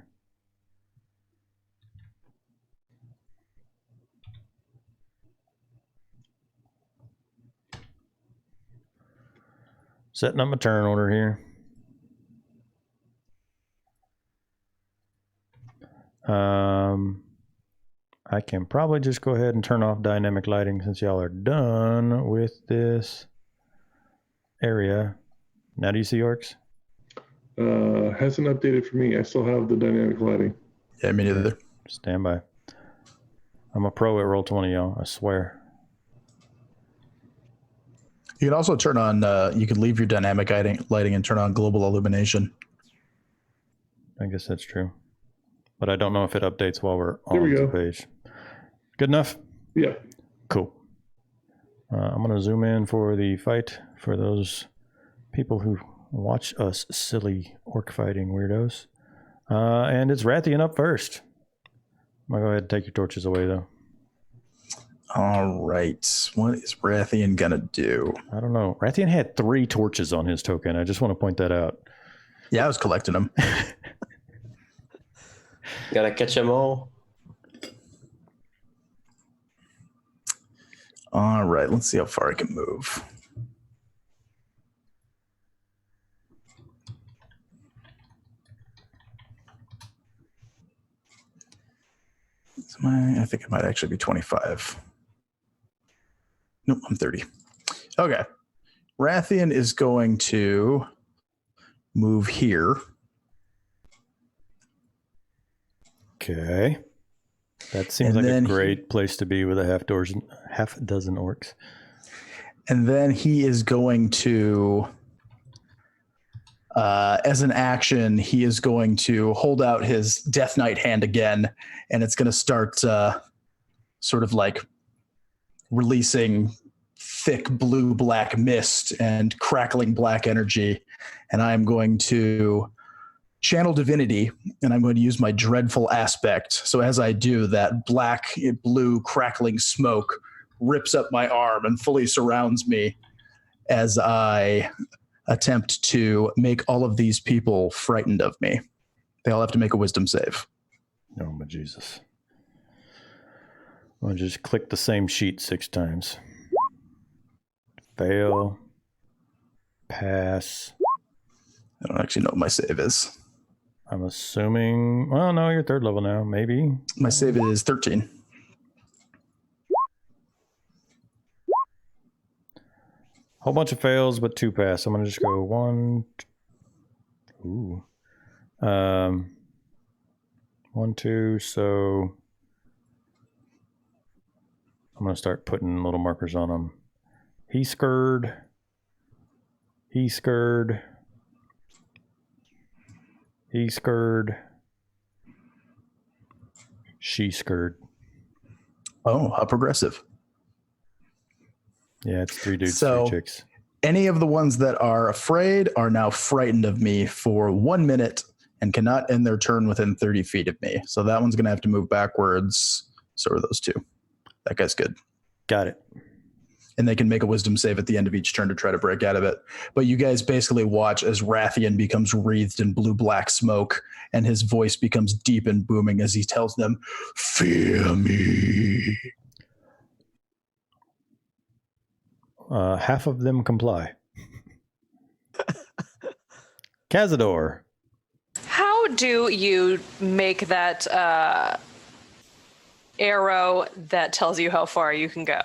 Setting up my turn order here. I can probably just go ahead and turn off dynamic lighting since y'all are done with this area. Now do you see orcs? Hasn't updated for me. I still have the dynamic lighting. Yeah, me neither. Stand by. I'm a pro at Roll20, y'all. I swear. You can also turn on, you can leave your dynamic lighting and turn on global illumination. I guess that's true. But I don't know if it updates while we're There on we the go. page. Good enough? Yeah. Cool. I'm going to zoom in for the fight for those people who watch us silly orc fighting weirdos. And it's Rathian up first. I'm going to go ahead and take your torches away, though. All right. What is Rathian going to do? I don't know. Rathian had 3 torches on his token. I just want to point that out. Yeah, I was collecting them. Gotta catch them all. All right. Let's see how far I can move. I think it might actually be 25. Nope, I'm 30. Okay. Rathian is going to move here. Okay. That seems like a great place to be with a half dozen orcs. And then he is going to, as an action, he is going to hold out his Death Knight hand again, and it's going to start sort of like releasing thick blue-black mist and crackling black energy. And I am going to channel divinity, and I'm going to use my dreadful aspect. So as I do, that black, blue, crackling smoke rips up my arm and fully surrounds me as I attempt to make all of these people frightened of me. They all have to make a wisdom save. Oh, my Jesus. I'll just click the same sheet 6 times. Fail. Pass. I don't actually know what my save is. I'm assuming, well, no, you're 3rd level now, maybe. My save is 13. Whole bunch of fails, but 2 pass. I'm gonna just go 1. Ooh. 1, 2. So I'm gonna start putting little markers on them. He's scared. He's scared. He's scared. She's scared. Oh, how progressive. Yeah, it's 3 dudes, So, 3 chicks. Any of the ones that are afraid are now frightened of me for 1 minute and cannot end their turn within 30 feet of me. So that one's going to have to move backwards. So are those 2. That guy's good. Got it. And they can make a wisdom save at the end of each turn to try to break out of it. But you guys basically watch as Rathian becomes wreathed in blue-black smoke, and his voice becomes deep and booming as he tells them, "Fear me." Half of them comply. Cazador. How do you make that arrow that tells you how far you can go?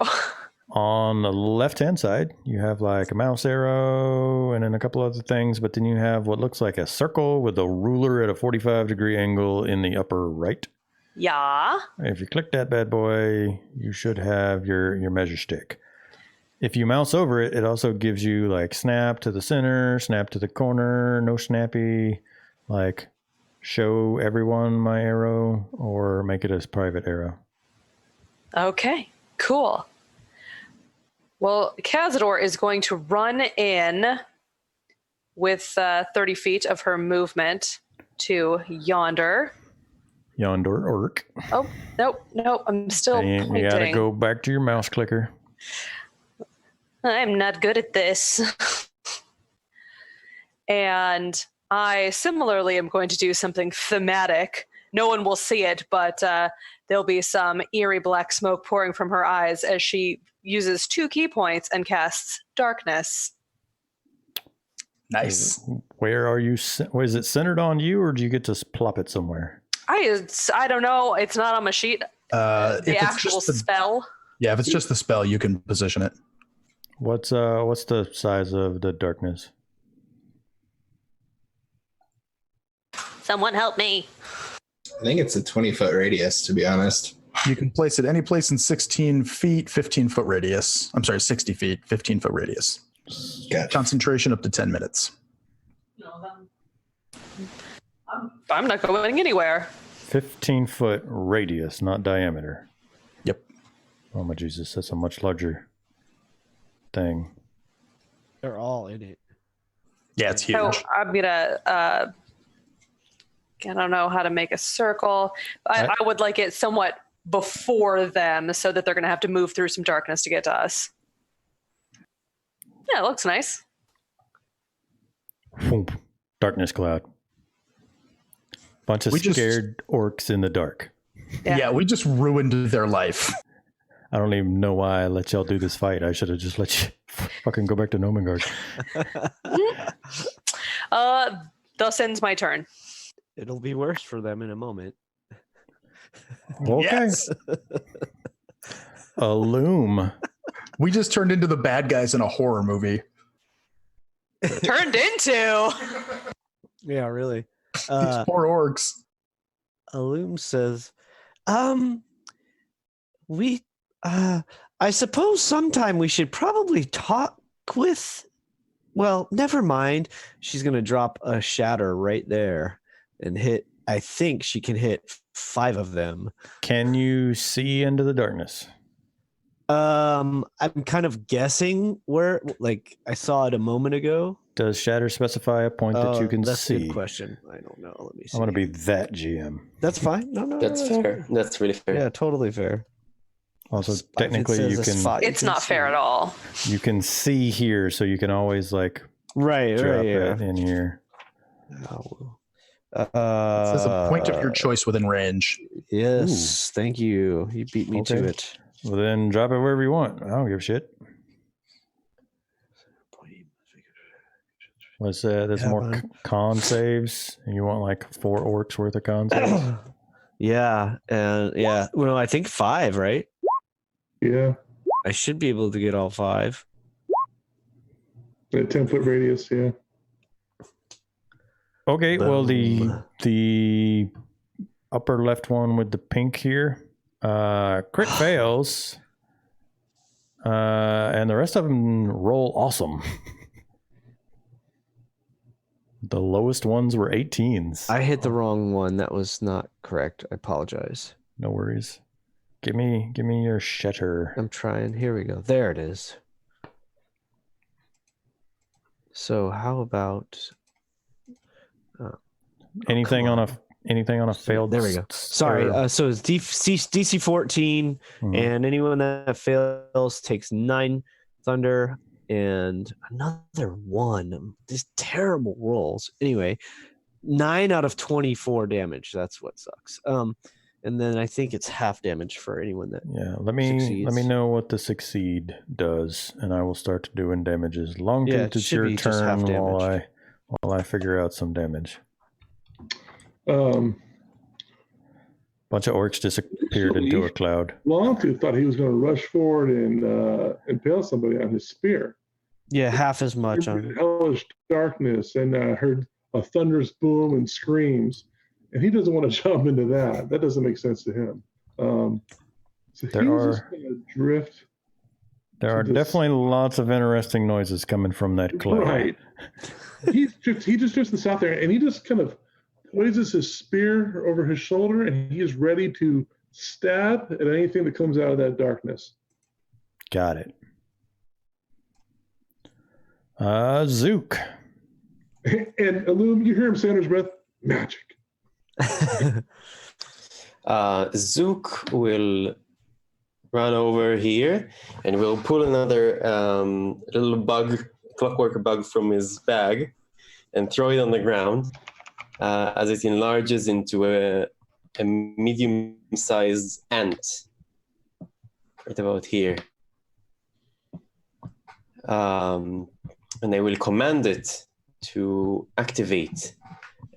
On the left-hand side, you have like a mouse arrow and then a couple other things, but then you have what looks like a circle with a ruler at a 45-degree angle in the upper right. Yeah. If you click that bad boy, you should have your measure stick. If you mouse over it, it also gives you like snap to the center, snap to the corner, no snappy, like show everyone my arrow, or make it as private arrow. Okay, cool. Well, Cazador is going to run in with 30 feet of her movement to yonder. Yonder orc. Oh, nope, I'm still pointing. You gotta go back to your mouse clicker. I'm not good at this. And I similarly am going to do something thematic. No one will see it, but there'll be some eerie black smoke pouring from her eyes as she uses 2 key points and casts darkness. Nice. Where are you? Is it centered on you, or do you get to plop it somewhere? I don't know. It's not on my sheet. The actual spell. Yeah, if it's just the spell, you can position it. What's the size of the darkness? Someone help me. I think it's a 20-foot radius, to be honest. You can place it any place in 16 feet, 15-foot radius. I'm sorry, 60 feet, 15-foot radius. Gotcha. Concentration up to 10 minutes. I'm not going anywhere. 15-foot radius, not diameter. Yep. Oh my Jesus, that's a much larger thing. They're all in it. Yeah, it's huge. So I'm gonna. I don't know how to make a circle. I would like it somewhat before them, so that they're gonna have to move through some darkness to get to us. Yeah, it looks nice. Darkness cloud. Bunch of scared orcs in the dark. Yeah, we just ruined their life. I don't even know why I let y'all do this fight. I should have just let you fucking go back to Nomengard. Thus ends my turn. It'll be worse for them in a moment. Okay. Yes. A loom. We just turned into the bad guys in a horror movie. Turned into. Yeah, really. These poor orcs. Alum says, I suppose sometime we should probably talk with, well, never mind. She's going to drop a shatter right there and hit, I think she can hit 5 of them. Can you see into the darkness? I'm kind of guessing where, like, I saw it a moment ago. Does shatter specify a point that you can that's see? That's a good question. I don't know. Let me see. I'm going to be that GM. That's fine. No, that's fair. Fine. That's really fair. Yeah, totally fair. Also, technically, you can. It's not fair at all. You can see here, so you can always like right it in here. It says a point of your choice within range. Yes, thank you. You beat me to it. Well, then drop it wherever you want. I don't give a shit. What's that? There's more con saves, and you want like 4 orcs worth of con saves. Yeah, and yeah. Well, I think 5, right? Yeah. I should be able to get all 5. A 10-foot radius, yeah. Okay, well, the upper left one with the pink here, crit fails, and the rest of them roll awesome. The lowest ones were 18s. I hit the wrong one. That was not correct. I apologize. No worries. Give me your shatter. I'm trying. Here we go. There it is. So how about anything on a failed? There we go. Sorry. So it's DC 14, and anyone that fails takes 9 thunder and another 1. These terrible rolls. Anyway, 9 out of 24 damage. That's what sucks. And then I think it's half damage for anyone that let me know what the succeed does, and I will start doing damages. Longtooth, it's your turn while I figure out some damage. Bunch of orcs disappeared into a cloud. Longtooth thought he was going to rush forward and impale somebody on his spear. Yeah, half as much on hellish darkness, and heard a thunderous boom and screams. And he doesn't want to jump into that. That doesn't make sense to him. So there was just going to drift. There are definitely lots of interesting noises coming from that cloud. Right. he just drifts this out there, and he just kind of poises his spear over his shoulder, and he is ready to stab at anything that comes out of that darkness. Got it. Zook. And Illum, you hear him say under his breath, magic. Zook will run over here and will pull another little clockwork bug from his bag and throw it on the ground as it enlarges into a medium-sized ant right about here. And I will command it to activate,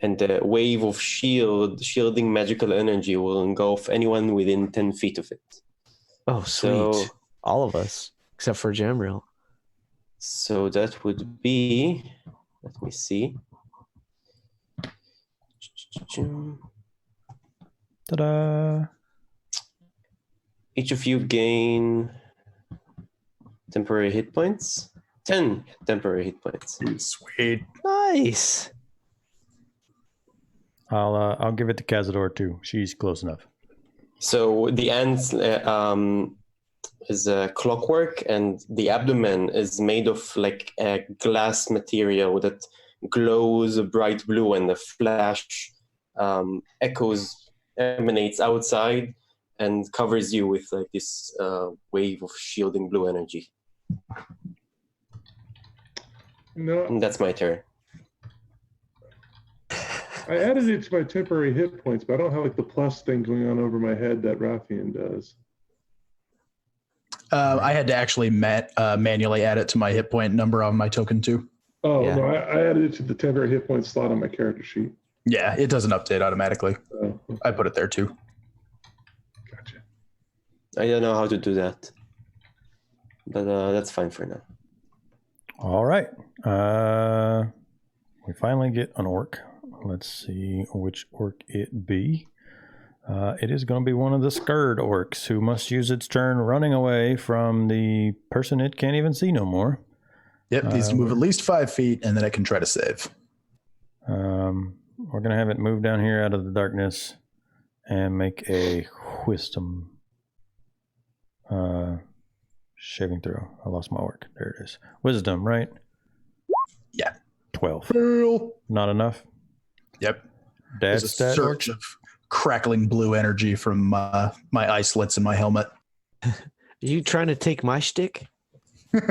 and the wave of shielding magical energy will engulf anyone within 10 feet of it. Oh, sweet. So, all of us, except for Jamriel. So that would be, let me see. Ta-da! Each of you gain temporary hit points. 10 temporary hit points. Sweet. Nice. I'll give it to Cazador too. She's close enough. So the ant is clockwork, and the abdomen is made of like a glass material that glows a bright blue, and the flash emanates outside and covers you with like this wave of shielding blue energy. No, and that's my turn. I added it to my temporary hit points, but I don't have like the plus thing going on over my head that Rathian does. I had to actually manually add it to my hit point number on my token too. Oh, yeah. No, I added it to the temporary hit point slot on my character sheet. Yeah, it doesn't update automatically. I put it there too. Gotcha. I don't know how to do that, but that's fine for now. All right. We finally get an orc. Let's see which orc it be. It is going to be one of the scared orcs who must use its turn running away from the person it can't even see no more. Yep, needs to move at least 5 feet, and then it can try to save. We're going to have it move down here out of the darkness and make a wisdom saving throw. I lost my orc. There it is. Wisdom, right? Yeah. 12. Fail. Not enough? Yep. Dad's There's a surge of crackling blue energy from my eye slits in my helmet. Are you trying to take my shtick? No,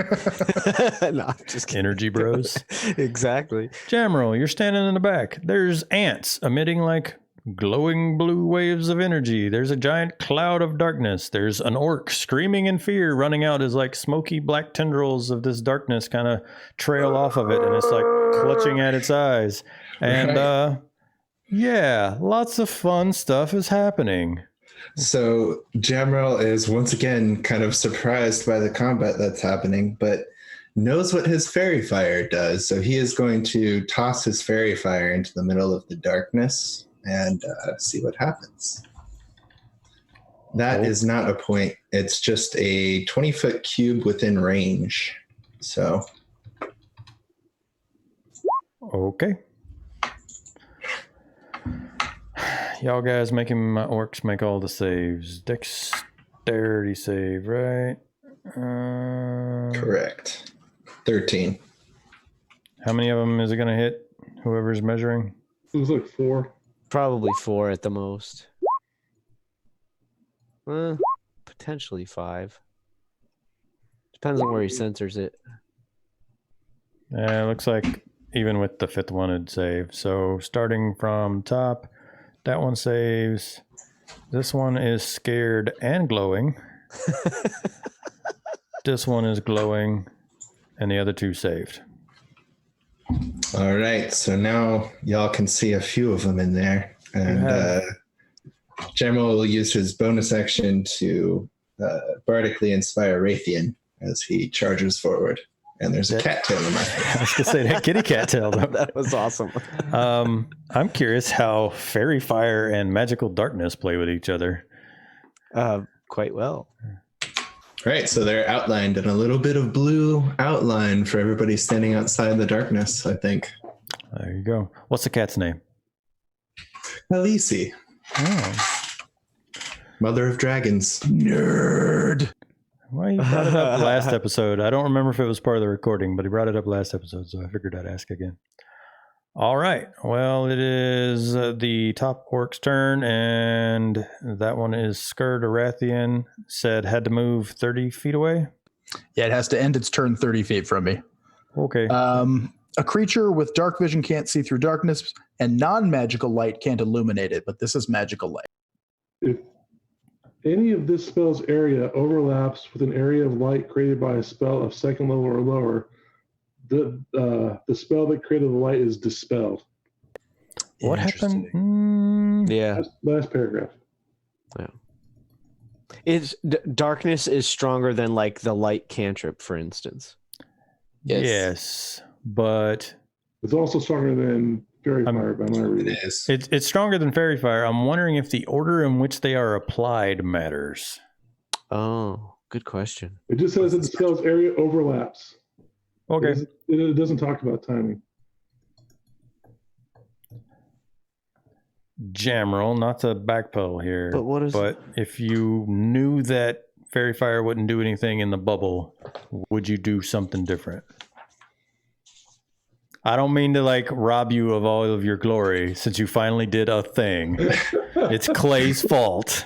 I'm just kidding. Energy bros. Exactly. Jamriel, you're standing in the back. There's ants emitting like glowing blue waves of energy. There's a giant cloud of darkness. There's an orc screaming in fear, running out as like smoky black tendrils of this darkness kind of trail off of it, and it's like clutching at its eyes. And yeah, lots of fun stuff is happening. So Jamriel is once again kind of surprised by the combat that's happening, but knows what his fairy fire does. So he is going to toss his fairy fire into the middle of the darkness and see what happens. That is not a point. It's just a 20-foot cube within range. So. Okay. Y'all guys making my orcs make all the saves. Dexterity save, right? Correct. 13. How many of them is it going to hit? Whoever's measuring? It was like 4. Probably 4 at the most. Potentially 5. Depends on where he centers it. It looks like even with the 5th one it'd save. So starting from top, that one saves. This one is scared and glowing. This one is glowing, and the other 2 saved. All right, so now y'all can see a few of them in there. And Gemma will use his bonus action to bardically inspire Raytheon as he charges forward. And there's a cattail in my head. I was going to say that kitty cattail. That was awesome. I'm curious how fairy fire and magical darkness play with each other. Quite well. Right, so they're outlined in a little bit of blue outline for everybody standing outside the darkness, I think. There you go. What's the cat's name? Khaleesi. Oh. Mother of Dragons. Nerd. Well, you brought it up last episode. I don't remember if it was part of the recording, but he brought it up last episode, so I figured I'd ask again. All right. Well, it is the top orc's turn, and that one is Skurd Arathian. Said had to move 30 feet away. Yeah, it has to end its turn 30 feet from me. Okay. A creature with dark vision can't see through darkness, and non-magical light can't illuminate it, but this is magical light. If any of this spell's area overlaps with an area of light created by a spell of 2nd level or lower, the spell that created the light is dispelled. What happened? Yeah. Last paragraph. Yeah. Darkness is stronger than like the light cantrip, for instance. Yes, but it's also stronger than fairy fire by my reading. It is. It's stronger than fairy fire. I'm wondering if the order in which they are applied matters. Oh, good question. It just says that the spell's area overlaps. Okay. It doesn't talk about timing. Jam roll, not to backpedal here. But if you knew that fairy fire wouldn't do anything in the bubble, would you do something different? I don't mean to like rob you of all of your glory since you finally did a thing. It's Clay's fault.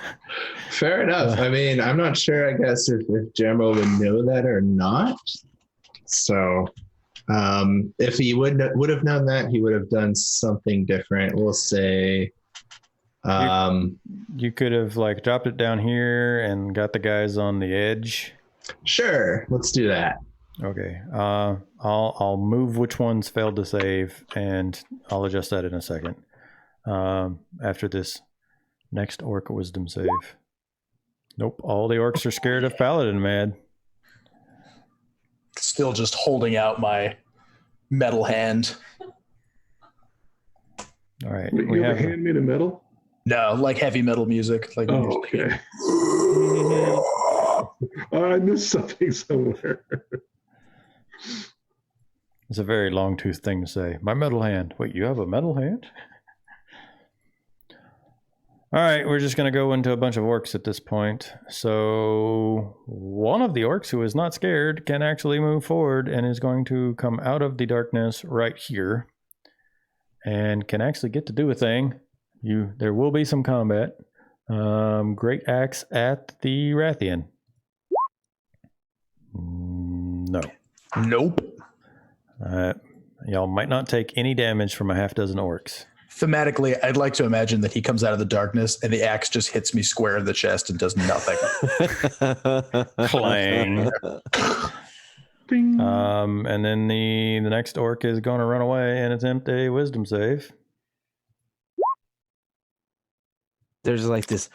Fair enough. I mean, I'm not sure, I guess, if Jambo would know that or not. So if he would have known that, he would have done something different. We'll say you could have like dropped it down here and got the guys on the edge. Sure, let's do that. Okay. I'll move which ones failed to save, and I'll adjust that in a second. After this next orc wisdom save. Nope, all the orcs are scared of Paladin, man. Still just holding out my metal hand. All right. Wait, you have a hand made of metal? No, like heavy metal music. Like okay. I missed something somewhere. It's a very long tooth thing to say. My metal hand. Wait, you have a metal hand? All right, we're just going to go into a bunch of orcs at this point. So one of the orcs who is not scared can actually move forward and is going to come out of the darkness right here and can actually get to do a thing. There will be some combat. Great axe at the Rathian. No. Nope. Y'all might not take any damage from a half dozen orcs. Thematically, I'd like to imagine that he comes out of the darkness and the axe just hits me square in the chest and does nothing. Clang. And then the next orc is going to run away and attempt a wisdom save. There's like this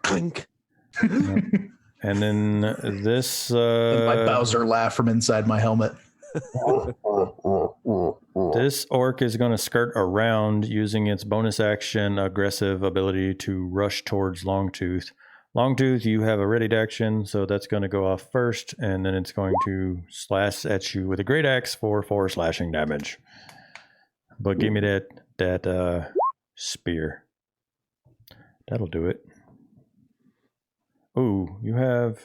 clink. And then this... and my Bowser laugh from inside my helmet. This orc is going to skirt around using its bonus action aggressive ability to rush towards Longtooth. Longtooth, you have a readied action, so that's going to go off first, and then it's going to slash at you with a great axe for 4 slashing damage. But give me that spear. That'll do it. Ooh, you have...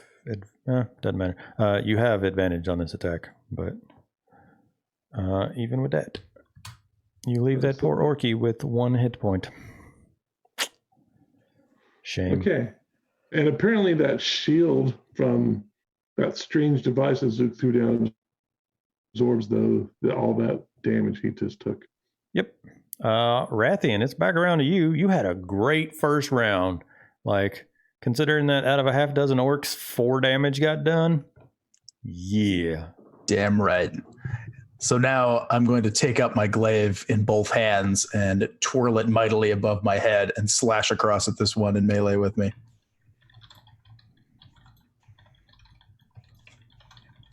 doesn't matter. You have advantage on this attack, but even with that, you leave that poor orky with 1 hit point. Shame. Okay. And apparently that shield from that strange device that Zook threw down absorbs all that damage he just took. Yep. Rathian, it's back around to you. You had a great first round. Like, considering that out of a half dozen orcs, 4 damage got done. Yeah. Damn right. So now I'm going to take up my glaive in both hands and twirl it mightily above my head and slash across at this one in melee with me.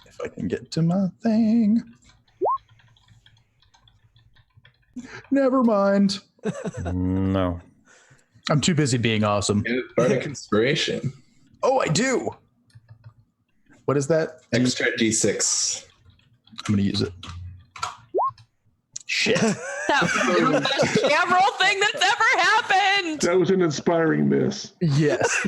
If I can get to my thing. Never mind. No. I'm too busy being awesome. Bardic Inspiration. Oh, I do. What is that? Extra D6. I'm going to use it. Shit. That was the best jam roll thing that's ever happened. That was an inspiring miss. Yes.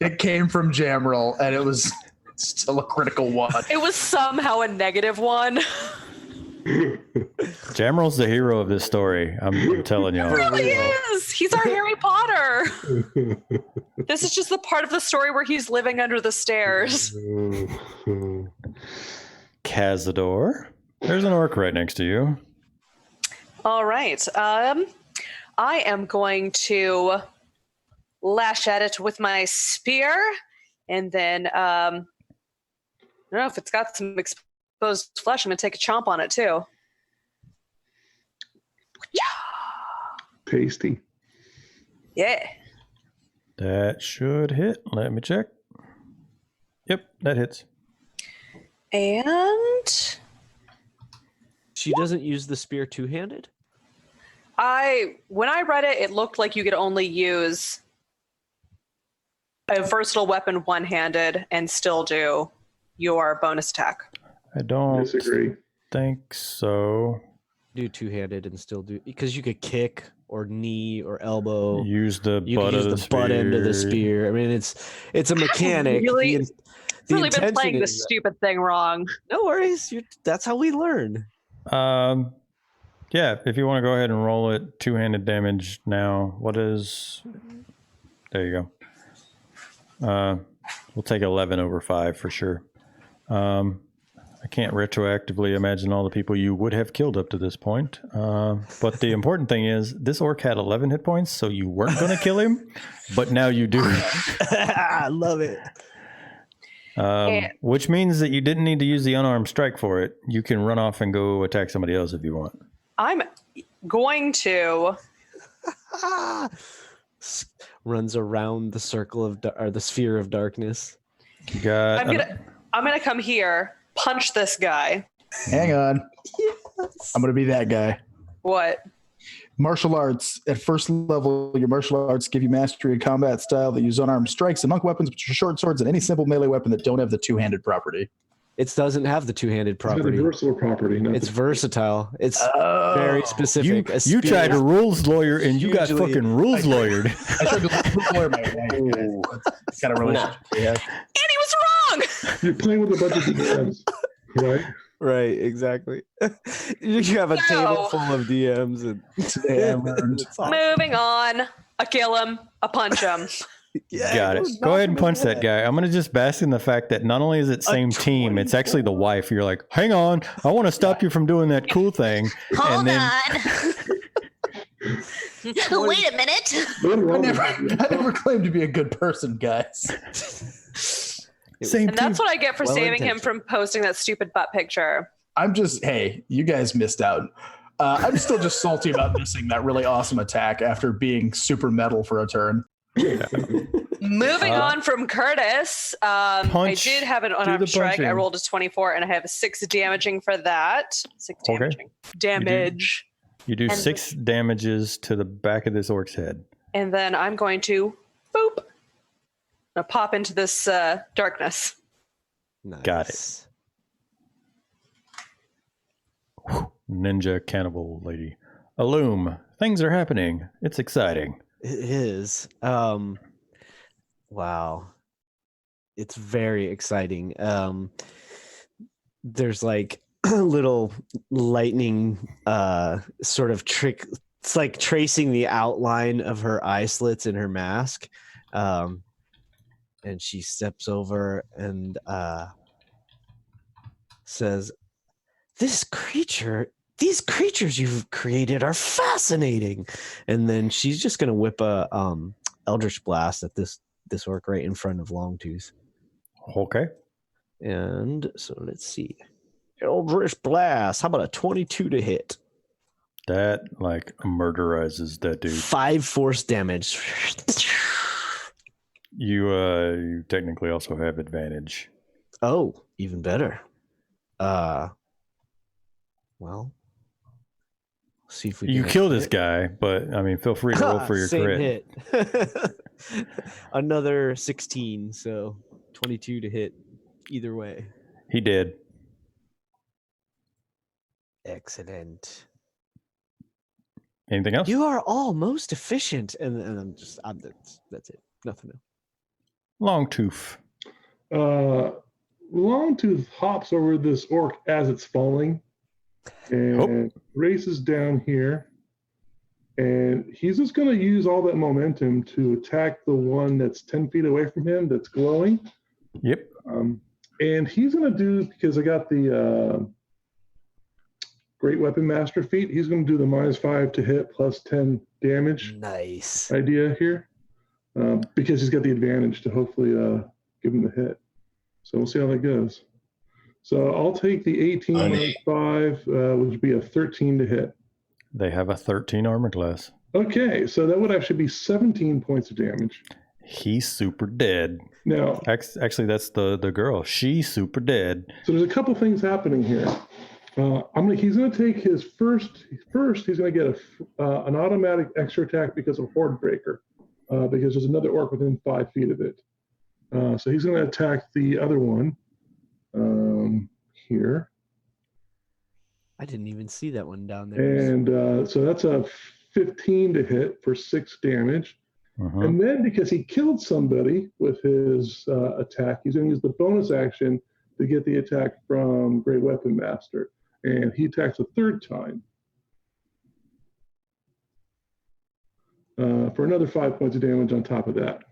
It came from Jamroll, and it was still a critical 1. It was somehow a negative 1. Jamroll's the hero of this story. I'm telling y'all. He really is. He's our Harry Potter. This is just the part of the story where he's living under the stairs. Cazador, there's an orc right next to you. All right. I am going to lash at it with my spear, and then I don't know if it's got some exposed flesh. I'm going to take a chomp on it too. Tasty. Yeah. That should hit. Let me check. Yep, that hits. And she doesn't use the spear two-handed? When I read it, it looked like you could only use a versatile weapon one-handed and still do your bonus attack. I don't disagree. Think so. Do two-handed and still do, because you could kick or knee or elbow. Use the you butt could use of the the spear. butt end of the spear. I mean, it's a mechanic. Really been intention playing this is- stupid thing wrong. No worries. That's how we learn. Yeah, if you want to go ahead and roll it, two-handed damage now. What is... There you go. We'll take 11 over 5 for sure. I can't retroactively imagine all the people you would have killed up to this point. But the important thing is, this orc had 11 hit points, so you weren't going to kill him, but now you do. I love it. Which means that you didn't need to use the unarmed strike for it. You can run off and go attack somebody else if you want. I'm going to... Runs around the circle of or the sphere of darkness. You got... I'm gonna come here, punch this guy. Hang on. Yes. I'm going to be that guy. What? Martial arts. At first level, your martial arts give you mastery in combat style that use unarmed strikes and monk weapons, which are short swords, and any simple melee weapon that don't have the two-handed property. It doesn't have the two-handed property. It's a versatile property. It's versatile. It's very specific. You tried to rules lawyer and you got fucking rules lawyered. I tried to rules lawyer my wife. It's got a relationship. Yeah. And he was wrong! You're playing with a bunch of DMs, right? Right, exactly. You have a table full of DMs. And today I learned. Moving on. I kill him. I punch him. Yeah, got it. Go ahead and punch that guy. I'm going to just bask in the fact that not only is it same team, it's actually the wife. You're like, hang on, I want to stop you from doing that cool thing. Hold on. Wait a minute. I never claimed to be a good person, guys. Same And that's what I get for saving him intentioned. from posting that stupid butt picture. I'm just, hey, you guys missed out. I'm still just salty about missing that really awesome attack after being super metal for a turn. Moving on from Curtis, I did have an unarmed strike. I rolled a 24, and I have 6 damaging for that. 6 damaging. Damage. You do 6 damages to the back of this orc's head. And then I'm going to, boop, pop into this darkness. Nice. Got it. Ninja cannibal lady. Illume. Things are happening. It's exciting. It is. Wow. It's very exciting. There's like a little lightning sort of trick. It's like tracing the outline of her eye slits in her mask. And she steps over and says, these creatures you've created are fascinating. And then she's just going to whip a Eldritch Blast at this orc right in front of Longtooth. Okay. And so let's see. Eldritch Blast. How about a 22 to hit? That like murderizes that dude. 5 force damage. You technically also have advantage. Oh, even better. Well, see if we you kill this guy, but I mean, feel free to roll for your same crit. Hit. Another 16, so 22 to hit either way. He did. Excellent. Anything else? You are all most efficient, and that's it. Nothing else. Longtooth. Longtooth hops over this orc as it's falling and races down here. And he's just going to use all that momentum to attack the one that's 10 feet away from him that's glowing. Yep. And he's going to do, because I got the Great Weapon Master feat, he's going to do the -5 to hit plus 10 damage. Nice idea here. Because he's got the advantage to hopefully give him the hit. So we'll see how that goes. So I'll take the 18 minus 5, which would be a 13 to hit. They have a 13 armor class. Okay, so that would actually be 17 points of damage. He's super dead. No. Actually, that's the girl. She's super dead. So there's a couple things happening here. He's going to take his first. He's going to get an automatic extra attack because of Horde Breaker, because there's another orc within 5 feet of it. So he's going to attack the other one here. I didn't even see that one down there. And so that's a 15 to hit for 6 damage. And then because he killed somebody with his attack, he's going to use the bonus action to get the attack from Great Weapon Master. And he attacks a 3rd time for another 5 points of damage on top of that.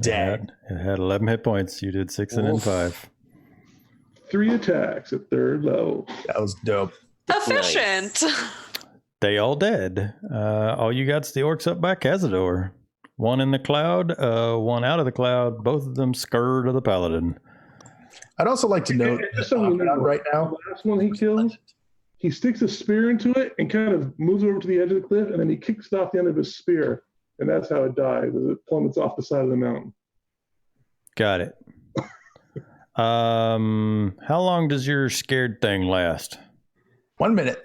Dead. It had 11 hit points. You did 6 and then 5. 3 attacks at 3rd level. That was dope. Efficient. Nice. They all dead. All you got's the orcs up by Cazador. One in the cloud, one out of the cloud. Both of them scared of the paladin. I'd also like to note right now. The last one he kills, he sticks a spear into it and kind of moves over to the edge of the cliff, and then he kicks it off the end of his spear, and that's how it dies. It plummets off the side of the mountain. Got it. How long does your scared thing last? 1 minute.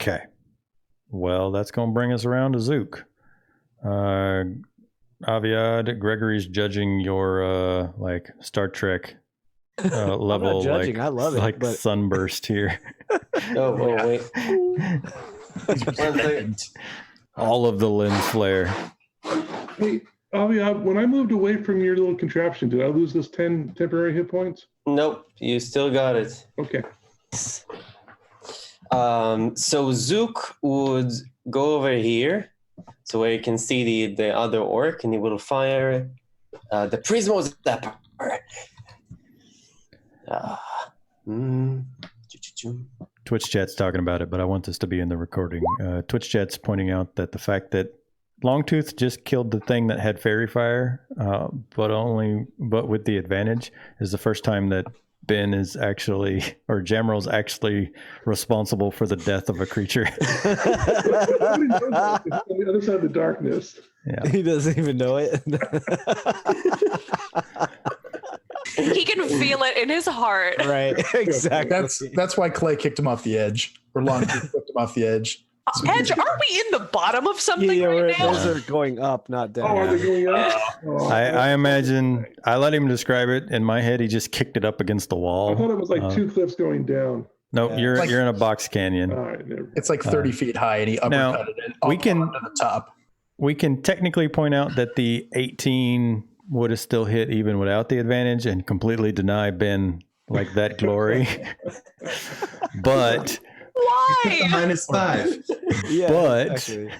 Okay. Well, that's going to bring us around to Zook. Aviad, Gregory's judging your Star Trek level. I'm not judging. I love it. But... sunburst here. Wait. All of the lens flare. Hey, Aviad, when I moved away from your little contraption, did I lose those 10 temporary hit points? Nope, you still got it. Okay. So Zook would go over here, so where you can see the other orc, and he will fire the Prismo Zapper. Twitch chat's talking about it, but I want this to be in the recording. Twitch chat's pointing out that the fact that Longtooth just killed the thing that had fairy fire, but with the advantage, is the first time that Ben is actually, or Jamrel's actually responsible for the death of a creature. On the other side of the darkness. Yeah. He doesn't even know it. He can feel it in his heart. Right, exactly. That's why Clay kicked him off the edge, or Longtooth kicked him off the edge. Edge, aren't we in the bottom of something right now? Those are going up, not down. Oh, are they going up? Oh, I imagine, I let him describe it. In my head, he just kicked it up against the I wall. thought it was like 2 cliffs going down. No, Yeah. you're Like- in a box canyon. All right, never. It's like 30 feet high, and he Now, uppercutted it we up can- onto the top. We can technically point out that the 18 would have still hit even without the advantage and completely deny Ben like that glory. But Why? -5. Yeah, But- exactly.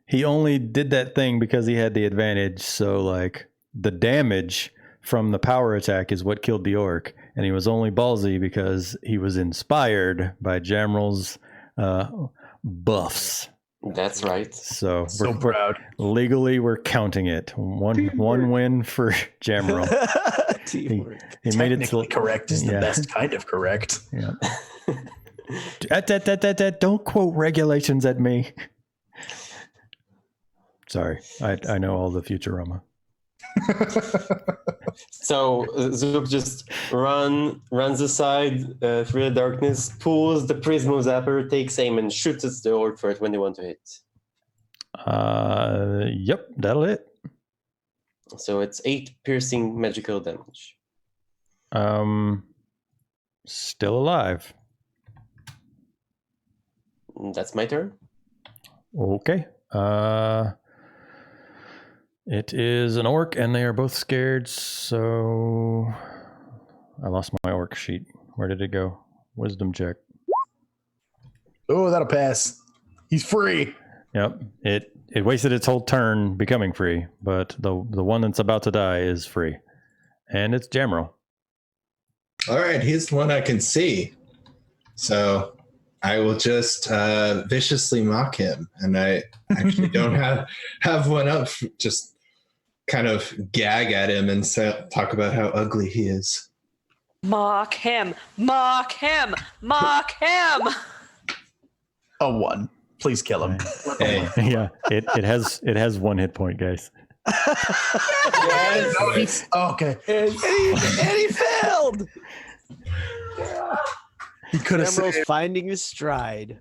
he only did that thing because he had the advantage. So like the damage from the power attack is what killed the orc. And he was only ballsy because he was inspired by Jamrel's buffs. That's right. So, So we're proud. legally we're counting it. One win for Jamrel. Teamwork. He made it Technically to correct is the Yeah. best kind of correct. Yeah. Don't quote regulations at me. Sorry, I know all the Futurama. So Zook just runs aside through the darkness, pulls the Prismo Zapper, takes aim, and shoots at the orc for 21 to hit. Yep, that'll hit. So it's 8 piercing magical damage. Still alive. That's my turn. Okay. It is an orc, and they are both scared. So I lost my orc sheet. Where did it go? Wisdom check. Oh, that'll pass. He's free. Yep. It wasted its whole turn becoming free, but the one that's about to die is free, and it's Jamrel. All right, he's the one I can see. So I will just viciously mock him. And I actually don't have one up. Just kind of gag at him and talk about how ugly he is. Mock him. Mock him. Mock him. A 1. Please kill him. Hey, Yeah, it has 1 hit point, guys. Yes. Oh, okay. And he failed. He could have Emerald's saved. finding his stride.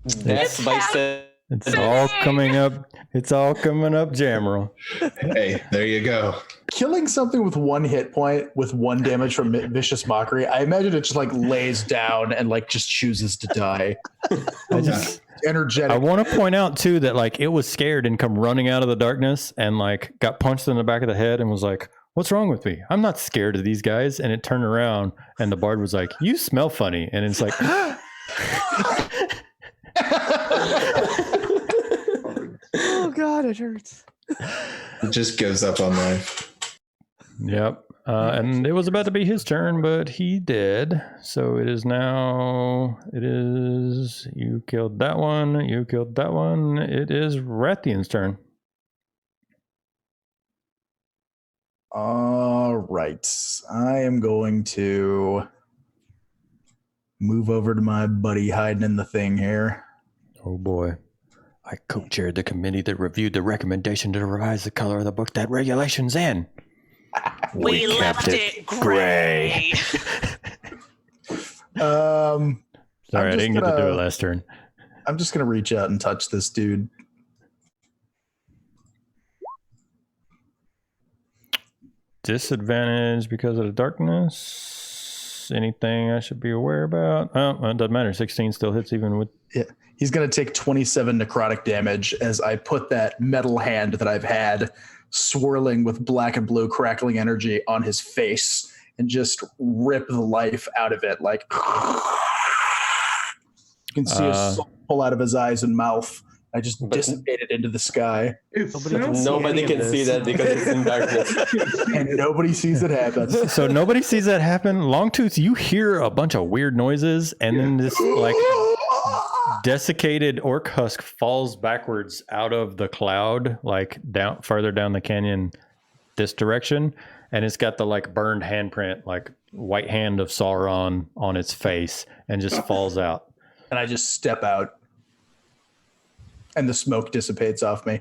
That's by It's all coming up. It's all coming up, Jamrel. hey, there you go. Killing something with 1 hit point with 1 damage from Vicious Mockery. I imagine it just like lays down and like just chooses to die. Energetic. I want to point out too that like it was scared and come running out of the darkness and like got punched in the back of the head and was like, "What's wrong with me? I'm not scared of these guys." And it turned around and the bard was like, "You smell funny," and it's like. Oh God, it hurts. It just gives up on life. Yep. And it was about to be his turn, but he did. So it is you killed that one. You killed that one. It is Rathian's turn. All right. I am going to move over to my buddy hiding in the thing here. Oh boy. I co-chaired the committee that reviewed the recommendation to revise the color of the book that regulation's in. We left it gray. Sorry, I just didn't get to do gonna- it last turn. I'm just going to reach out and touch this dude. Disadvantage because of the darkness. Anything I should be aware about? Oh, it doesn't matter. 16 still hits even with. Yeah. He's going to take 27 necrotic damage as I put that metal hand that I've had swirling with black and blue crackling energy on his face and just rip the life out of it. Like you can see a soul pull out of his eyes and mouth. I just dissipated into the sky. Nobody can see that because it's in darkness. And nobody sees it happen. So nobody sees that happen. Longtooth, you hear a bunch of weird noises, and then this like desiccated orc husk falls backwards out of the cloud, like down farther down the canyon this direction. and it's got the like burned handprint, like white hand of Sauron on its face, and just falls out. And I just step out, and the smoke dissipates off me.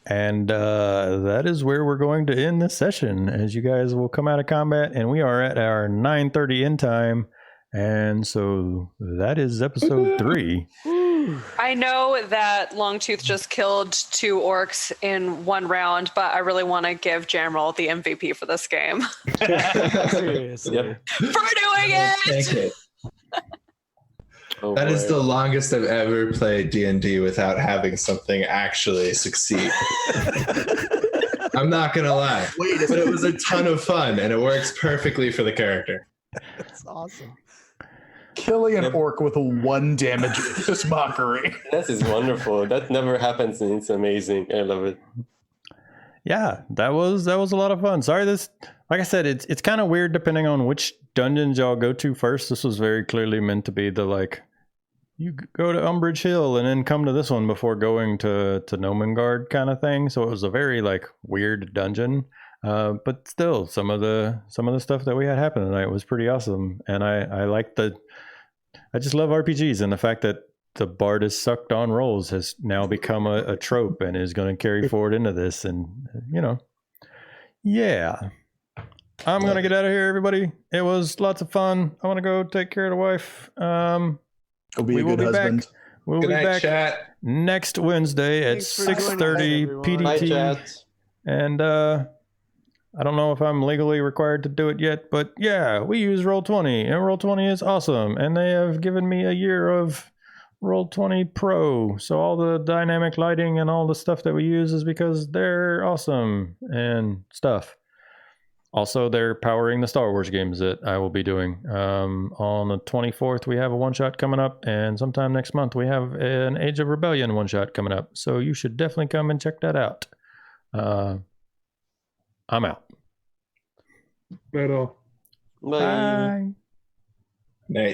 And that is where we're going to end this session, as you guys will come out of combat, and we are at our 9:30 end time. And so that is episode 3. I know that Longtooth just killed 2 orcs in 1 round, but I really want to give Jamrel the MVP for this game. Seriously. Yep. For doing it! Thank you. Oh, That is boy. the longest I've ever played D&D without having something actually succeed. I'm not gonna lie, but it was a ton of fun, and it works perfectly for the character. That's awesome. Killing an orc with 1 damage is just mockery. This is wonderful. That never happens, and it's amazing. I love it. Yeah, that was a lot of fun. Sorry, this, like I said, it's kind of weird depending on which dungeons y'all go to first. This was very clearly meant to be the like, you go to Umbridge Hill and then come to this one before going to Nomengard kind of thing. So it was a very like weird dungeon. But still, some of the stuff that we had happen tonight was pretty awesome, and I like I just love RPGs, and the fact that the bard is sucked on rolls has now become a trope and is going to carry forward into this, and yeah. I'm gonna get out of here, everybody. It was lots of fun. I want to go take care of the wife. Go be a good husband. We'll Good be night, back chat. next Wednesday at Thanks for joining us, 6:30 everyone. Bye, PDT. chat. And I don't know if I'm legally required to do it yet, but yeah, we use Roll20, and Roll20 is awesome. And they have given me a year of Roll20 Pro. So all the dynamic lighting and all the stuff that we use is because they're awesome and stuff. Also, they're powering the Star Wars games that I will be doing. On the 24th, we have a one-shot coming up, and sometime next month, we have an Age of Rebellion one-shot coming up. So you should definitely come and check that out. I'm out. Right on. Bye. Bye.